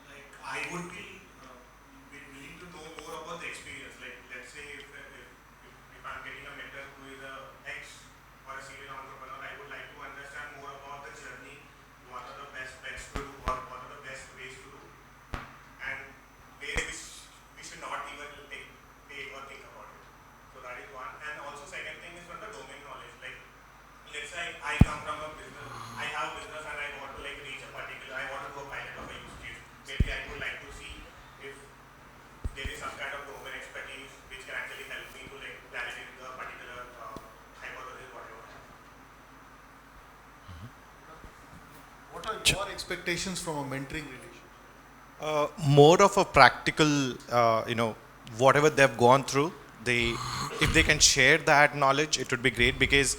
like, I would be willing to know more about the experience. Like, let's say if I'm getting a mentor who is a ex or a serial entrepreneur, I would like to understand more about the journey. What are the best bets to do? What are the best ways to do? And where we should not even take or think about it. So that is one. And also second thing is from the domain knowledge. Like, let's say I come from a business, I have business and I want to like reach a particular, I want to do a pilot of a use case. Maybe I would like to see if there is some kind of domain expertise which can actually help me to like validate the particular hypothesis, whatever. What are your expectations from a mentoring relationship? More of a practical, whatever they've gone through, if they can share that knowledge, it would be great, because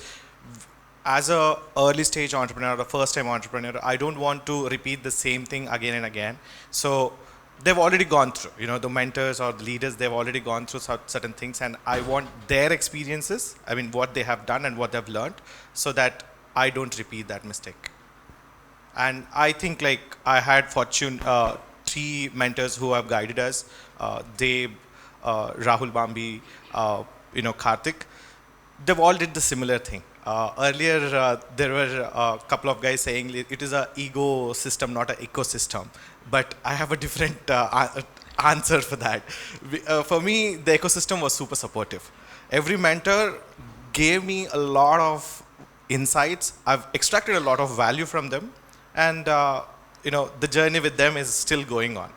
as a early stage entrepreneur, a first time entrepreneur, I don't want to repeat the same thing again and again. So they've already gone through, the mentors or the leaders, they've already gone through certain things, and I want their experiences, I mean what they have done and what they've learned, so that I don't repeat that mistake. And I think like I had fortune, 3 mentors who have guided us, Dave, Rahul Bambi, Karthik. They've all did the similar thing. Earlier, there were a couple of guys saying it is an ecosystem, not an ecosystem. But I have a different answer for that. For me, the ecosystem was super supportive. Every mentor gave me a lot of insights. I've extracted a lot of value from them. And, the journey with them is still going on.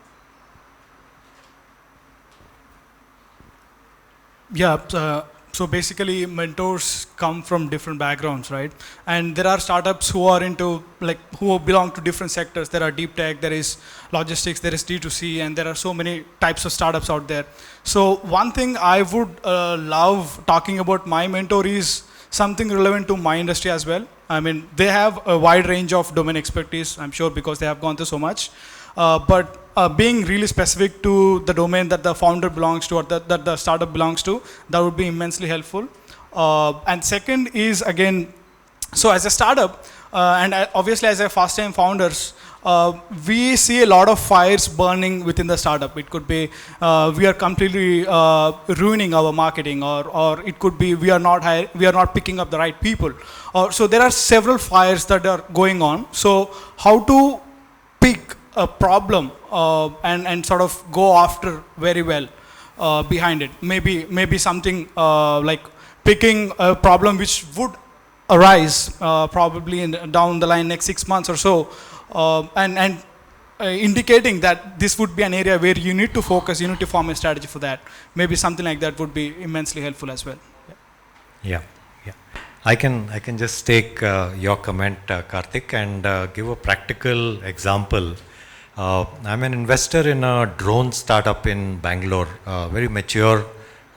Yeah, so basically mentors come from different backgrounds, right? And there are startups who are who belong to different sectors. There are deep tech, there is logistics, there is D2C, and there are so many types of startups out there. So one thing I would love talking about my mentor is something relevant to my industry as well. I mean, they have a wide range of domain expertise, I'm sure, because they have gone through so much. But being really specific to the domain that the founder belongs to or that the startup belongs to, that would be immensely helpful. And second is, again, so as a startup, and obviously as a first-time founders, we see a lot of fires burning within the startup. It could be we are completely ruining our marketing, or it could be we are not picking up the right people. So there are several fires that are going on. So how to pick a problem and sort of go after very well behind it. Maybe something like picking a problem which would arise probably down the line next 6 months or so, and indicating that this would be an area where you need to focus, you need to form a strategy for that. Maybe something like that would be immensely helpful as well. Yeah. I can just take your comment, Karthik, and give a practical example. I'm an investor in a drone startup in Bangalore, very mature.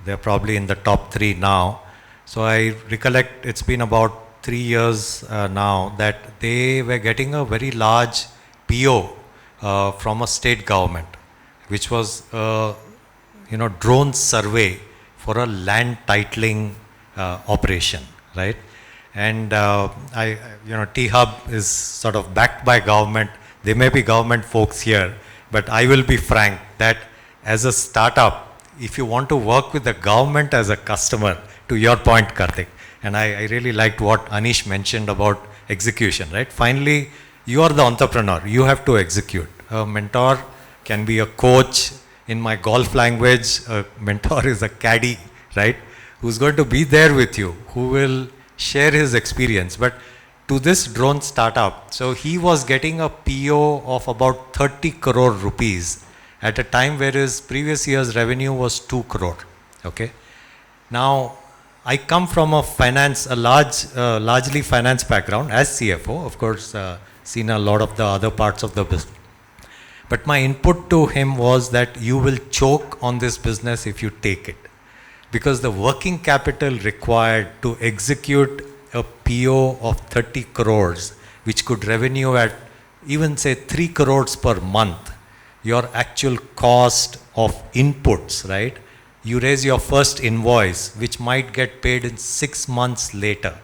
They're probably in the top 3 now. So I recollect it's been about 3 years now that they were getting a very large PO from a state government, which was drone survey for a land titling operation, right? And THub is sort of backed by government. There may be government folks here, but I will be frank that as a startup, if you want to work with the government as a customer, to your point, Karthik, and I really liked what Anish mentioned about execution, right? Finally, you are the entrepreneur. You have to execute. A mentor can be a coach. In my golf language, a mentor is a caddy, right? Who's going to be there with you, who will share his experience. But to this drone startup, so he was getting a PO of about 30 crore rupees, at a time where his previous year's revenue was 2 crore. Okay. Now, I come from a largely finance background as CFO, of course, seen a lot of the other parts of the business. But my input to him was that you will choke on this business if you take it. Because the working capital required to execute a PO of 30 crores, which could revenue at even say 3 crores per month, your actual cost of inputs, right? You raise your first invoice, which might get paid in 6 months later,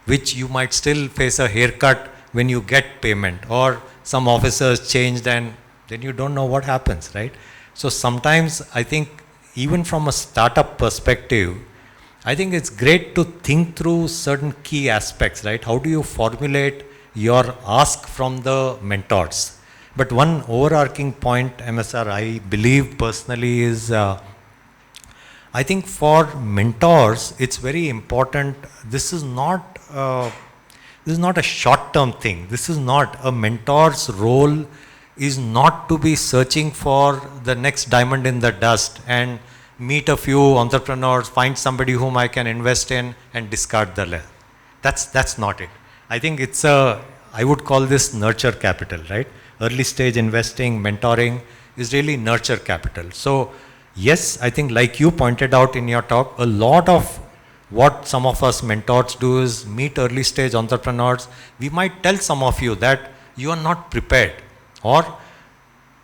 which you might still face a haircut when you get payment, or some officers changed and then you don't know what happens, right? So sometimes I think even from a startup perspective, I think it's great to think through certain key aspects, right? How do you formulate your ask from the mentors? But one overarching point, MSR, I believe personally is, I think for mentors, it's very important. This is not a short-term thing. This is not a mentor's role. Is not to be searching for the next diamond in the dust and meet a few entrepreneurs, find somebody whom I can invest in and discard the rest. That's not it. I think it's I would call this nurture capital, right? Early stage investing, mentoring is really nurture capital. So yes, I think like you pointed out in your talk, a lot of what some of us mentors do is meet early stage entrepreneurs. We might tell some of you that you are not prepared, or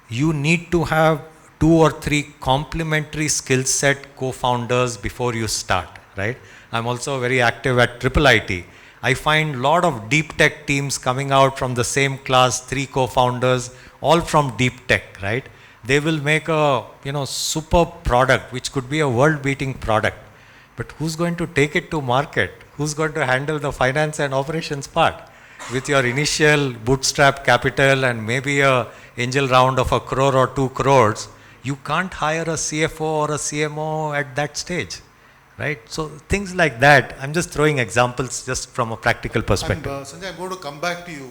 you need to have 2 or 3 complementary skill set co-founders before you start, right? I'm also very active at IIIT. I find a lot of deep tech teams coming out from the same class, 3 co-founders, all from deep tech, right? They will make a super product, which could be a world-beating product. But who's going to take it to market? Who's going to handle the finance and operations part? With your initial bootstrap capital and maybe a angel round of 1 crore or 2 crores, you can't hire a CFO or a CMO at that stage, right? So things like that. I'm just throwing examples just from a practical perspective. Sanjay, I'm going to come back to you.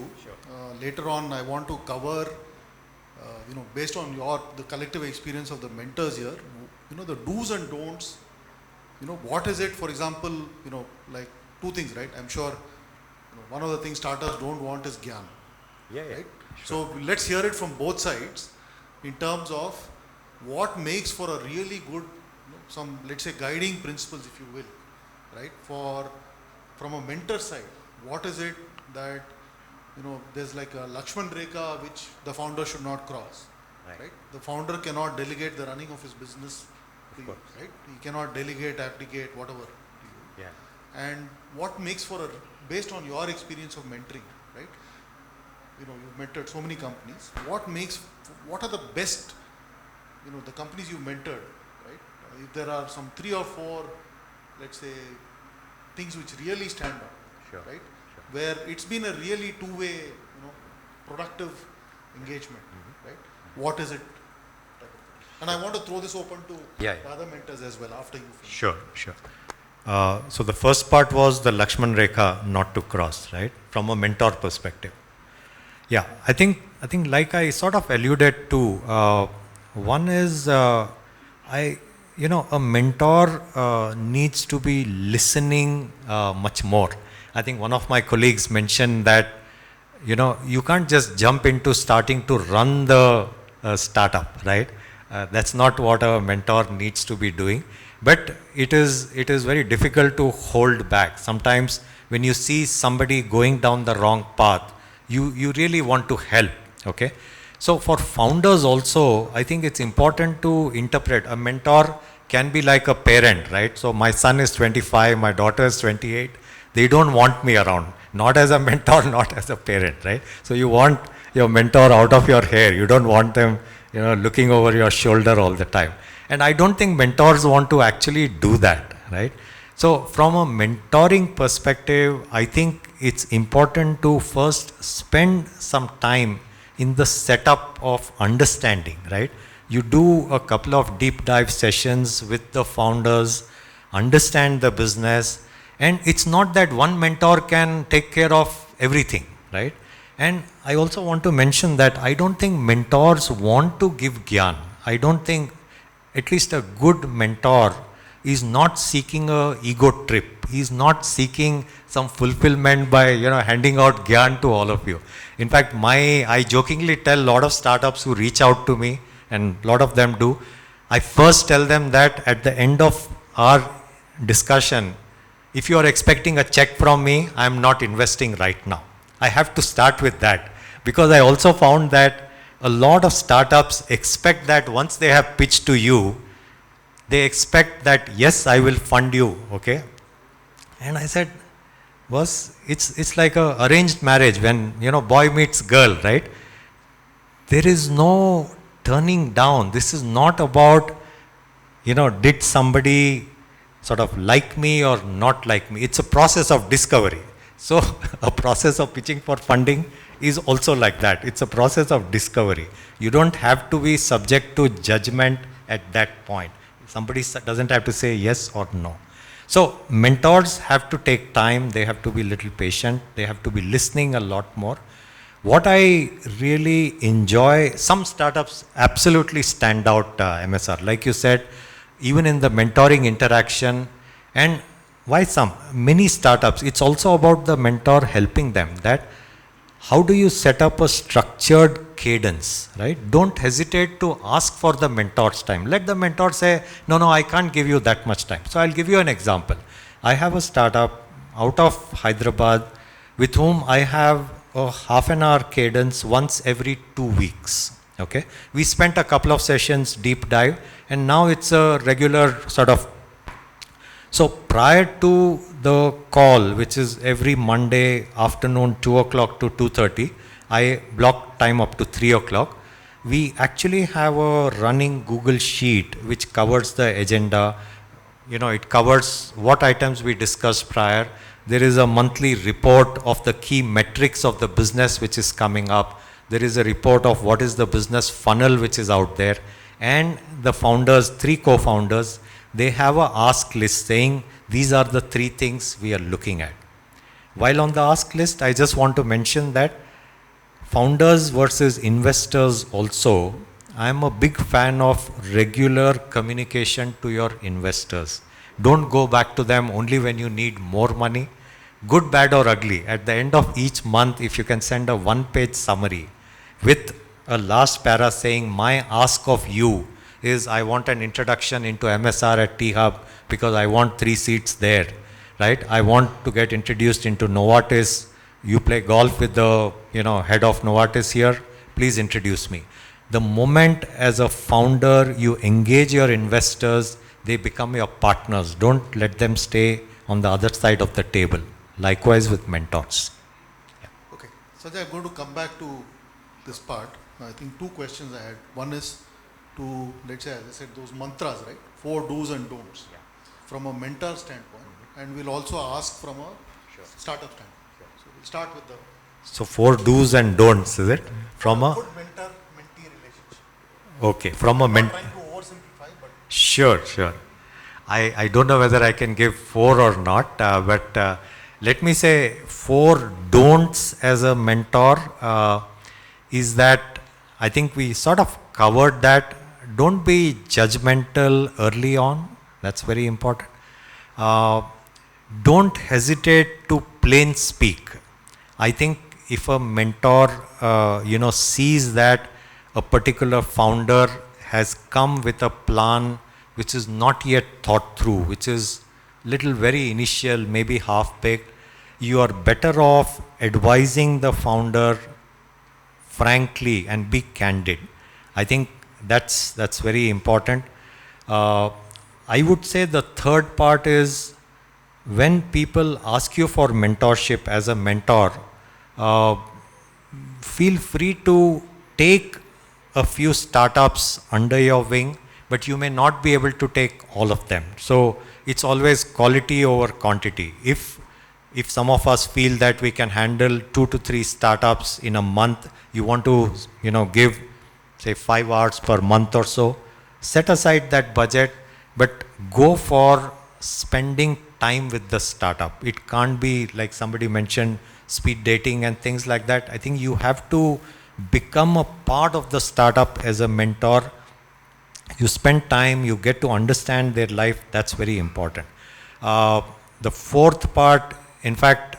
Later on, I want to cover, based on the collective experience of the mentors here, the do's and don'ts. What is it, for example, like 2 things, right? I'm sure one of the things startups don't want is gyan. Yeah, right? Sure. So let's hear it from both sides in terms of what makes for a really good, some, let's say, guiding principles, if you will, right? From a mentor side, what is it that, there's like a Lakshman Rekha which the founder should not cross, right? The founder cannot delegate the running of his business to you, right? He cannot delegate, abdicate, whatever to you. Yeah. And what makes for based on your experience of mentoring, right? You've mentored so many companies. What are the best, the companies you've mentored, right? If there are some 3 or 4, let's say, things which really stand out, sure, right? Sure. Where it's been a really two-way, productive engagement, right? What is it? And I want to throw this open to the other mentors as well after you finish. Sure. So the first part was the Lakshman Rekha not to cross, right? From a mentor perspective. Yeah, I think like I sort of alluded to, one is a mentor needs to be listening much more. I think one of my colleagues mentioned that, you can't just jump into starting to run the startup, right? That's not what a mentor needs to be doing. But it is very difficult to hold back. Sometimes when you see somebody going down the wrong path, you really want to help, okay? So for founders also, I think it's important to interpret. A mentor can be like a parent, right? So my son is 25, my daughter is 28. They don't want me around, not as a mentor, not as a parent, right? So you want your mentor out of your hair. You don't want them, looking over your shoulder all the time. And I don't think mentors want to actually do that, right? So from a mentoring perspective, I think it's important to first spend some time in the setup of understanding, right? You do a couple of deep dive sessions with the founders, understand the business, and it's not that one mentor can take care of everything, right? And I also want to mention that I don't think mentors want to give gyan. I don't think at least a good mentor is not seeking a ego trip. He's not seeking some fulfillment by, handing out gyan to all of you. In fact, I jokingly tell a lot of startups who reach out to me, and a lot of them do, I first tell them that at the end of our discussion, if you are expecting a check from me, I am not investing right now. I have to start with that, because I also found that a lot of startups expect that once they have pitched to you, they expect that, yes, I will fund you, okay? And I said, boss, it's like a arranged marriage when, boy meets girl, right? There is no turning down. This is not about, did somebody sort of like me or not like me. It's a process of discovery. So a process of pitching for funding is also like that. It's a process of discovery. You don't have to be subject to judgment at that point. Somebody doesn't have to say yes or no. So mentors have to take time. They have to be a little patient. They have to be listening a lot more. What I really enjoy, some startups absolutely stand out, MSR. Like you said, even in the mentoring interaction, and why some? Many startups, it's also about the mentor helping them, that how do you set up a structured cadence, right? Don't hesitate to ask for the mentor's time. Let the mentor say, no, I can't give you that much time. So I'll give you an example. I have a startup out of Hyderabad with whom I have a half an hour cadence once every 2 weeks. Okay, we spent a couple of sessions, deep dive, and now it's a regular sort of. So prior to the call, which is every Monday afternoon, 2 o'clock to 2:30, I block time up to 3 o'clock. We actually have a running Google sheet which covers the agenda. It covers what items we discussed prior. There is a monthly report of the key metrics of the business which is coming up. There is a report of what is the business funnel which is out there. And the founders, 3 co-founders, they have a ask list saying these are the 3 things we are looking at. While on the ask list, I just want to mention that founders versus investors also, I am a big fan of regular communication to your investors. Don't go back to them only when you need more money. Good, bad or ugly, at the end of each month, if you can send a 1-page summary with a last para saying, my ask of you is I want an introduction into MSR at THub because I want 3 seats there, right? I want to get introduced into Novartis. You play golf with the head of Novartis here, please introduce me. The moment as a founder you engage your investors, they become your partners. Don't let them stay on the other side of the table. Likewise with mentors. Okay, Sanjay, I'm going to come back to this part. I think 2 questions I had. One is to, let's say, as I said, those mantras, right? 4 do's and don'ts from a mentor standpoint, and we'll also ask from a startup standpoint. So we'll start with the. So 4 do's and don'ts, is it? From a good mentor-mentee relationship. Okay, from a mentor. I'm trying to oversimplify, but. Sure. I don't know whether I can give 4 or not, but let me say 4 don'ts as a mentor is that I think we sort of covered that. Don't be judgmental early on. That's very important. Don't hesitate to plain speak. I think if a mentor, sees that a particular founder has come with a plan which is not yet thought through, which is little very initial, maybe half-baked, you are better off advising the founder frankly and be candid. I think that's very important. I would say the third part is when people ask you for mentorship as a mentor, feel free to take a few startups under your wing, but you may not be able to take all of them. So it's always quality over quantity. If some of us feel that we can handle 2 to 3 startups in a month, you want to give say 5 hours per month or so, set aside that budget, but go for spending time with the startup. It can't be like somebody mentioned speed dating and things like that. I think you have to become a part of the startup as a mentor you spend time, you get to understand their life, that's very important. The fourth part, in fact,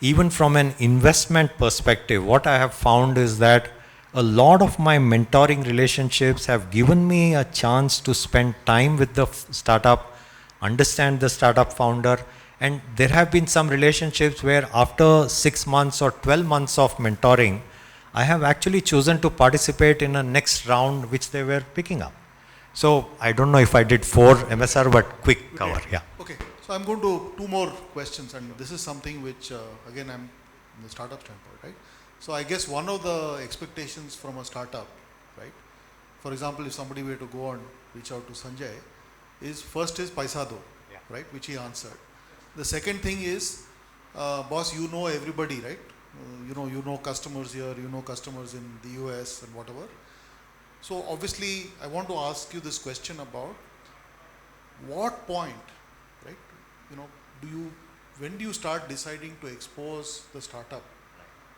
even from an investment perspective, what I have found is that a lot of my mentoring relationships have given me a chance to spend time with the startup, understand the startup founder, and there have been some relationships where after 6 months or 12 months of mentoring, I have actually chosen to participate in a next round which they were picking up. So I don't know if I did 4 MSR, but quick cover, yeah. Okay, so I'm going to 2 more questions, and this is something which, again, I'm in the startup standpoint, right? So I guess one of the expectations from a startup, right? For example, if somebody were to go and reach out to Sanjay, is first is Paisa Do, right? Which he answered. The second thing is, boss, you know everybody, right? You know customers here, you know customers in the US and whatever. So obviously, I want to ask you this question about what point, right? When do you start deciding to expose the startup,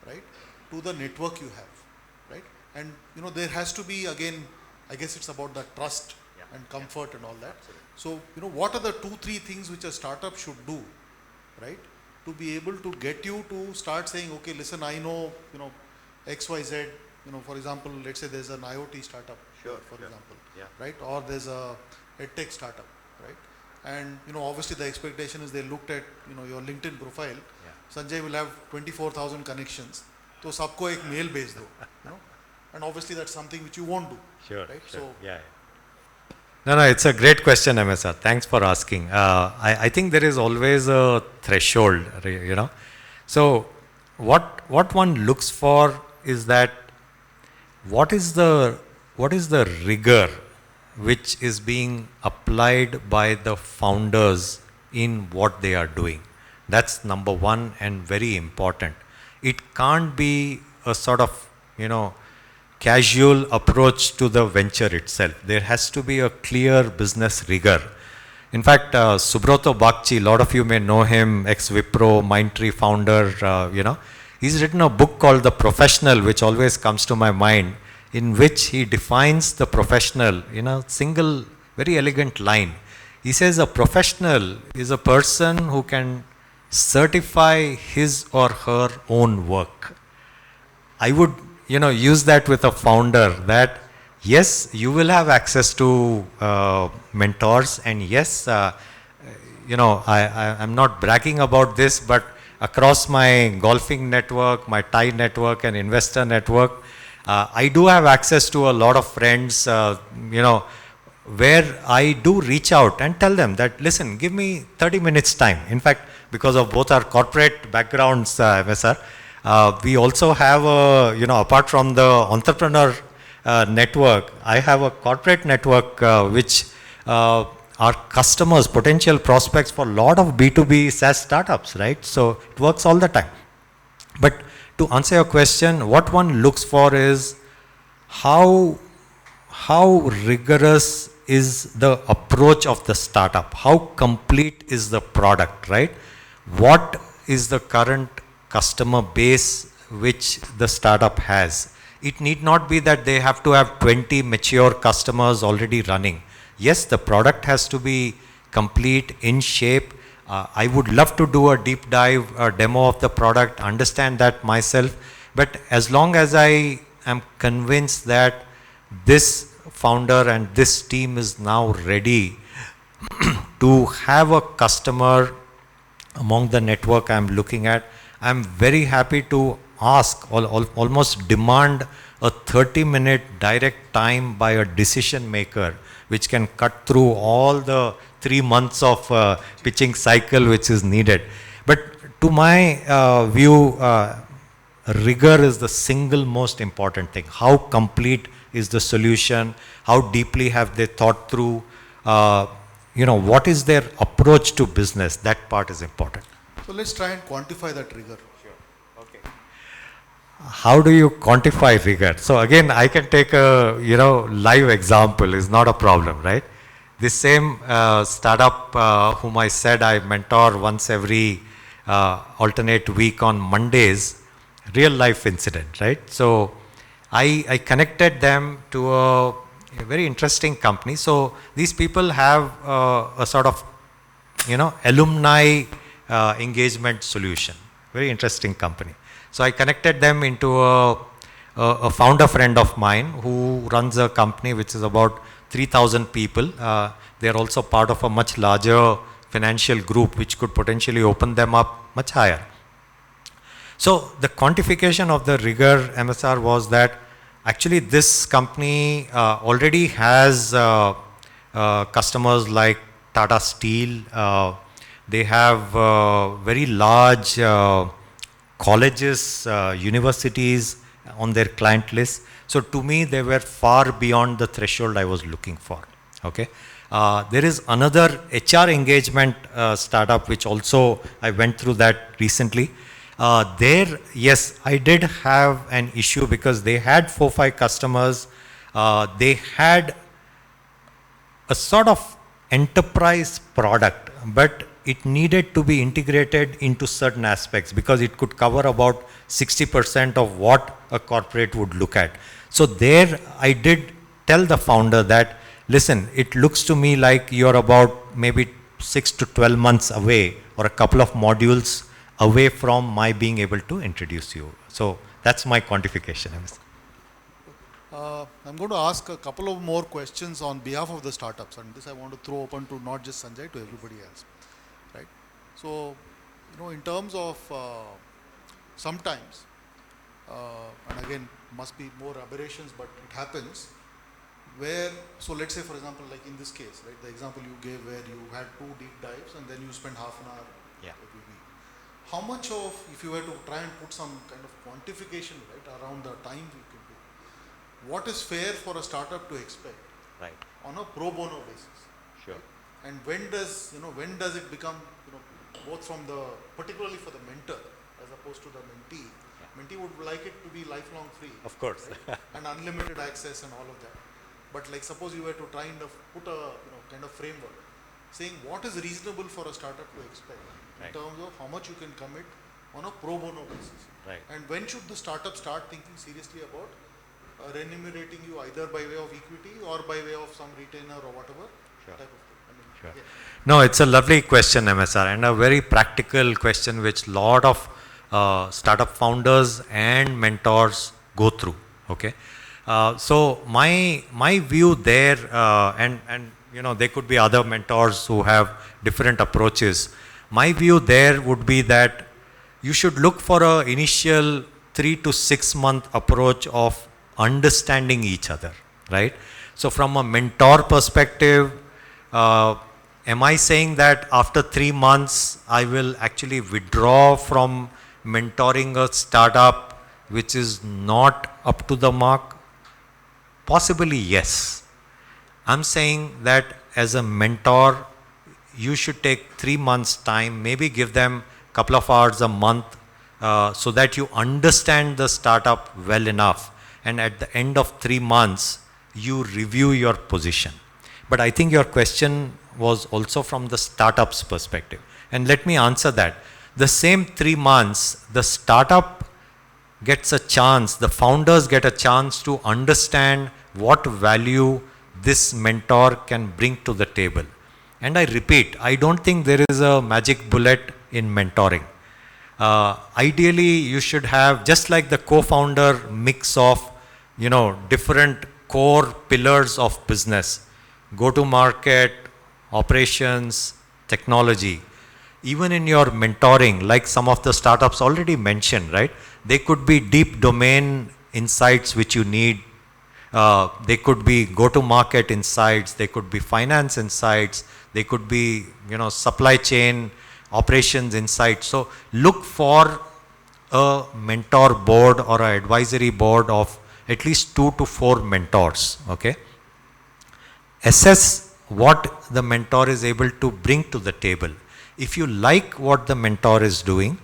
right, to the network you have, right? And there has to be, again, I guess it's about the trust and comfort and all that. So what are the 2-3 things which a startup should do, right, to be able to get you to start saying, okay, listen, I know XYZ. For example, let's say there's an IoT startup, for example, right? Or there's a EdTech startup, right? And obviously the expectation is they looked at your LinkedIn profile. Sanjay will have 24,000 connections. So sabko ek mail bhej do, and obviously that's something which you won't do. Sure, right? sure. So yeah. No, it's a great question, MSR. Thanks for asking. I think there is always a threshold, So what one looks for is that what is the rigor which is being applied by the founders in what they are doing. That's number one and very important. It can't be a sort of, casual approach to the venture itself. There has to be a clear business rigor. In fact, Subroto Bagchi, a lot of you may know him, ex-Wipro, Mindtree founder, he's written a book called The Professional, which always comes to my mind, in which he defines the professional in a single, very elegant line. He says a professional is a person who can certify his or her own work. I would, use that with a founder that, yes, you will have access to mentors, and yes, I'm not bragging about this, but across my golfing network, my Thai network and investor network, I do have access to a lot of friends, where I do reach out and tell them that, listen, give me 30 minutes time. In fact, because of both our corporate backgrounds, MSR, we also have apart from the entrepreneur network, I have a corporate network which are customers, potential prospects for a lot of B2B SaaS startups, right? So it works all the time. But to answer your question, what one looks for is how rigorous is the approach of the startup? How complete is the product, right? What is the current customer base which the startup has? It need not be that they have to have 20 mature customers already running. Yes, the product has to be complete, in shape. I would love to do a deep dive, a demo of the product, understand that myself. But as long as I am convinced that this founder and this team is now ready to have a customer among the network I'm looking at, I'm very happy to ask, almost demand a 30-minute direct time by a decision maker, which can cut through all the 3 months of pitching cycle which is needed. But to my view, rigor is the single most important thing. How complete is the solution? How deeply have they thought through? What is their approach to business? That part is important. So let's try and quantify that rigor. Sure. Okay. How do you quantify rigor? So again, I can take a live example. Is not a problem, right? This same startup whom I said I mentor once every alternate week on Mondays, real life incident, right? So I connected them to a a very interesting company. So these people have a sort of, alumni engagement solution. Very interesting company. So I connected them into a founder friend of mine who runs a company which is about 3,000 people. They are also part of a much larger financial group which could potentially open them up much higher. So the quantification of the rigor MSR was that actually this company already has customers like Tata Steel. They have very large colleges, universities on their client list. So to me, they were far beyond the threshold I was looking for. Okay. There is another HR engagement startup which also I went through that recently. There, yes, I did have an issue because they had 4-5 customers. They had a sort of enterprise product, but it needed to be integrated into certain aspects because it could cover about 60% of what a corporate would look at. So there I did tell the founder that, listen, it looks to me like you're about maybe 6 to 12 months away or a couple of modules away from my being able to introduce you. So that's my quantification. I'm going to ask a couple of more questions on behalf of the startups, and this I want to throw open to not just Sanjay, to everybody else, right? So, in terms of sometimes, and again, must be more aberrations, but it happens, where, so let's say for example, like in this case, right, the example you gave where you had 2 deep dives and then you spent half an hour every week. How much of, if you were to try and put some kind of quantification, right, around the time you can do, what is fair for a startup to expect, right, on a pro bono basis? Sure. And when does, when does it become, both from the, particularly for the mentor as opposed to the mentee, mentee would like it to be lifelong free. Of course. Right? And unlimited access and all of that. But like suppose you were to try and put a kind of framework saying what is reasonable for a startup to expect in terms of how much you can commit on a pro bono basis. Right. And when should the startup start thinking seriously about remunerating you either by way of equity or by way of some retainer or whatever type of thing. Sure. Yeah. No, it's a lovely question, MSR, and a very practical question which lot of startup founders and mentors go through. Okay. So my view there, and there could be other mentors who have different approaches. My view there would be that you should look for an initial 3 to 6 month approach of understanding each other, right? So from a mentor perspective, am I saying that after 3 months I will actually withdraw from mentoring a startup which is not up to the mark? Possibly yes. I'm saying that as a mentor, you should take 3 months time, maybe give them a couple of hours a month so that you understand the startup well enough. And at the end of 3 months, you review your position. But I think your question was also from the startup's perspective. And let me answer that. The same 3 months, the startup gets a chance, the founders get a chance to understand what value this mentor can bring to the table. And I repeat, I don't think there is a magic bullet in mentoring. Ideally, you should have, just like the co-founder mix of, different core pillars of business, go-to-market, operations, technology. Even in your mentoring, like some of the startups already mentioned, right? They could be deep domain insights which you need. They could be go-to-market insights. They could be finance insights. They could be, supply chain operations insights. So look for a mentor board or an advisory board of at least 2 to 4 mentors. Okay. Assess what the mentor is able to bring to the table. If you like what the mentor is doing,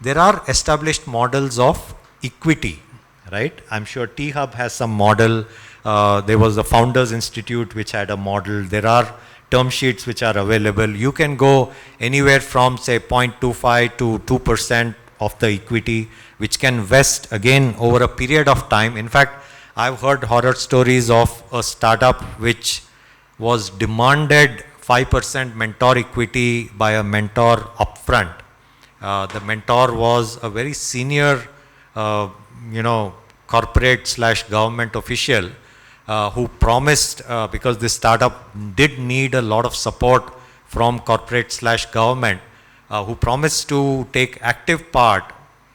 there are established models of equity, right? I'm sure THub has some model. There was the Founders Institute which had a model. There are term sheets which are available. You can go anywhere from say 0.25 to 2% of the equity, which can vest again over a period of time. In fact, I've heard horror stories of a startup which was demanded 5% mentor equity by a mentor upfront. The mentor was a very senior, corporate / government official who promised, because this startup did need a lot of support from corporate / government, who promised to take active part,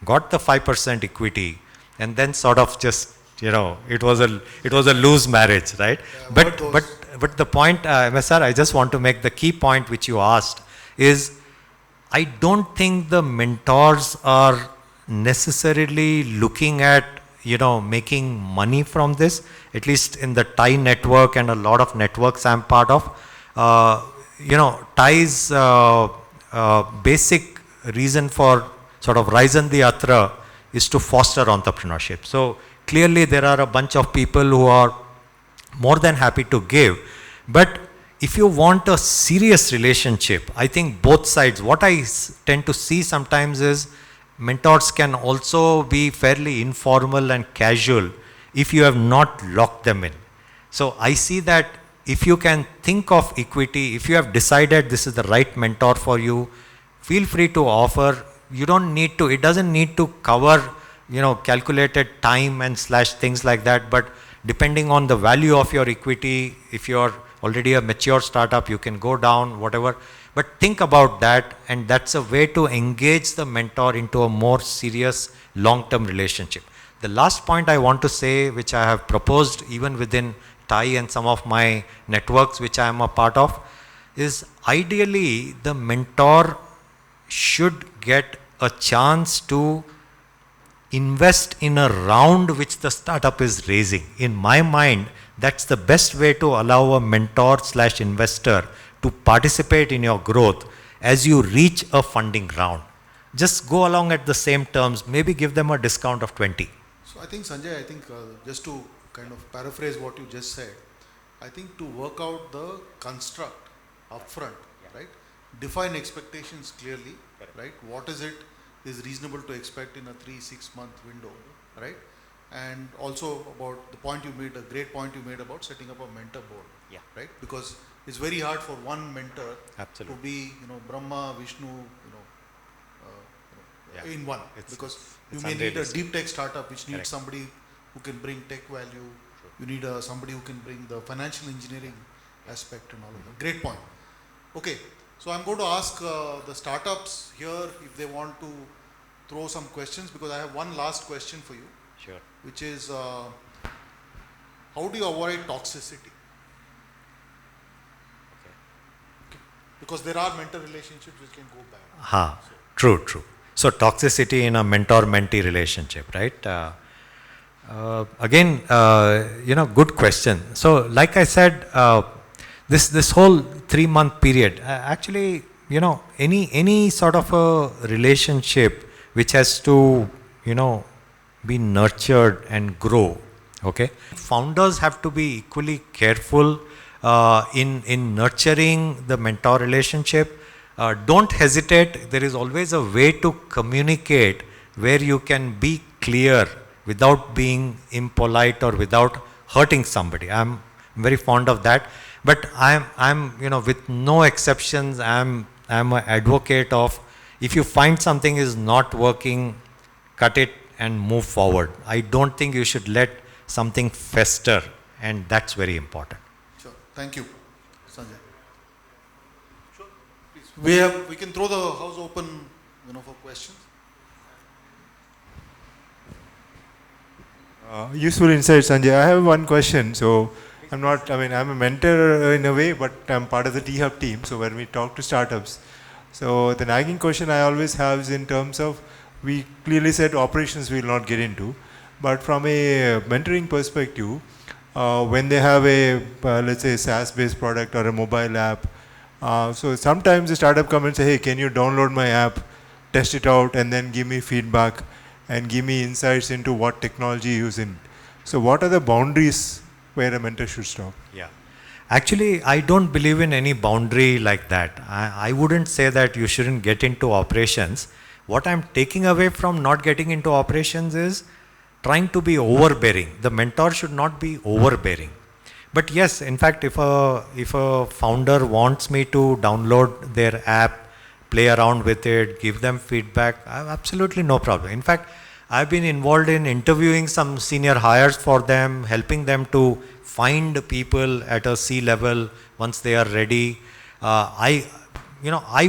got the 5% equity, and then sort of just, it was a loose marriage, right? But the point, MSR, I just want to make the key point which you asked is, I don't think the mentors are necessarily looking at, making money from this, at least in the Thai network and a lot of networks I'm part of. Thai's basic reason for sort of Raisan the Yatra is to foster entrepreneurship. So clearly there are a bunch of people who are more than happy to give. But if you want a serious relationship, I think both sides, what I tend to see sometimes is mentors can also be fairly informal and casual if you have not locked them in. So I see that if you can think of equity, if you have decided this is the right mentor for you, feel free to offer. You don't need to, it doesn't need to cover, calculated time and / things like that, but depending on the value of your equity, if you're already a mature startup, you can go down, whatever. But think about that, and that's a way to engage the mentor into a more serious long-term relationship. The last point I want to say, which I have proposed even within Thai and some of my networks which I am a part of, is ideally the mentor should get a chance to invest in a round which the startup is raising. In my mind, that's the best way to allow a mentor / investor to participate in your growth as you reach a funding round. Just go along at the same terms, maybe give them a discount of 20. So I think, Sanjay, just to kind of paraphrase what you just said, I think to work out the construct upfront, right? Define expectations clearly, right? What is reasonable to expect in a 3-6 month window, right? And also about the point you made, a great point you made about setting up a mentor board, right? Because it's very hard for one mentor to be, Brahma, Vishnu, in one, because you may need a deep tech startup which needs somebody who can bring tech value. You need somebody who can bring the financial engineering aspect and all of that. Great point. Okay, so I'm going to ask the startups here if they want to throw some questions, because I have one last question for you. Sure. Which is, how do you avoid toxicity? Okay. Because there are mentor relationships which can go bad. True. So toxicity in a mentor-mentee relationship, right? Again, good question. So like I said, this whole 3-month period, actually, any sort of a relationship which has to, be nurtured and grow, okay? Founders have to be equally careful in nurturing the mentor relationship. Don't hesitate. There is always a way to communicate where you can be clear without being impolite or without hurting somebody. I'm very fond of that. But I'm with no exceptions, I'm an advocate of, if you find something is not working, cut it and move forward. I don't think you should let something fester, and that's very important. Sure. Thank you, Sanjay. Sure. Please. We can throw the house open, for questions. Useful insight, Sanjay. I have one question. So I'm a mentor in a way, but I'm part of the THub team. So when we talk to startups, so the nagging question I always have is in terms of, we clearly said operations we will not get into, but from a mentoring perspective, when they have a, let's say, SaaS-based product or a mobile app, so sometimes the startup comes and say, hey, can you download my app, test it out, and then give me feedback and give me insights into what technology you're using. So what are the boundaries where a mentor should stop? Yeah. Actually, I don't believe in any boundary like that. I wouldn't say that you shouldn't get into operations. What I'm taking away from not getting into operations is, trying to be overbearing. The mentor should not be overbearing. But yes, in fact, if a founder wants me to download their app, play around with it, give them feedback, I have absolutely no problem. In fact, I've been involved in interviewing some senior hires for them, helping them to find people at a C level once they are ready. I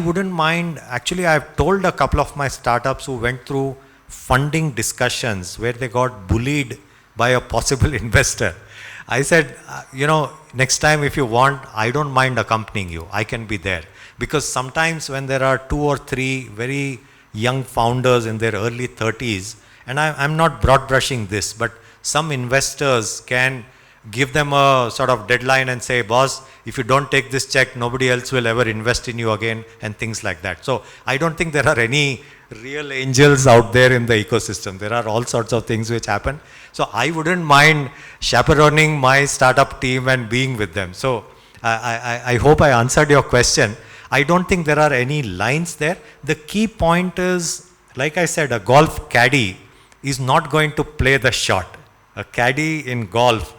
wouldn't mind. Actually, I've told a couple of my startups who went through funding discussions where they got bullied by a possible investor. I said, next time if you want, I don't mind accompanying you. I can be there. Because sometimes when there are 2 or 3 very young founders in their early 30s, and I'm not broad brushing this, but some investors can give them a sort of deadline and say, boss, if you don't take this check, nobody else will ever invest in you again, and things like that. So I don't think there are any real angels out there in the ecosystem. There are all sorts of things which happen. So I wouldn't mind chaperoning my startup team and being with them. So I hope I answered your question. I don't think there are any lines there. The key point is, like I said, a golf caddy is not going to play the shot. A caddy in golf,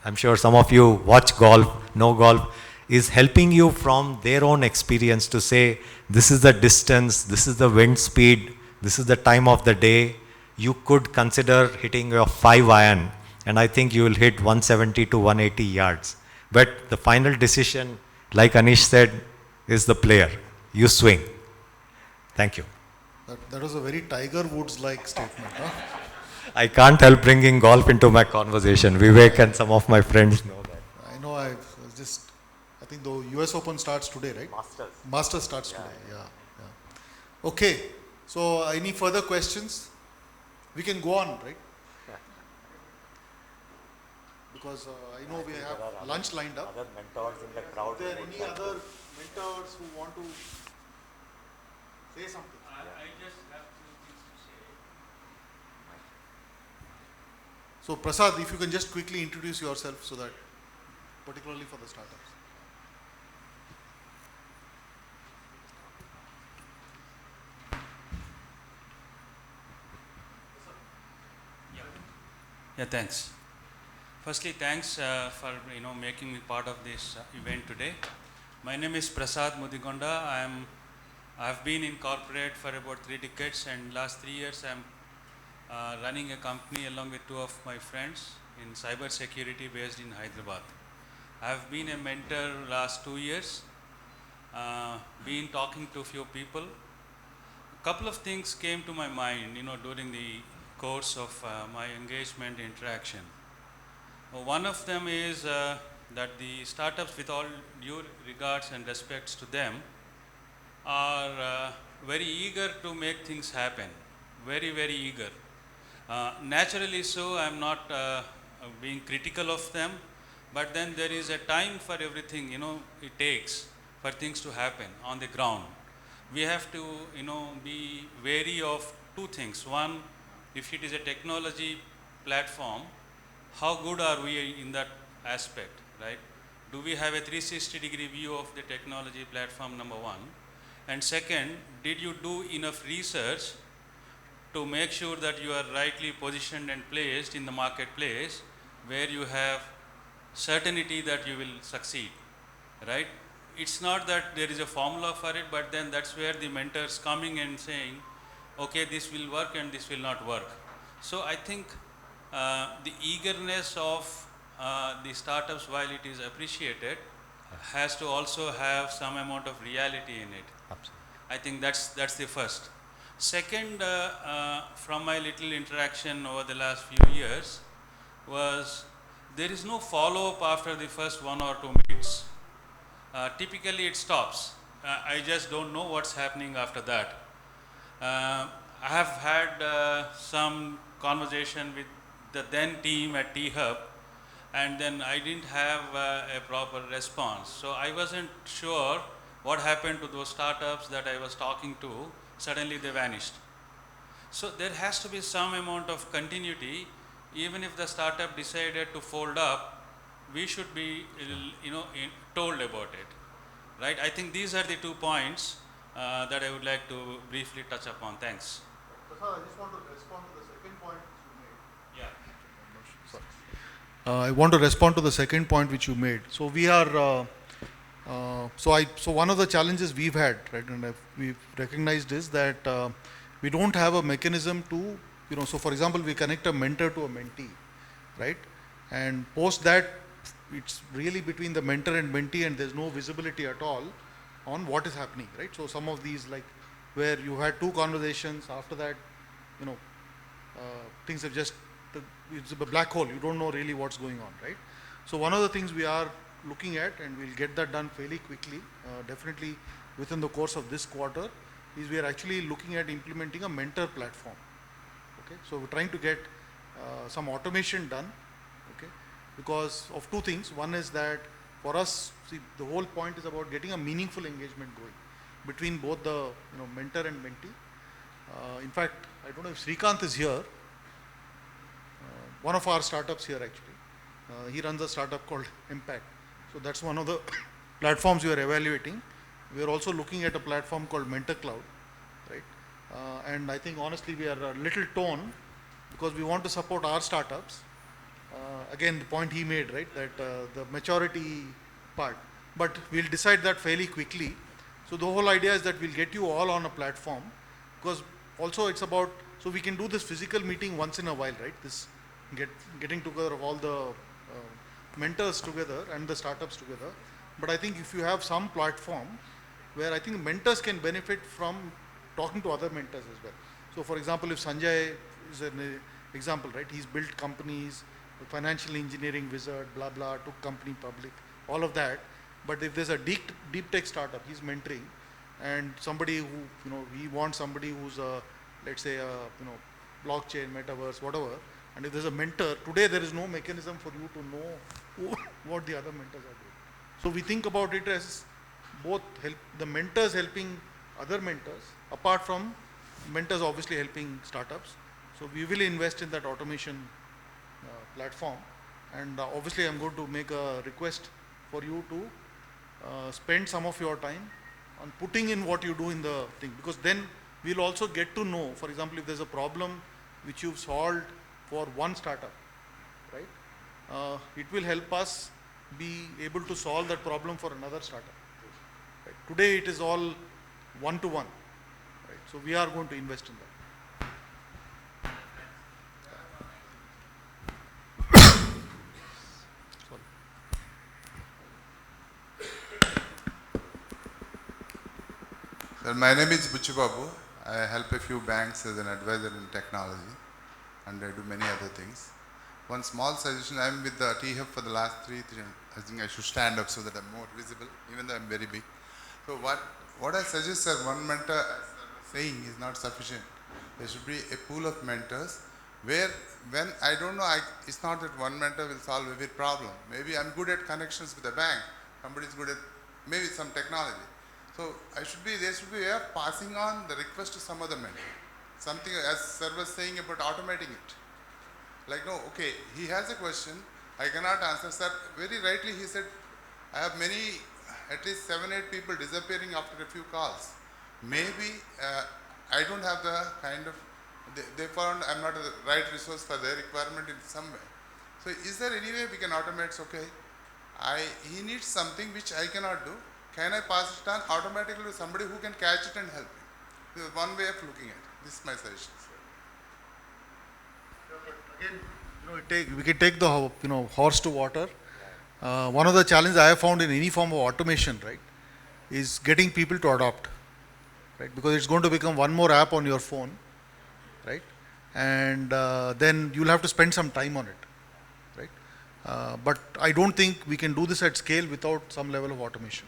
I'm sure some of you watch golf, know golf, is helping you from their own experience to say, this is the distance, this is the wind speed, this is the time of the day. You could consider hitting your 5-iron, and I think you will hit 170 to 180 yards. But the final decision, like Anish said, is the player. You swing. Thank you. That was a very Tiger Woods-like statement, huh? I can't help bringing golf into my conversation. Vivek and some of my friends know that. I know. I think the US Open starts today, right? Masters starts today. Yeah. Okay. So, any further questions? We can go on, right? Because I know we have lunch lined up. Other mentors in the crowd. Are there any other mentors who want to say something? I just have few things to say. So Prasad, if you can just quickly introduce yourself so that, particularly for the startups. Yeah, thanks. Firstly, thanks for making me part of this event today. My name is Prasad Mudigonda. I've been in corporate for about 3 decades, and last 3 years I'm running a company along with 2 of my friends in cyber security based in Hyderabad. I've been a mentor last 2 years, been talking to a few people. A couple of things came to my mind, during the course of my engagement interaction. One of them is that the startups, with all due regards and respects to them, are very eager to make things happen, very, very eager. Naturally so, I'm not being critical of them, but then there is a time for everything, it takes for things to happen on the ground. We have to, be wary of 2 things. One, if it is a technology platform, how good are we in that aspect, right? Do we have a 360-degree view of the technology platform, number 1? And second, did you do enough research to make sure that you are rightly positioned and placed in the marketplace where you have certainty that you will succeed, right? It's not that there is a formula for it, but then that's where the mentors coming and saying, okay, this will work and this will not work. So I think the eagerness of the startups, while it is appreciated, has to also have some amount of reality in it. Absolutely. I think that's the first. Second, from my little interaction over the last few years, was there is no follow-up after the first 1 or 2 meets. Typically it stops. I just don't know what's happening after that. I have had some conversation with the then team at THub, and then I didn't have a proper response. So I wasn't sure what happened to those startups that I was talking to. Suddenly they vanished. So there has to be some amount of continuity. Even if the startup decided to fold up, we should be told about it, right? I think these are the 2 points that I would like to briefly touch upon. Thanks. Prasad, I just want to respond to the second point you made. I want to respond to the second point which you made. So we are, so one of the challenges we've had, right, and we've recognized is that we don't have a mechanism to, so for example, we connect a mentor to a mentee, right, and post that, it's really between the mentor and mentee, and there's no visibility at all on what is happening, right? So some of these, like where you had two conversations, after that, things have just, it's a black hole, you don't know really what's going on, right? So one of the things we are looking at, and we'll get that done fairly quickly, definitely within the course of this quarter, is we are actually looking at implementing a mentor platform. Okay, so we're trying to get some automation done, okay, because of two things. One is that for us, see, the whole point is about getting a meaningful engagement going between both the mentor and mentee. In fact, I don't know if Srikanth is here. One of our startups here actually. He runs a startup called Impact. So that's one of the platforms we are evaluating. We are also looking at a platform called Mentor Cloud, right? And I think honestly we are a little torn because we want to support our startups. Again, the point he made, right, that the maturity part, but we'll decide that fairly quickly. So the whole idea is that we'll get you all on a platform, because also it's about, so we can do this physical meeting once in a while, right? This getting together of all the mentors together and the startups together. But I think if you have some platform where I think mentors can benefit from talking to other mentors as well. So for example, if Sanjay is an example, right? He's built companies, financial engineering wizard, blah, blah, took company public, all of that. But if there's a deep tech startup, he's mentoring, and somebody who, we want somebody who's a, let's say, blockchain, metaverse, whatever. And if there's a mentor, today there is no mechanism for you to know what the other mentors are doing. So we think about it as both the mentors helping other mentors, apart from mentors obviously helping startups. So we will invest in that automation platform. And obviously I'm going to make a request for you to spend some of your time on putting in what you do in the thing, because then we'll also get to know, for example, if there's a problem which you've solved for one startup, right? It will help us be able to solve that problem for another startup. Right? Today it is all one-to-one, right? So we are going to invest in that. Sir, my name is Buchu Babu. I help a few banks as an advisor in technology, and I do many other things. One small suggestion, I'm with the THub for the last three, I think I should stand up so that I'm more visible, even though I'm very big. So what I suggest, sir, one mentor saying is not sufficient. There should be a pool of mentors where, when I don't know, it's not that one mentor will solve every problem. Maybe I'm good at connections with the bank, somebody's good at maybe some technology. So there should be a way of passing on the request to some other mentor. Something, as sir was saying about automating it. Like, no, okay, he has a question, I cannot answer. Sir, very rightly he said, I have many, at least 7, 8 people disappearing after a few calls. Maybe I don't have the kind of, they found I'm not the right resource for their requirement in some way. So is there any way we can automate? Okay, he needs something which I cannot do. Can I pass it on automatically to somebody who can catch it and help me? This is one way of looking at it. This is my suggestion. Again, we can take the horse to water. One of the challenges I have found in any form of automation, right, is getting people to adopt, right? Because it's going to become one more app on your phone, right? And then you'll have to spend some time on it, right? But I don't think we can do this at scale without some level of automation.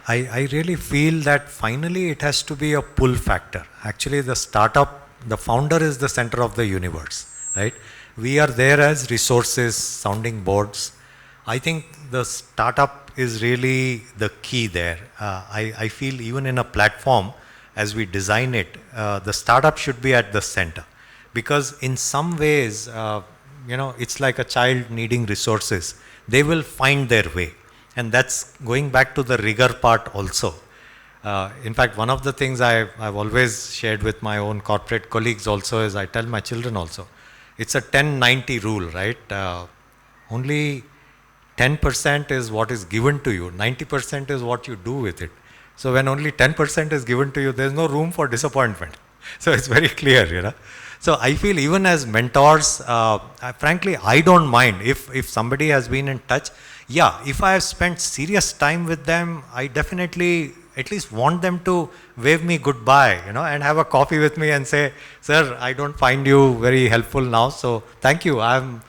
I really feel that finally it has to be a pull factor. Actually, the startup, the founder is the center of the universe, right? We are there as resources, sounding boards. I think the startup is really the key there. I feel even in a platform, as we design it, the startup should be at the center. Because in some ways, it's like a child needing resources. They will find their way. And that's going back to the rigor part also. In fact, one of the things I've always shared with my own corporate colleagues also is I tell my children also, it's a 10-90 rule, right? Only 10% is what is given to you, 90% is what you do with it. So when only 10% is given to you, there's no room for disappointment. So it's very clear, you know. So I feel even as mentors, frankly, I don't mind if somebody has been in touch. Yeah, if I have spent serious time with them, I definitely at least want them to wave me goodbye, you know, and have a coffee with me and say, sir, I don't find you very helpful now, so thank you. I'm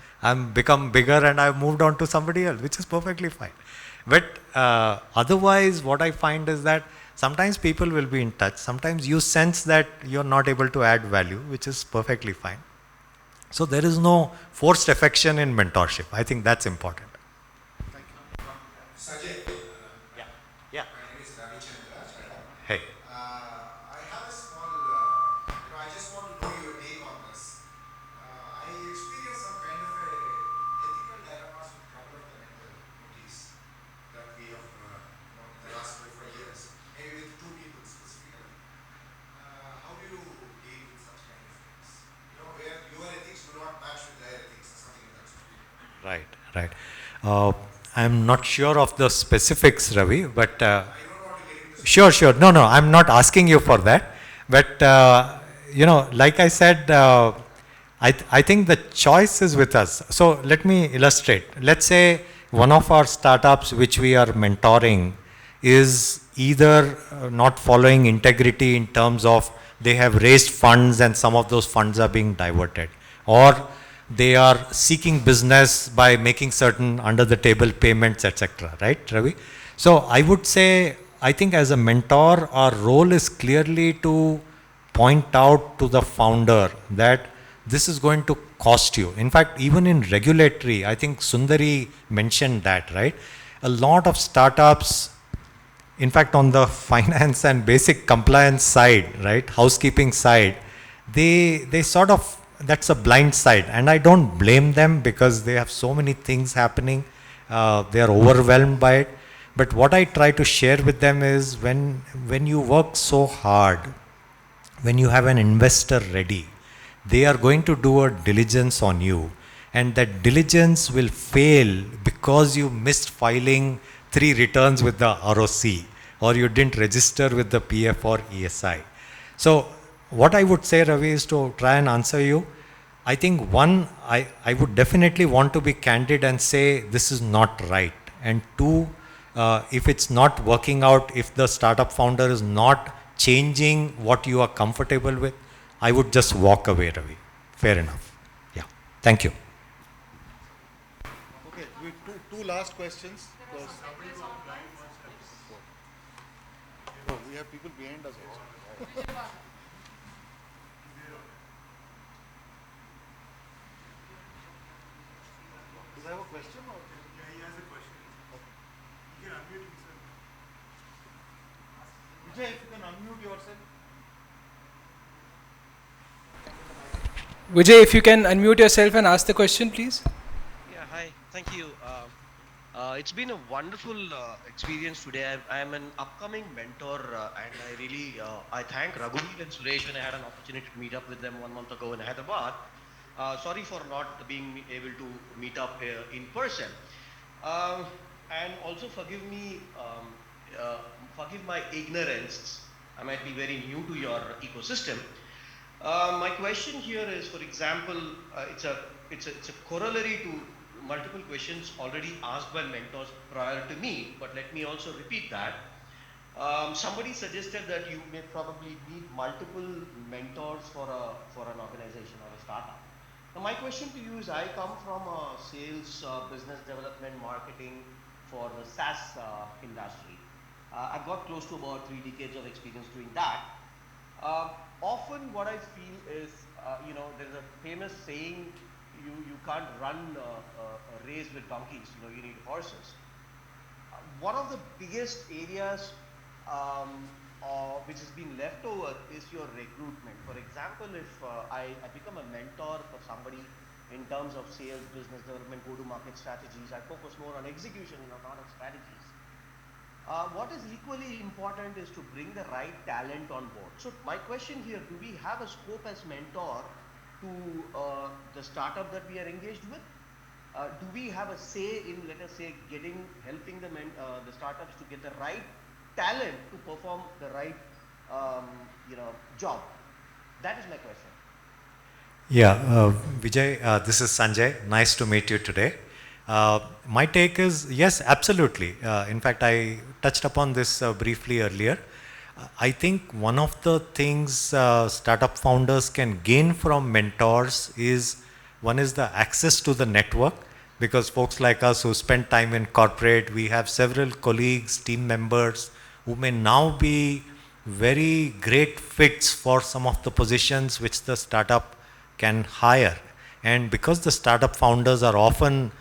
become bigger and I've moved on to somebody else, which is perfectly fine. But otherwise, what I find is that sometimes people will be in touch. Sometimes you sense that you're not able to add value, which is perfectly fine. So there is no forced affection in mentorship. I think that's important. Sajay. Yeah. My name is Ravi Chandra. Hey. I have a small, I just want to know your take on this. I experienced some kind of a ethical dilemmas with a couple of the mentees that we have in the last 4 years, maybe with 2 people specifically. How do you deal with such kind of things? You know, where your ethics do not match with their ethics or something like that. Right, right. I'm not sure of the specifics, Ravi, but sure, sure. No, no, I'm not asking you for that. But, you know, like I said, I think the choice is with us. So let me illustrate. Let's say one of our startups which we are mentoring is either not following integrity in terms of they have raised funds and some of those funds are being diverted, or they are seeking business by making certain under the table payments, etc. Right, Ravi? So I would say, I think as a mentor, our role is clearly to point out to the founder that this is going to cost you. In fact, even in regulatory, I think Sundari mentioned that, right? A lot of startups, in fact, on the finance and basic compliance side, right, housekeeping side, they sort of, that's a blind side, and I don't blame them because they have so many things happening. They are overwhelmed by it. But what I try to share with them is when you work so hard, when you have an investor ready, they are going to do a diligence on you, and that diligence will fail because you missed filing 3 returns with the ROC, or you didn't register with the PF or ESI. So what I would say, Ravi, is to try and answer you. I think one, I would definitely want to be candid and say this is not right. And 2, if it's not working out, if the startup founder is not changing what you are comfortable with, I would just walk away, Ravi. Fair enough. Yeah. Thank you. Okay, we two last questions. Oh, we have people behind us also. Does I have a question or? Yeah, he has a question. Okay. You can unmute himself. Vijay, if you can unmute yourself. Vijay, if you can unmute yourself and ask the question, please. Yeah, hi. Thank you. It's been a wonderful experience today. I am an upcoming mentor, and I really I thank Raghuveer and Suresh when I had an opportunity to meet up with them 1 month ago in Hyderabad. Sorry for not being able to meet up here in person. And also forgive me, forgive my ignorance. I might be very new to your ecosystem. My question here is, for example, it's a corollary to multiple questions already asked by mentors prior to me, but let me also repeat that. Somebody suggested that you may probably need multiple mentors for an organization or a startup. Now my question to you is, I come from a sales, business development, marketing for the SaaS industry. I've got close to about 3 decades of experience doing that. Often what I feel is, there's a famous saying, you can't run a race with donkeys, you need horses. One of the biggest areas which has been left over is your recruitment. For example, if I become a mentor for somebody in terms of sales, business development, go-to-market strategies, I focus more on execution, not on strategies. What is equally important is to bring the right talent on board. So my question here, do we have a scope as mentor to the startup that we are engaged with? Do we have a say in, let us say, helping the startups to get the right talent to perform the right, job? That is my question. Yeah, Vijay, this is Sanjay. Nice to meet you today. My take is yes, absolutely. In fact, I touched upon this briefly earlier. I think one of the things startup founders can gain from mentors is one is the access to the network, because folks like us who spend time in corporate, we have several colleagues, team members who may now be very great fits for some of the positions which the startup can hire. And because the startup founders are often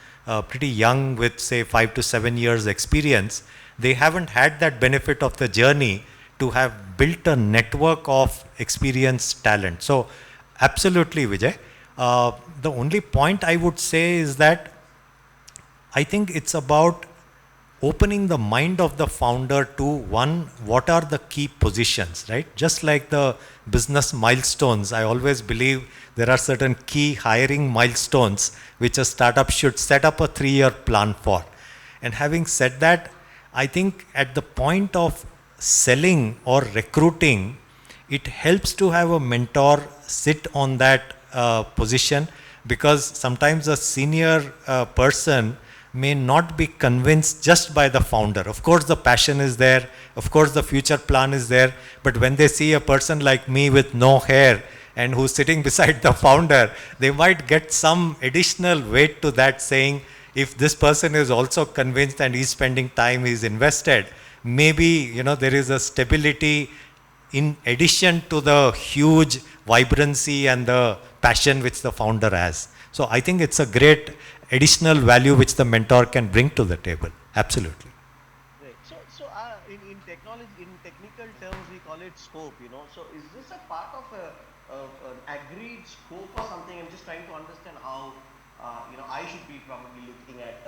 pretty young with say 5 to 7 years experience, they haven't had that benefit of the journey to have built a network of experienced talent. So absolutely, Vijay. The only point I would say is that I think it's about opening the mind of the founder to one, what are the key positions, right? Just like the business milestones, I always believe there are certain key hiring milestones which a startup should set up a 3-year plan for. And having said that, I think at the point of selling or recruiting, it helps to have a mentor sit on that position, because sometimes a senior person may not be convinced just by the founder. Of course, the passion is there. Of course, the future plan is there. But when they see a person like me with no hair and who's sitting beside the founder, they might get some additional weight to that, saying, if this person is also convinced and he's spending time, he's invested, maybe, there is a stability in addition to the huge vibrancy and the passion which the founder has. So I think it's a great additional value which the mentor can bring to the table. Absolutely. Right. So in technology, in technical terms, we call it scope. So is this a part of an agreed scope or something? I'm just trying to understand how I should be probably looking at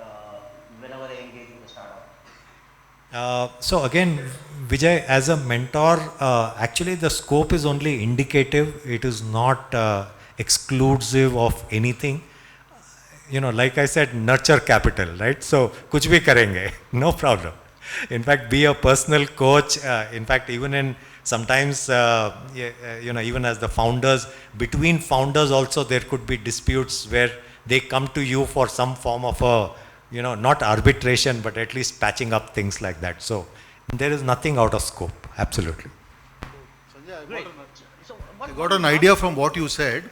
whenever I engage in a startup. So again, Vijay, as a mentor, actually the scope is only indicative. It is not exclusive of anything. Like I said, nurture capital, right? So, kuch bhi karenge, no problem. In fact, be a personal coach. In fact, even in sometimes, even as the founders, between founders also there could be disputes where they come to you for some form of a, not arbitration, but at least patching up things like that. So, there is nothing out of scope. Absolutely. Sanjay, I got an idea from what you said.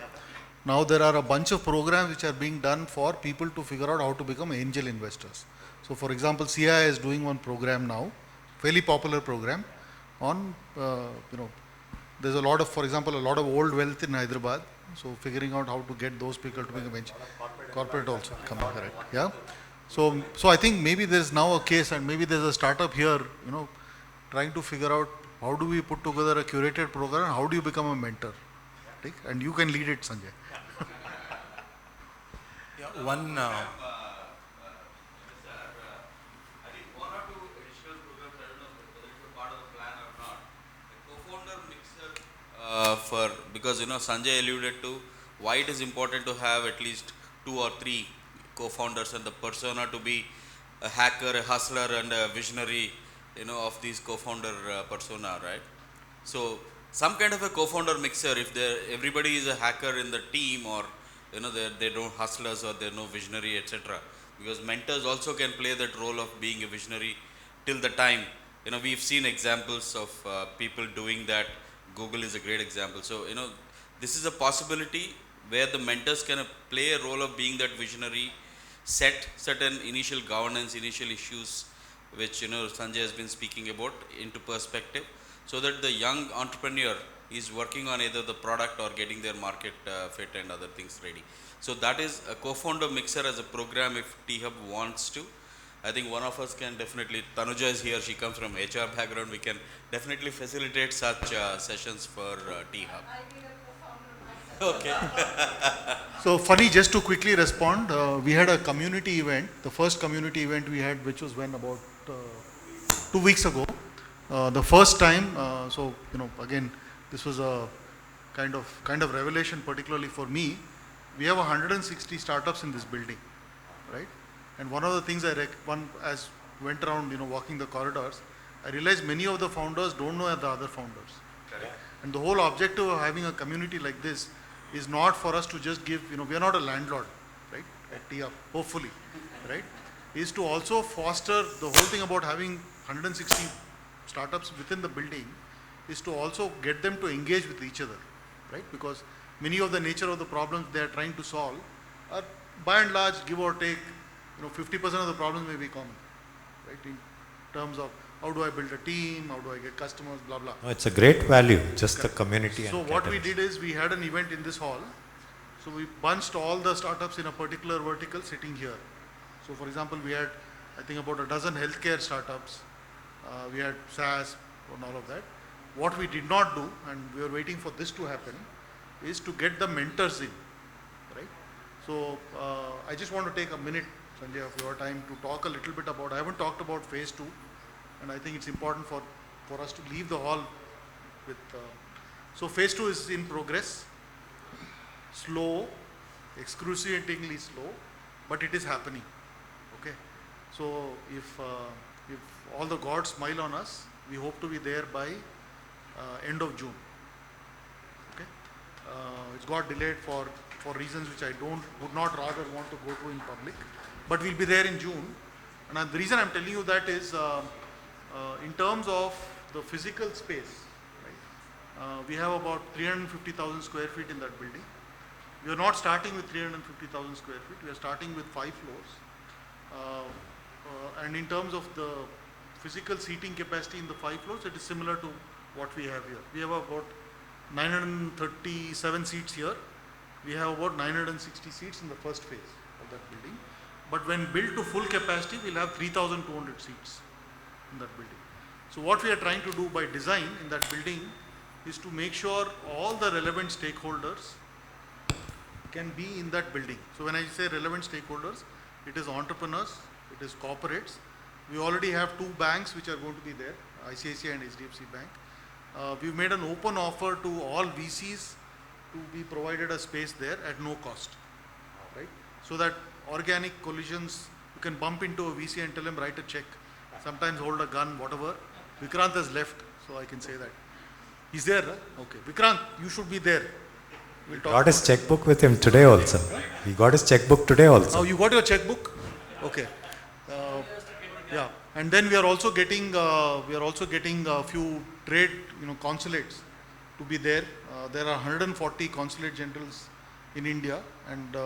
Now there are a bunch of programs which are being done for people to figure out how to become angel investors. So for example, CI is doing one program now, fairly popular program on, there's a lot of, for example, a lot of old wealth in Hyderabad. So figuring out how to get those people to become angel. Corporate also, correct. Yeah. So I think maybe there's now a case, and maybe there's a startup here, trying to figure out how do we put together a curated program, and how do you become a mentor. Right? And you can lead it, Sanjay. One. I think one or two additional programs, I don't know whether it's a part of the plan or not. The co-founder mixer because Sanjay alluded to why it is important to have at least 2 or 3 co-founders, and the persona to be a hacker, a hustler, and a visionary, of these co-founder persona, right? So some kind of a co-founder mixer, if everybody is a hacker in the team, or they're no hustlers, or they're no visionary, etc. Because mentors also can play that role of being a visionary till the time. We've seen examples of people doing that. Google is a great example. So, this is a possibility where the mentors can play a role of being that visionary, set certain initial governance, initial issues, which, Sanjay has been speaking about, into perspective, so that the young entrepreneur is working on either the product or getting their market fit and other things ready. So that is a co-founder mixer as a program if THub wants to. I think one of us can definitely, Tanuja is here, she comes from HR background, we can definitely facilitate such sessions for THub. Okay. So funny, just to quickly respond, we had a community event, the first community event we had, which was when about 2 weeks ago. The first time, so again, this was a kind of revelation, particularly for me. We have 160 startups in this building, right? And one of the things as went around, walking the corridors, I realized many of the founders don't know the other founders. Correct. And the whole objective of having a community like this is not for us to just give, we are not a landlord, right, at THub, hopefully, right, is to also foster the whole thing about having 160 startups within the building is to also get them to engage with each other, right, because many of the nature of the problems they are trying to solve are by and large, give or take, 50% of the problems may be common, right, in terms of how do I build a team, how do I get customers, blah, blah. No, it's a great value, just the community. So what we did is we had an event in this hall. So we bunched all the startups in a particular vertical sitting here. So for example, we had, I think, about a dozen healthcare startups. We had SaaS and all of that. What we did not do, and we were waiting for this to happen, is to get the mentors in, right? So I just want to take a minute, Sanjay, of your time to talk a little bit about, I haven't talked about phase 2. And I think it's important for us to leave the hall with, so phase 2 is in progress, slow, excruciatingly slow, but it is happening, okay? So if all the gods smile on us, we hope to be there by end of June, okay? It's got delayed for reasons which I would not rather want to go to in public, but we'll be there in June. And the reason I'm telling you that is, in terms of the physical space, right, we have about 350,000 square feet in that building. We are not starting with 350,000 square feet, we are starting with 5 floors. And in terms of the physical seating capacity in the 5 floors, it is similar to what we have here. We have about 937 seats here. We have about 960 seats in the first phase of that building. But when built to full capacity, we'll have 3,200 seats in that building. So what we are trying to do by design in that building is to make sure all the relevant stakeholders can be in that building. So when I say relevant stakeholders, it is entrepreneurs, it is corporates. We already have 2 banks which are going to be there, ICICI and HDFC Bank. We've made an open offer to all VCs to be provided a space there at no cost, right? So that organic collisions, you can bump into a VC and tell him write a check. Sometimes hold a gun, whatever. Vikrant has left, so I can say that. He's there, right? Okay. Vikrant, you should be there. We'll talk. Got his checkbook with him today also. He got his checkbook today also. Oh, you got your checkbook? Okay. Yeah. And then we are also getting a few trade, consulates to be there. There are 140 consulate generals in India, and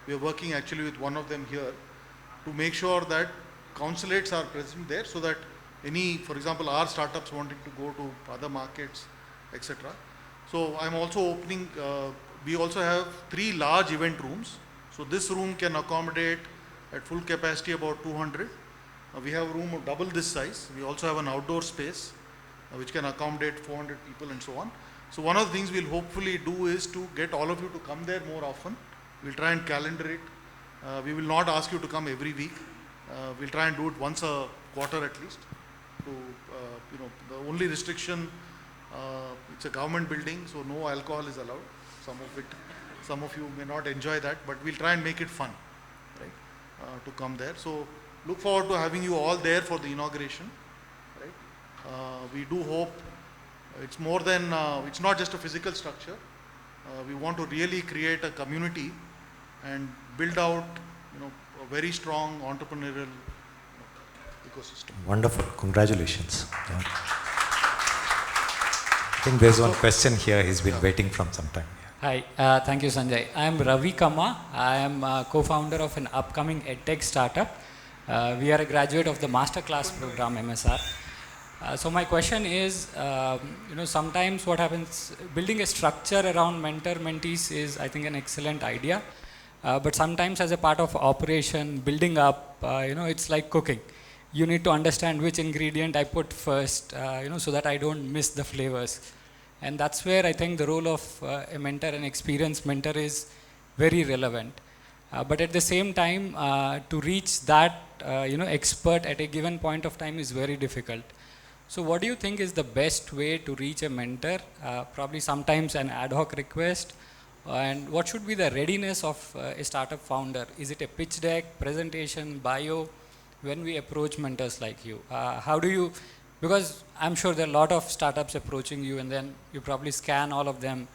we are working actually with one of them here to make sure that consulates are present there, so that for example, our startups wanting to go to other markets, etc. So I'm also opening, we also have 3 large event rooms. So this room can accommodate at full capacity about 200. We have a room of double this size. We also have an outdoor space which can accommodate 400 people and so on. So one of the things we'll hopefully do is to get all of you to come there more often. We'll try and calendar it. We will not ask you to come every week. We'll try and do it once a quarter at least. The only restriction, it's a government building, so no alcohol is allowed. Some of you may not enjoy that, but we'll try and make it fun, right, to come there. So look forward to having you all there for the inauguration, right. We do hope it's more than, it's not just a physical structure. We want to really create a community and build out, a very strong entrepreneurial ecosystem. Wonderful, congratulations. Yeah. I think there's one question here he's been waiting from some time. Hi, thank you Sanjay. I am Ravi Kama. I am co-founder of an upcoming edtech startup. We are a graduate of the masterclass program MSR. So my question is, sometimes what happens, building a structure around mentor-mentees is, I think, an excellent idea. But sometimes as a part of operation, building up, it's like cooking. You need to understand which ingredient I put first, so that I don't miss the flavors. And that's where I think the role of a mentor, an experienced mentor, is very relevant. But at the same time, to reach that expert at a given point of time is very difficult. So what do you think is the best way to reach a mentor? Probably sometimes an ad hoc request. And what should be the readiness of a startup founder? Is it a pitch deck, presentation, bio? When we approach mentors like you, how do you, because I'm sure there are a lot of startups approaching you, and then you probably scan all of them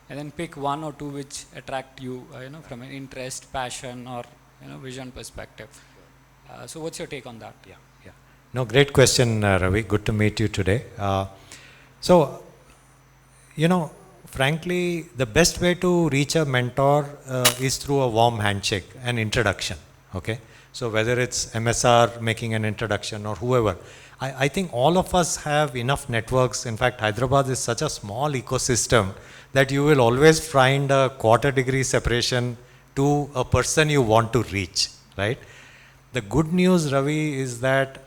and then pick one or two which attract you, from an interest, passion, or vision perspective. So what's your take on that? Yeah. No, great question, Ravi. Good to meet you today. So, frankly, the best way to reach a mentor is through a warm handshake, an introduction. Okay. So whether it's MSR making an introduction or whoever, I think all of us have enough networks. In fact, Hyderabad is such a small ecosystem that you will always find a quarter-degree separation to a person you want to reach, right? The good news, Ravi, is that,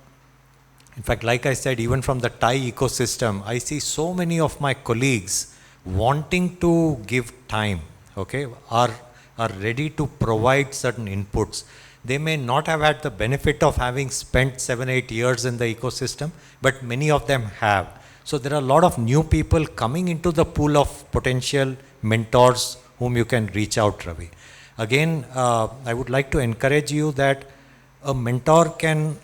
in fact, like I said, even from the Thai ecosystem, I see so many of my colleagues wanting to give time, okay, are ready to provide certain inputs. They may not have had the benefit of having spent 7-8 years in the ecosystem, but many of them have. So there are a lot of new people coming into the pool of potential mentors whom you can reach out, Ravi. Again, I would like to encourage you that a mentor can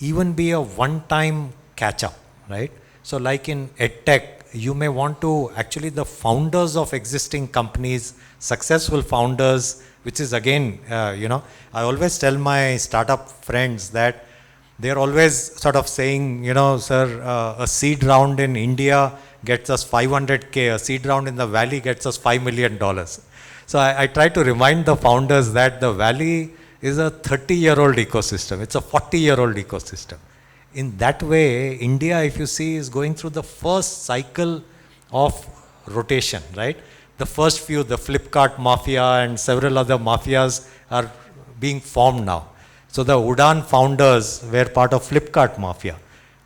even be a one-time catch-up, right? So like in EdTech, you may want to, actually the founders of existing companies, successful founders, which is again, I always tell my startup friends that they're always sort of saying, sir, a seed round in India gets us 500K, a seed round in the Valley gets us $5 million. So I try to remind the founders that the Valley is a 30-year-old ecosystem. It's a 40-year-old ecosystem. In that way, India, if you see, is going through the first cycle of rotation, right? The first few, the Flipkart mafia and several other mafias are being formed now. So the Udaan founders were part of Flipkart mafia.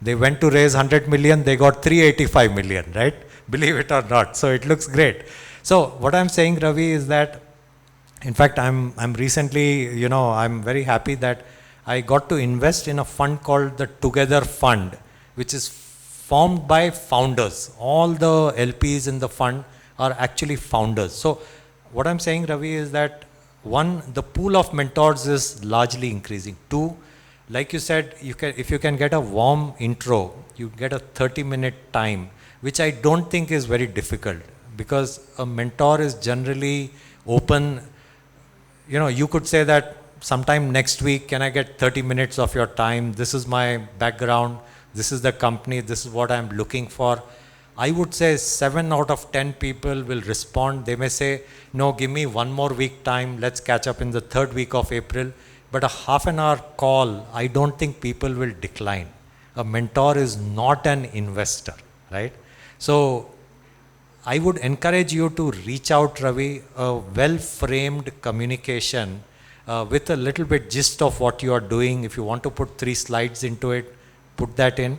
They went to raise 100 million, they got 385 million, right? Believe it or not. So it looks great. So what I'm saying, Ravi, is that, in fact, I'm recently, I'm very happy that I got to invest in a fund called the Together Fund, which is formed by founders. All the LPs in the fund are actually founders. So what I'm saying, Ravi, is that one, the pool of mentors is largely increasing. Two, like you said, if you can get a warm intro, you get a 30-minute time, which I don't think is very difficult, because a mentor is generally open. You could say that sometime next week, can I get 30 minutes of your time? This is my background. This is the company. This is what I'm looking for. I would say 7 out of 10 people will respond. They may say, no, give me 1 more week time. Let's catch up in the 3rd week of April. But a half an hour call, I don't think people will decline. A mentor is not an investor, right? So I would encourage you to reach out, Ravi, a well-framed communication with a little bit gist of what you are doing. If you want to put 3 slides into it, put that in.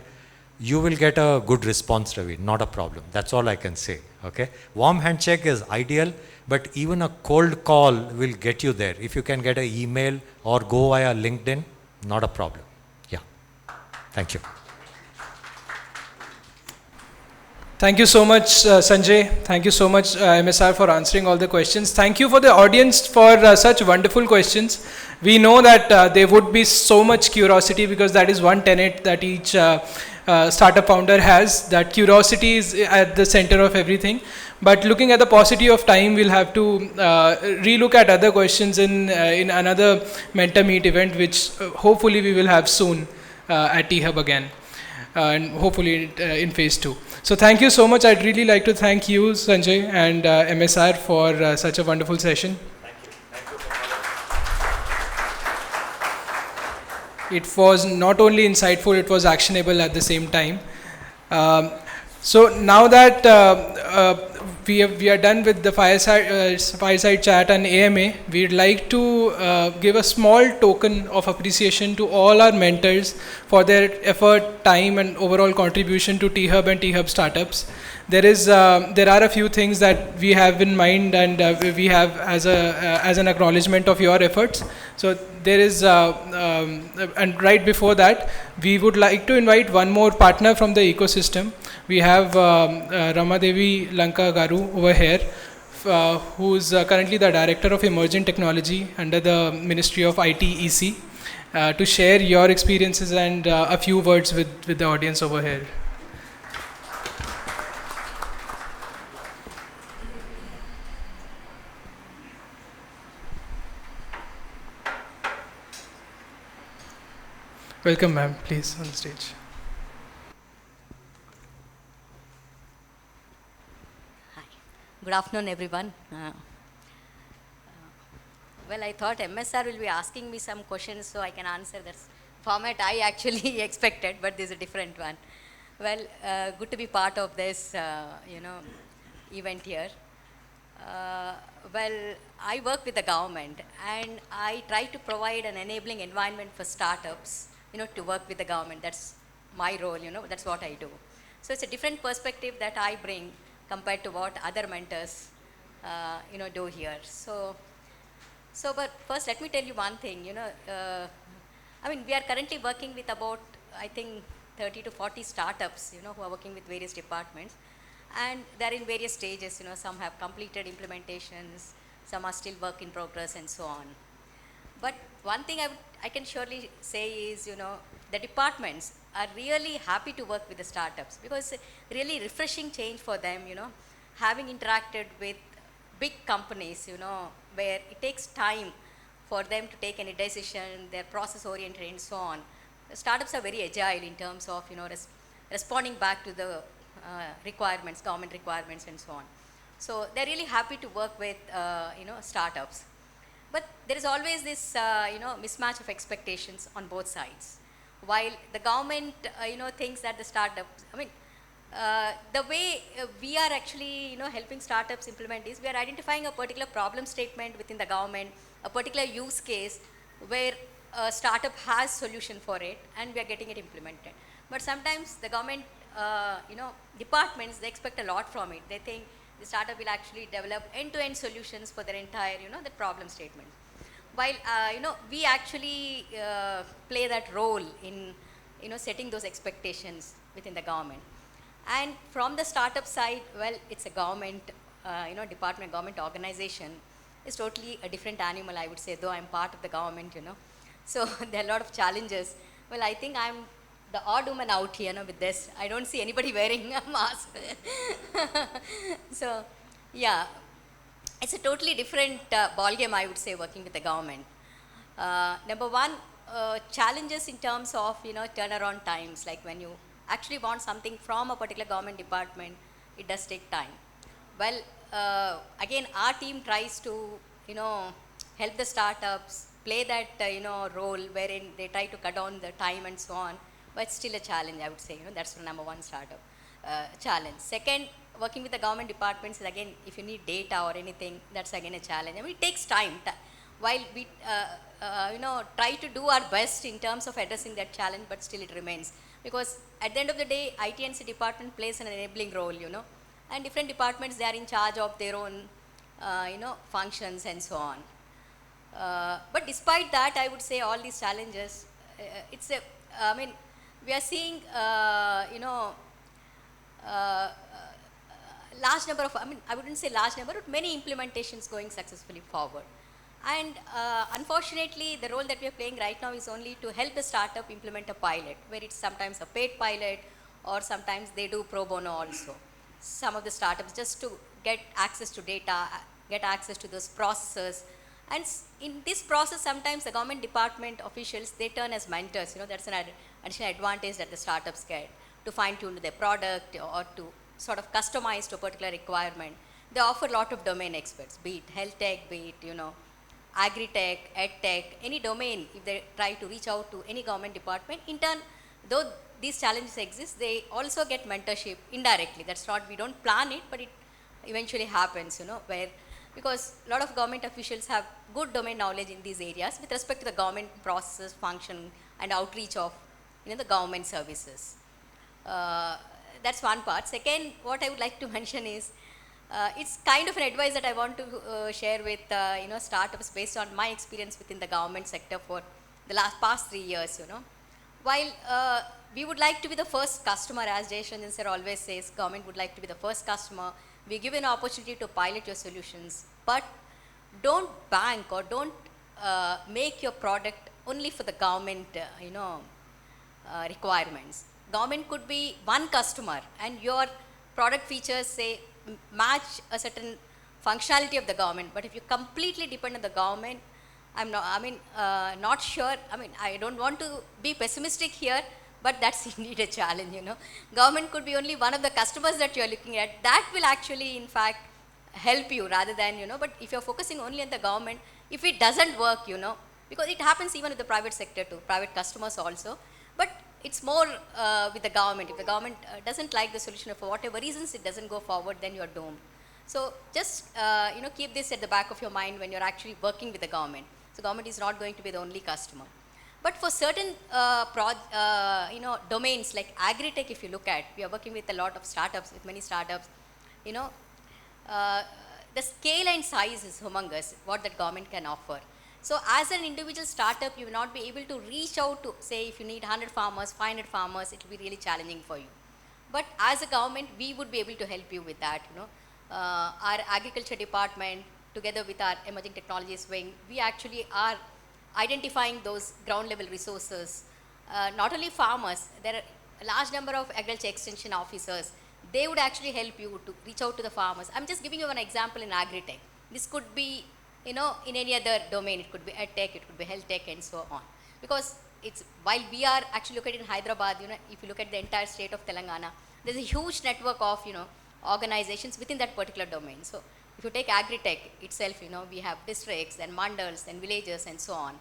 You will get a good response, Ravi, not a problem. That's all I can say, okay? Warm handshake is ideal, but even a cold call will get you there. If you can get an email or go via LinkedIn, not a problem. Yeah, thank you. Thank you so much, Sanjay. Thank you so much, MSR, for answering all the questions. Thank you for the audience for such wonderful questions. We know that there would be so much curiosity, because that is one tenet that each startup founder has, that curiosity is at the center of everything. But looking at the paucity of time, we'll have to relook at other questions in another Mentor Meet event, which hopefully we will have soon at THub again, and hopefully in phase 2. So thank you so much. I'd really like to thank you, Sanjay, and MSR for such a wonderful session. Thank you. It was not only insightful, it was actionable at the same time. So now that we are done with the fireside chat and AMA, we'd like to give a small token of appreciation to all our mentors for their effort, time, and overall contribution to THub and THub startups. there are a few things that we have in mind, and we have as an acknowledgement of your efforts. So there is, and right before that, we would like to invite one more partner from the ecosystem. We have Ramadevi Lanka Garu over here, who's currently the Director of Emerging Technology under the Ministry of ITEC, to share your experiences and a few words with the audience over here. Welcome, ma'am, please, on the stage. Good afternoon, everyone. Well, I thought MSR will be asking me some questions so I can answer that format I actually expected, but this is a different one. Well, good to be part of this, event here. Well, I work with the government, and I try to provide an enabling environment for startups, to work with the government. That's my role, that's what I do. So it's a different perspective that I bring compared to what other mentors, do here. But first let me tell you one thing, we are currently working with about, I think, 30 to 40 startups, who are working with various departments. And they're in various stages, some have completed implementations, some are still work in progress, and so on. But one thing I can surely say is, the departments are really happy to work with the startups, because it's really refreshing change for them, having interacted with big companies, where it takes time for them to take any decision, they're process oriented and so on. The startups are very agile in terms of, responding back to the requirements, government requirements, and so on. So they're really happy to work with, startups. But there is always this, mismatch of expectations on both sides. While the government, thinks that the startups, the way we are actually, helping startups implement is, we are identifying a particular problem statement within the government, a particular use case where a startup has solution for it, and we are getting it implemented. But sometimes the government, departments, they expect a lot from it. They think the startup will actually develop end-to-end solutions for their entire, the problem statement. While, we actually play that role in, setting those expectations within the government. And from the startup side, well, it's a government, department, government organization. It's totally a different animal, I would say, though I'm part of the government, So there are a lot of challenges. Well, I think I'm the odd woman out here, with this. I don't see anybody wearing a mask. So, yeah, it's a totally different ballgame, I would say, working with the government. Number one, challenges in terms of, turnaround times, like when you actually want something from a particular government department, it does take time. Well, again, our team tries to, help the startups play that, role wherein they try to cut down the time and so on, but it's still a challenge, I would say, that's the number one startup challenge. Second, working with the government departments is, again, if you need data or anything, that's again a challenge. It takes time. While we, try to do our best in terms of addressing that challenge, but still it remains. Because at the end of the day, IT&C department plays an enabling role, and different departments, they are in charge of their own, functions and so on. But despite that, I would say all these challenges, it's a, we are seeing, large number of, I wouldn't say large number, but many implementations going successfully forward. And unfortunately, the role that we are playing right now is only to help the startup implement a pilot, where it's sometimes a paid pilot, or sometimes they do pro bono also. Some of the startups, just to get access to data, get access to those processes. And in this process, sometimes the government department officials, they turn as mentors. That's an additional advantage that the startups get, to fine-tune their product or to sort of customize to a particular requirement. They offer a lot of domain experts, be it health tech, be it, agri-tech, ed-tech, any domain. If they try to reach out to any government department, in turn, though these challenges exist, they also get mentorship indirectly. That's not, we don't plan it, but it eventually happens, where, because a lot of government officials have good domain knowledge in these areas with respect to the government processes, function, and outreach of, the government services. that's one part. Second, what I would like to mention is, it's kind of an advice that I want to share with startups based on my experience within the government sector for the past 3 years. While we would like to be the first customer, as Jayashanjan sir always says, government would like to be the first customer. We give you an opportunity to pilot your solutions, but don't bank or don't make your product only for the government, requirements. Government could be one customer, and your product features say match a certain functionality of the government. But if you completely depend on the government, not sure. I don't want to be pessimistic here, but that's indeed a challenge. Government could be only one of the customers that you're looking at. That will actually, in fact, help you rather than, but if you're focusing only on the government, if it doesn't work, because it happens even with the private sector too, private customers also, but it's more with the government. If the government doesn't like the solution, or for whatever reasons it doesn't go forward, then you're doomed. So just, keep this at the back of your mind when you're actually working with the government. So government is not going to be the only customer. But for certain domains like agri-tech, if you look at, we are working with a lot of startups, with many startups, the scale and size is humongous, what that government can offer. So as an individual startup, you will not be able to reach out to, say, if you need 100 farmers, 500 farmers, it will be really challenging for you. But as a government, we would be able to help you with that. Our agriculture department, together with our emerging technologies wing, we actually are identifying those ground level resources. Not only farmers, there are a large number of agriculture extension officers. They would actually help you to reach out to the farmers. I'm just giving you an example in agri-tech. This could be, in any other domain. It could be ed-tech, it could be health tech, and so on. Because while we are actually located in Hyderabad, if you look at the entire state of Telangana, there's a huge network of, organizations within that particular domain. So if you take agri-tech itself, we have districts and mandals and villages and so on.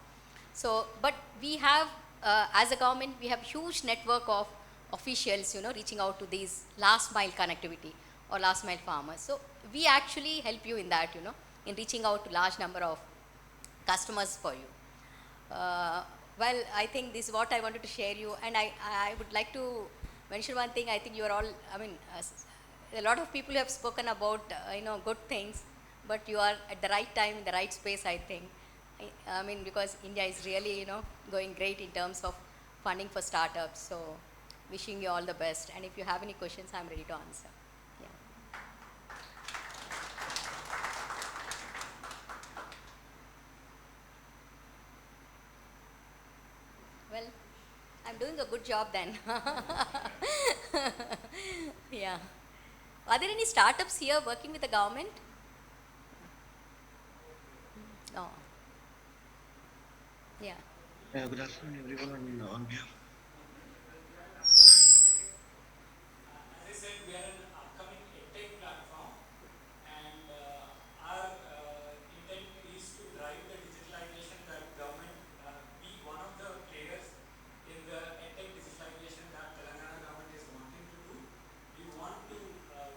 So, but we have, as a government, we have huge network of officials, reaching out to these last mile connectivity or last mile farmers. So we actually help you in that, in reaching out to large number of customers for you. Well, I think this is what I wanted to share you, and I would like to mention one thing. I think you are all, a lot of people have spoken about, good things, but you are at the right time, in the right space, I think. Because India is really, going great in terms of funding for startups. So wishing you all the best. And if you have any questions, I'm ready to answer. Yeah. Well, I'm doing a good job then. Yeah. Are there any startups here working with the government? No. Yeah. Good afternoon, everyone. On behalf. As I said, we are an upcoming edtech platform, and our intent is to drive the digitalization that government be one of the players in the edtech digitalization that Telangana government is wanting to do. We want to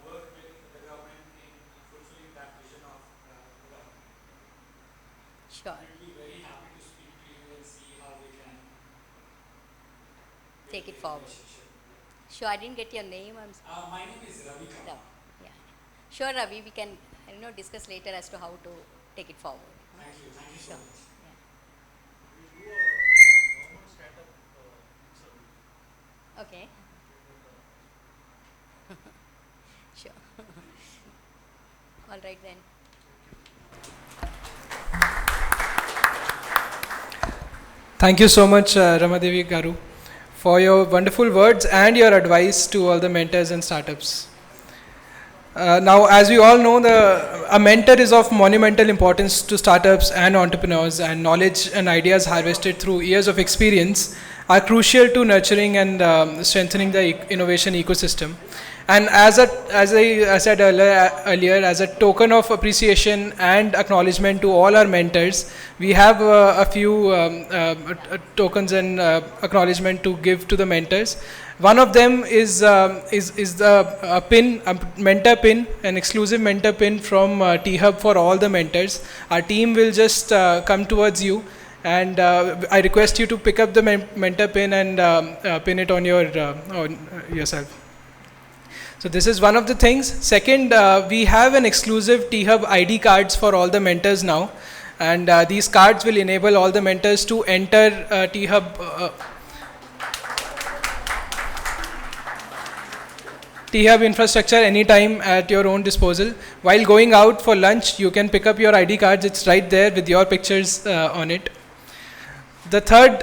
work with the government in fulfilling that vision of the government. Sure. We'll be very happy to speak to you and see how we can take it forward. Sure, I didn't get your name. My name is Ravi. Yeah. Sure, Ravi, we can discuss later as to how to take it forward. Thank you so much. Yeah. Okay. Sure. All right then. Thank you so much, Ramadevi Garu, for your wonderful words and your advice to all the mentors and startups. Now, as we all know, a mentor is of monumental importance to startups and entrepreneurs, and knowledge and ideas harvested through years of experience are crucial to nurturing and strengthening the innovation ecosystem. And as I said earlier, as a token of appreciation and acknowledgement to all our mentors, we have a few tokens and acknowledgement to give to the mentors. One of them is the pin, a mentor pin, an exclusive mentor pin from THub for all the mentors. Our team will just come towards you, and I request you to pick up the mentor pin and pin it on yourself. So this is one of the things. Second, we have an exclusive THub ID cards for all the mentors now. And these cards will enable all the mentors to enter THub infrastructure anytime at your own disposal. While going out for lunch, you can pick up your ID cards. It's right there with your pictures on it. The third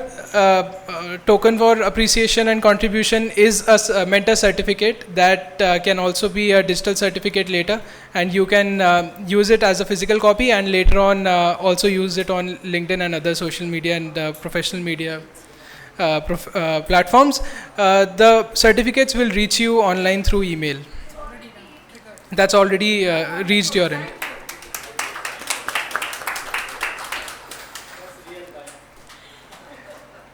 token for appreciation and contribution is a mentor certificate that can also be a digital certificate later, and you can use it as a physical copy and later on also use it on LinkedIn and other social media and professional media platforms. The certificates will reach you online through email. That's already reached your end.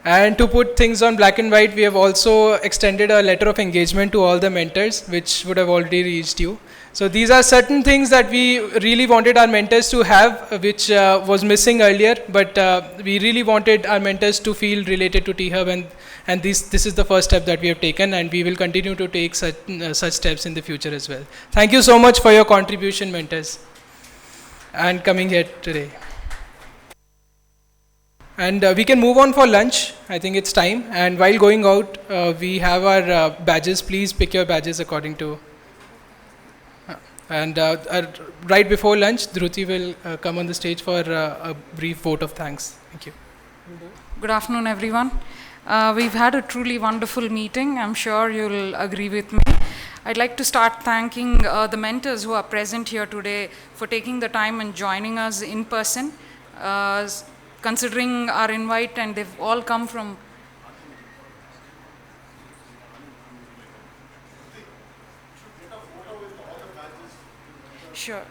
And to put things on black and white, we have also extended a letter of engagement to all the mentors, which would have already reached you. So these are certain things that we really wanted our mentors to have, which was missing earlier, but we really wanted our mentors to feel related to THub, and this is the first step that we have taken, and we will continue to take such steps in the future as well. Thank you so much for your contribution, mentors, and coming here today. And we can move on for lunch. I think it's time. And while going out, we have our badges. Please pick your badges according to. And right before lunch, Dhruti will come on the stage for a brief vote of thanks. Thank you. Good afternoon, everyone. We've had a truly wonderful meeting. I'm sure you'll agree with me. I'd like to start thanking the mentors who are present here today for taking the time and joining us in person. Considering our invite, and they've all come from Sure.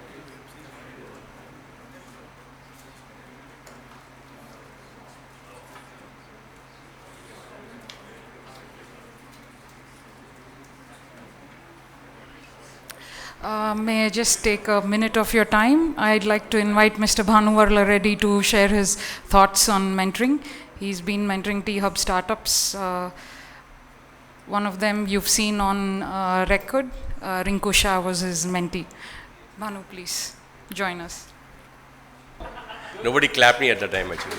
May I just take a minute of your time? I'd like to invite Mr. Bhanuvarla Reddy to share his thoughts on mentoring. He's been mentoring THub startups. One of them you've seen on record. Rinku Shah was his mentee. Bhanu, please join us. Nobody clapped me at the time, actually.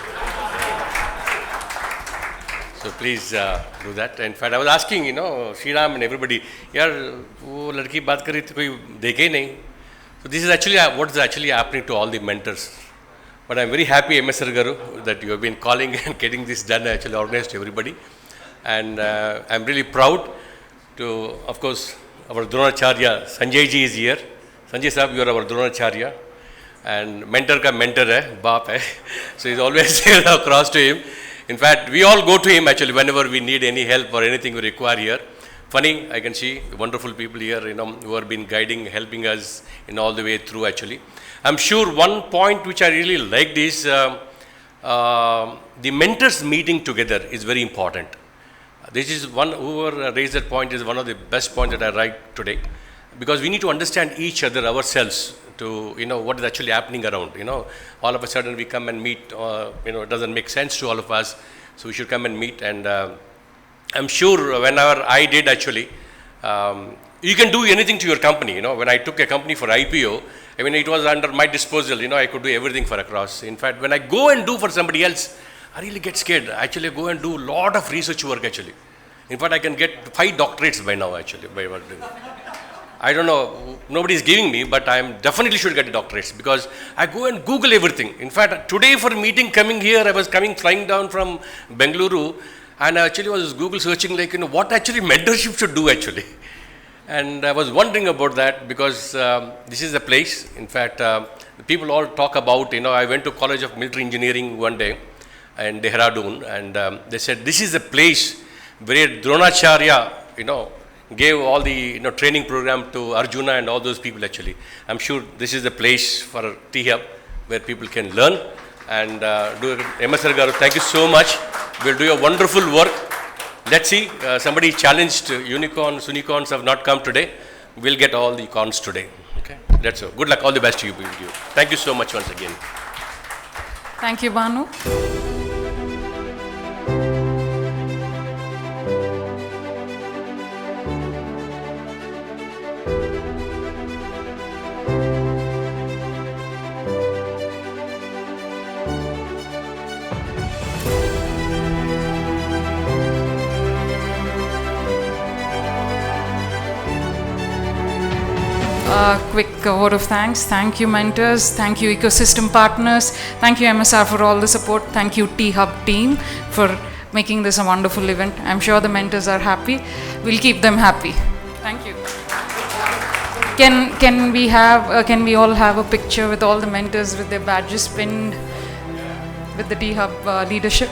So please do that. In fact, I was asking, Sriram and everybody, yaar, wo ladki baat kar rahi thi, koi dekhe hi nahi. So this is actually what is actually happening to all the mentors. But I'm very happy, MS Garu, that you have been calling and getting this done, actually organized to everybody. And I'm really proud to, of course, our Dronacharya, Sanjay ji is here. Sanjay Saab, you are our Dronacharya. And mentor ka mentor hai, baap hai. So he's always across to him. In fact, we all go to him actually whenever we need any help or anything we require here. Funny, I can see wonderful people here, who have been guiding, helping us in all the way through actually. I'm sure one point which I really liked is the mentors meeting together is very important. This is one, whoever raised that point is one of the best points that I write today. Because we need to understand each other ourselves to, what is actually happening around, all of a sudden we come and meet, it doesn't make sense to all of us, so we should come and meet. And I'm sure whenever I did actually, you can do anything to your company, when I took a company for IPO, it was under my disposal, I could do everything for across. In fact, when I go and do for somebody else, I really get scared. Actually, I go and do a lot of research work actually. In fact, I can get 5 doctorates by now actually, by what doing. I don't know, nobody is giving me, but I definitely should get a doctorate because I go and Google everything. In fact, today for a meeting coming here, I was flying down from Bengaluru, and I actually was Google searching what actually mentorship should do actually. And I was wondering about that because this is a place, in fact, people all talk about, I went to College of Military Engineering one day in Dehradun, and they said, this is a place where Dronacharya, gave all the training program to Arjuna and all those people actually. I'm sure this is the place for THub where people can learn and do it. MS Garu, thank you so much. We'll do a wonderful work. Let's see, somebody challenged unicorns have not come today. We'll get all the cons today. Okay, that's all. Good luck, all the best to you. Thank you so much once again. Thank you, Bhanu. quick word of thanks. Thank you, mentors. Thank you, ecosystem partners. Thank you, MSR, for all the support. Thank you, THub team, for making this a wonderful event. I'm sure the mentors are happy. We'll keep them happy. Thank you. Can we all have a picture with all the mentors with their badges pinned with the THub leadership?